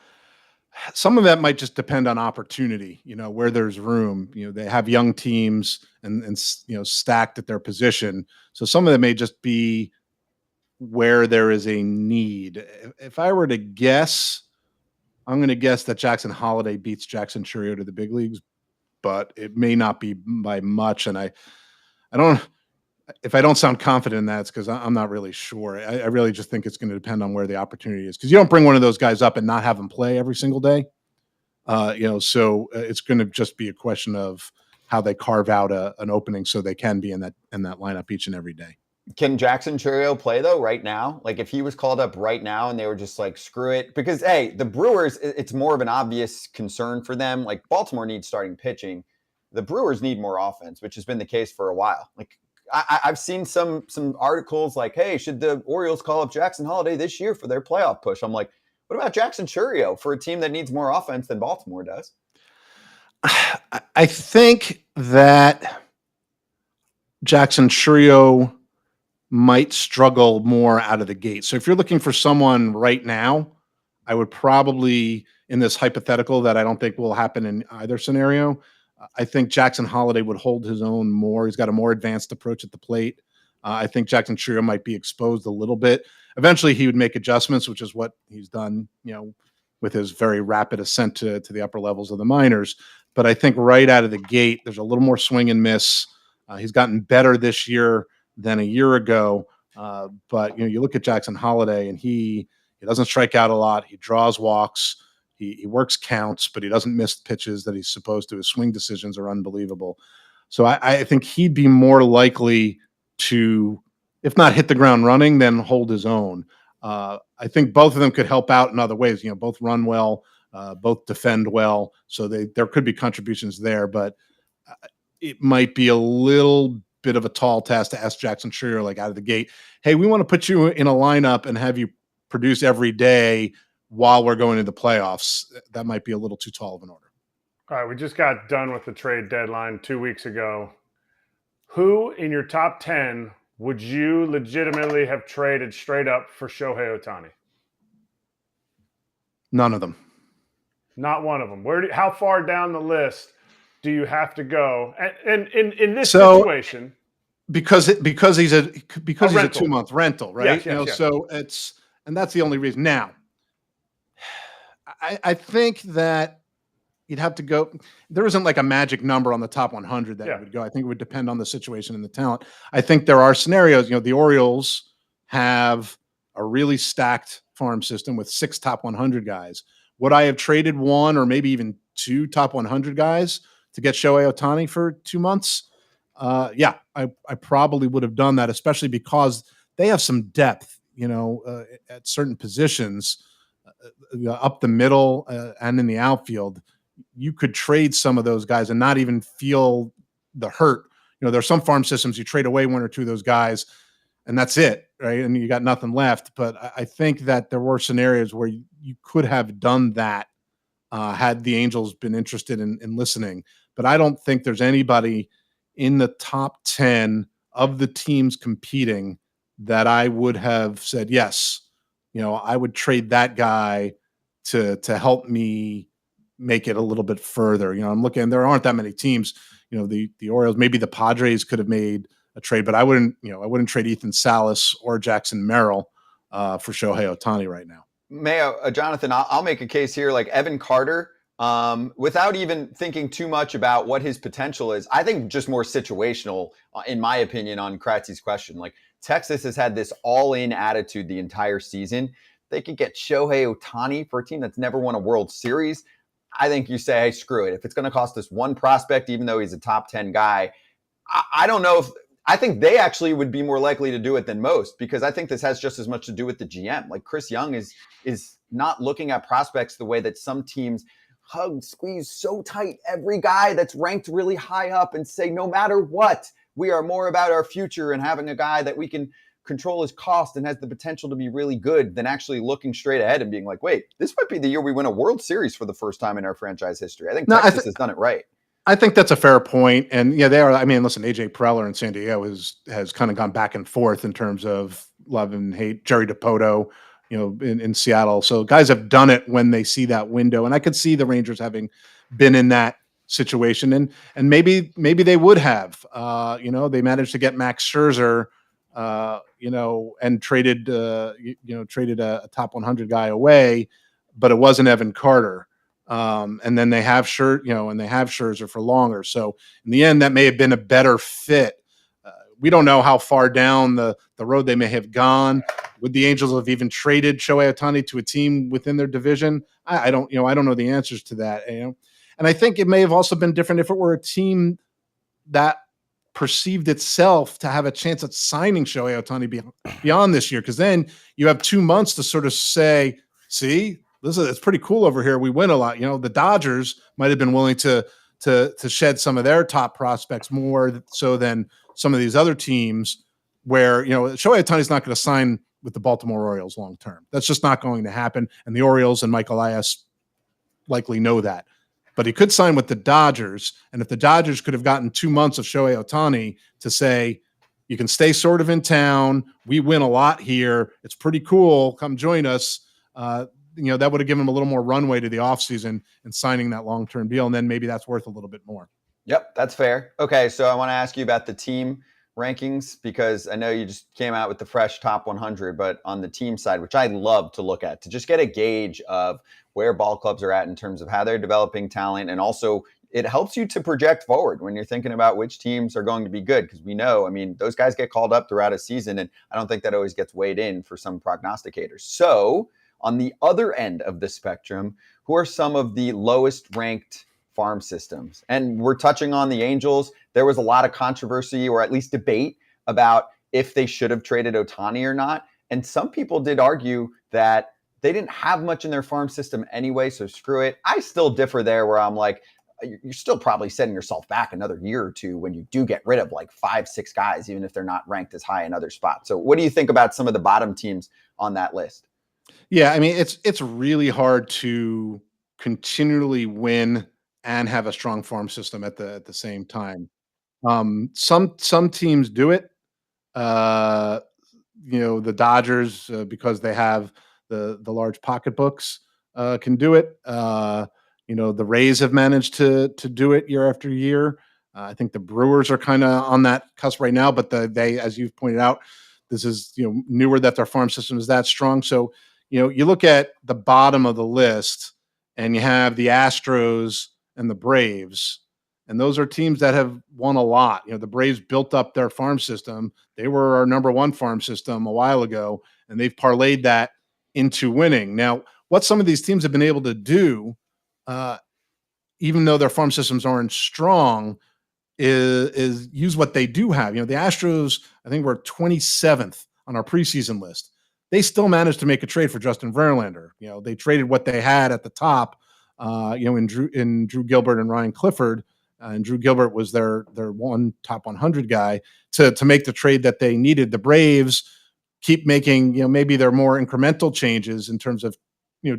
Some of that might just depend on opportunity, where there's room. They have young teams and stacked at their position. So some of them may just be where there is a need. If I were to guess, I'm going to guess that Jackson Holiday beats Jackson Chourio to the big leagues, but it may not be by much. And I don't. If I don't sound confident in that, it's because I'm not really sure. I really just think it's going to depend on where the opportunity is, because you don't bring one of those guys up and not have them play every single day. So it's going to just be a question of how they carve out an opening so they can be in that lineup each and every day. Can Jackson Chourio play though right now? Like if he was called up right now and they were just like, screw it, because hey, the Brewers, it's more of an obvious concern for them. Like Baltimore needs starting pitching. The Brewers need more offense, which has been the case for a while. Like I've seen some articles like, hey, should the Orioles call up Jackson Holiday this year for their playoff push? I'm like, what about Jackson Chourio for a team that needs more offense than Baltimore does? I think that Jackson Chourio might struggle more out of the gate. So if you're looking for someone right now, I would probably, in this hypothetical that I don't think will happen in either scenario, I think Jackson Holiday would hold his own more. He's got a more advanced approach at the plate. I think Jackson Chourio might be exposed a little bit. Eventually, he would make adjustments, which is what he's done, with his very rapid ascent to the upper levels of the minors. But I think right out of the gate, there's a little more swing and miss. He's gotten better this year than a year ago. But you look at Jackson Holiday, and he doesn't strike out a lot. He draws walks. He works counts, but he doesn't miss pitches that he's supposed to. His swing decisions are unbelievable. So I think he'd be more likely to, if not hit the ground running, then hold his own. I think both of them could help out in other ways. Both run well, both defend well. So there could be contributions there, but it might be a little bit of a tall task to ask Jackson Chourio, like out of the gate, hey, we want to put you in a lineup and have you produce every day while we're going to the playoffs. That might be a little too tall of an order. All right, we just got done with the trade deadline 2 weeks ago. Who in your top 10 would you legitimately have traded straight up for Shohei Ohtani? None of them. Not one of them. How far down the list do you have to go? And in this situation, because he's a 2-month rental, right? Yes. So and that's the only reason. Now, I think that you'd have to go. There isn't like a magic number on the top 100 that would go. I think it would depend on the situation and the talent. I think there are scenarios. The Orioles have a really stacked farm system with 6 top 100 guys. Would I have traded 1 or maybe even 2 top 100 guys to get Shohei Ohtani for 2 months? I probably would have done that, especially because they have some depth, at certain positions up the middle and in the outfield. You could trade some of those guys and not even feel the hurt. There's some farm systems you trade away 1 or 2 of those guys and that's it, right? And you got nothing left. But I think that there were scenarios where you could have done that had the Angels been interested in listening. But I don't think there's anybody in the top 10 of the teams competing that I would have said, yes, I would trade that guy to help me make it a little bit further. I'm looking, there aren't that many teams, the Orioles, maybe the Padres could have made a trade, but I wouldn't trade Ethan Salas or Jackson Merrill for Shohei Ohtani right now. Mayo, Jonathan, I'll make a case here, like Evan Carter, without even thinking too much about what his potential is. I think just more situational, in my opinion, on Kratz's question. Like Texas has had this all-in attitude the entire season. They could get Shohei Ohtani for a team that's never won a World Series. I think you say, hey, screw it. If it's going to cost us 1 prospect, even though he's a top 10 guy, I don't know if I think they actually would be more likely to do it than most, because I think this has just as much to do with the GM. Like Chris Young is not looking at prospects the way that some teams hug, squeeze so tight every guy that's ranked really high up and say, no matter what, we are more about our future and having a guy that we can control his cost and has the potential to be really good than actually looking straight ahead and being like, wait, this might be the year we win a World Series for the first time in our franchise history. I think Texas has done it right. I think that's a fair point. And they are. I mean, listen, AJ Preller in San Diego has kind of gone back and forth in terms of love and hate. Jerry DiPoto, in Seattle. So guys have done it when they see that window. And I could see the Rangers having been in that situation. And maybe they would have. They managed to get Max Scherzer and traded a top 100 guy away, but it wasn't Evan Carter. And then they have Scherzer for longer. So in the end, that may have been a better fit. We don't know how far down the road they may have gone. Would the Angels have even traded Shohei Ohtani to a team within their division? I don't know the answers to that. And I think it may have also been different if it were a team that perceived itself to have a chance at signing Shohei Ohtani beyond this year, because then you have 2 months to sort of say, see, it's pretty cool over here. We win a lot. The Dodgers might have been willing to shed some of their top prospects more so than some of these other teams where, Shohei Ohtani is not going to sign with the Baltimore Orioles long term. That's just not going to happen. And the Orioles and Mike Elias likely know that. But he could sign with the Dodgers. And if the Dodgers could have gotten 2 months of Shohei Ohtani to say, you can stay sort of in town, we win a lot here, it's pretty cool, come join us, that would have given him a little more runway to the offseason and signing that long-term deal. And then maybe that's worth a little bit more. Yep, that's fair. Okay, so I want to ask you about the team rankings, because I know you just came out with the fresh top 100, but on the team side, which I love to look at, to just get a gauge of where ball clubs are at in terms of how they're developing talent. And also it helps you to project forward when you're thinking about which teams are going to be good, because we know, those guys get called up throughout a season, and I don't think that always gets weighed in for some prognosticators. So on the other end of the spectrum, who are some of the lowest ranked farm systems? And we're touching on the Angels. There was a lot of controversy, or at least debate, about if they should have traded Ohtani or not. And some people did argue that they didn't have much in their farm system anyway, so screw it. I still differ there, where I'm like, you're still probably setting yourself back another year or two when you do get rid of like 5-6 guys, even if they're not ranked as high in other spots. So what do you think about some of the bottom teams on that list? Yeah, it's really hard to continually win and have a strong farm system at the same time. Some teams do it. The Dodgers, because they have the large pocketbooks, can do it. The Rays have managed to do it year after year. I think the Brewers are kind of on that cusp right now, but they, as you've pointed out, this is newer that their farm system is that strong. So you look at the bottom of the list, and you have the Astros and the Braves, and those are teams that have won a lot. The Braves built up their farm system. They were our number one farm system a while ago, and they've parlayed that into winning. Now, what some of these teams have been able to do, even though their farm systems aren't strong, is use what they do have. The Astros, I think, were 27th on our preseason list. They still managed to make a trade for Justin Verlander. They traded what they had at the top, in Drew Gilbert and Ryan Clifford. And Drew Gilbert was their one top 100 guy to make the trade that they needed. The Braves keep making, maybe they're more incremental changes in terms of,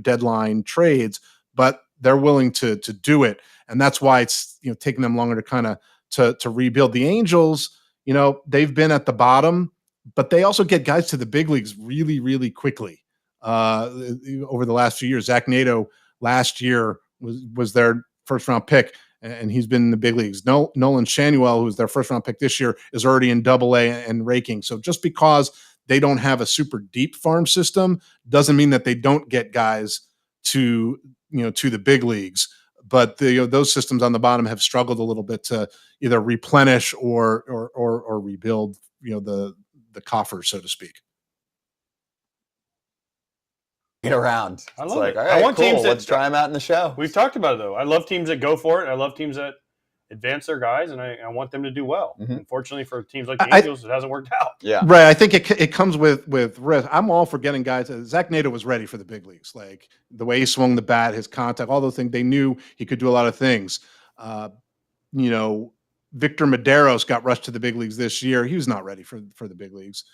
deadline trades, but they're willing to do it. And that's why it's, taking them longer to kind of to rebuild. The Angels, they've been at the bottom, but they also get guys to the big leagues really, really quickly over the last few years. Zach Nato last year was their first round pick, and he's been in the big leagues. Nolan Shanuel, who's their first round pick this year, is already in Double-A and raking. So just because they don't have a super deep farm system doesn't mean that they don't get guys to the big leagues. But those systems on the bottom have struggled a little bit to either replenish or rebuild, the coffers, so to speak. Get around. I It's love like, it. all I right, want cool. teams that- Let's try them out in the show. We've talked about it, though. I love teams that go for it. I love teams that advance their guys, and I want them to do well. Mhm. Unfortunately, for teams like the Angels, it hasn't worked out. Yeah. Right. I think it comes with risk. I'm all for getting guys. Zach Nato was ready for the big leagues. Like the way he swung the bat, his contact, all those things. They knew he could do a lot of things. Victor Medeiros got rushed to the big leagues this year. He was not ready for the big leagues.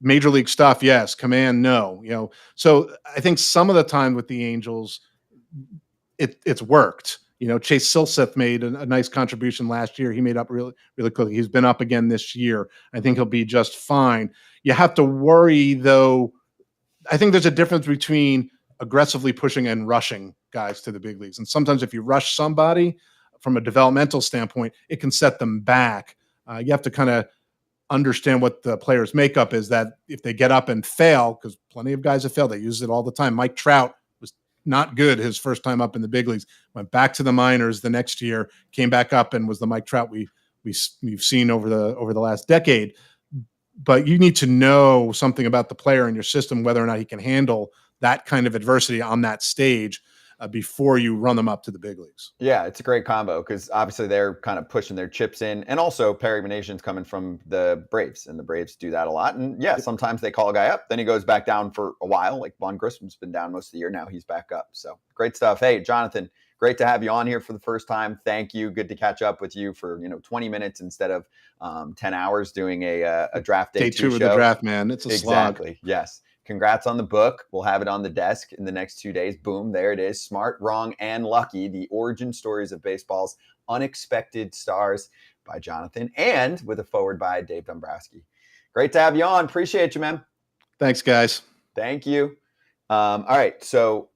Major league stuff, yes. Command, no. So I think some of the time with the Angels, it's worked. Chase Silseth made a nice contribution last year. He made up really, really quickly. He's been up again this year. I think he'll be just fine. You have to worry, though. I think there's a difference between aggressively pushing and rushing guys to the big leagues. And sometimes if you rush somebody from a developmental standpoint, it can set them back. You have to kind of understand what the player's makeup is, that if they get up and fail, because plenty of guys have failed, they use it all the time. Mike Trout was not good his first time up in the big leagues, went back to the minors the next year, came back up and was the Mike Trout we've seen over the last decade. But you need to know something about the player in your system, whether or not he can handle that kind of adversity on that stage before you run them up to the big leagues. Yeah, it's a great combo because obviously they're kind of pushing their chips in. And also Perry Manation's coming from the Braves, and the Braves do that a lot. And yeah, sometimes they call a guy up, then he goes back down for a while. Like Vaughn Grissom's been down most of the year. Now he's back up. So great stuff. Hey, Jonathan, great to have you on here for the first time. Thank you. Good to catch up with you for 20 minutes instead of 10 hours doing a draft day two show. of the draft, man. It's a slog. Exactly. Yes. Congrats on the book. We'll have it on the desk in the next 2 days. Boom, there it is. Smart, Wrong, and Lucky, the origin stories of baseball's unexpected stars by Jonathan, and with a forward by Dave Dombrowski. Great to have you on. Appreciate you, man. Thanks, guys. Thank you. All right, so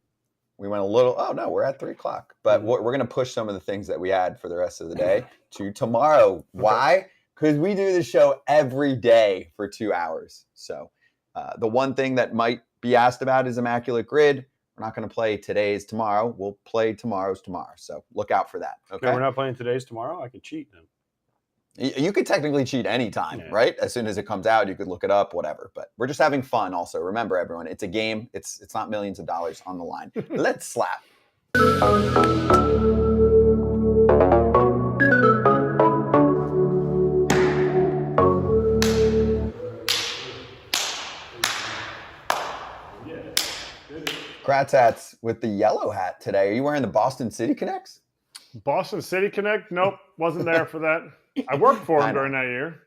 we went a little, we're at 3 o'clock, but we're going to push some of the things that we had for the rest of the day to tomorrow. Why? Because we do the show every day for 2 hours. So the one thing that might be asked about is Immaculate Grid. We're not going to play today's tomorrow. We'll play tomorrow's tomorrow. So look out for that. Okay. No, we're not playing today's tomorrow. I can cheat then. You could technically cheat anytime, right? As soon as it comes out, you could look it up, whatever. But we're just having fun also. Remember, everyone, it's a game. It's not millions of dollars on the line. Let's slap. Kratz hats with the yellow hat today. Are you wearing the Boston City Connects? Boston City Connect? Nope, wasn't there for that. I worked for him during that year.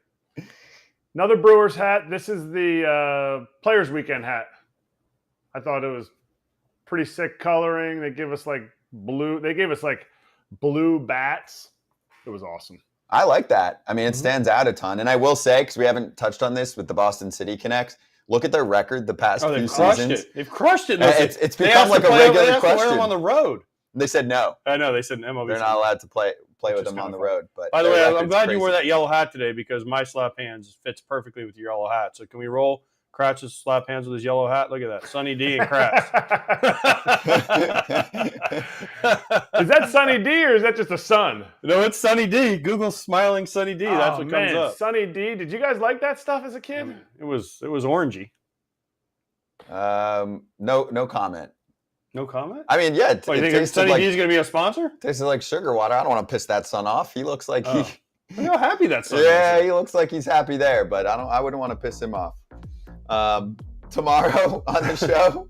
Another Brewers hat. This is the Players Weekend hat. I thought it was pretty sick coloring. They give us like blue. They gave us like blue bats. It was awesome. I like that. I mean, it stands out a ton. And I will say, because we haven't touched on this with the Boston City Connects, look at their record the past few seasons. They've crushed it. It's become like a regular question. Wear them on the road. They said no. I know. They said MLB. They're not allowed to play with them on the road. But by the way, I'm glad you wore that yellow hat today because my slap hands fits perfectly with your yellow hat. So can we roll Kratz's slap hands with his yellow hat? Look at that. Sonny D and Kratz. Is that Sonny D or is that just a sun? No, it's Sonny D. Google smiling Sonny D. That's what comes up. Sonny D. Did you guys like that stuff as a kid? It was orangey. No comment. No comment? I mean, yeah. You think Sonny D is going to be a sponsor? Tasted like sugar water. I don't want to piss that son off. He looks like Look how happy that son is. Yeah, he looks like he's happy there, but I wouldn't want to piss him off. Tomorrow on the show,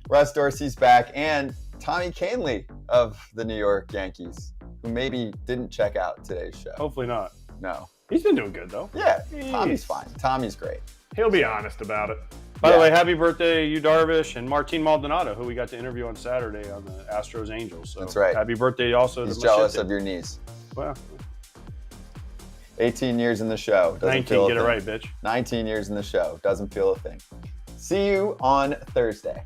Russ Dorsey's back, and Tommy Kahnle of the New York Yankees, who maybe didn't check out today's show. Hopefully not. No. He's been doing good, though. Yeah, Tommy's fine. Tommy's great. He'll be honest about it. By the way, happy birthday, Yu Darvish and Martin Maldonado, who we got to interview on Saturday on the Astros Angels. So that's right. Happy birthday also He's to jealous Machete. of your knees. Well, 18 years in the show. 19, get it right, bitch. 19 years in the show. Doesn't feel a thing. See you on Thursday.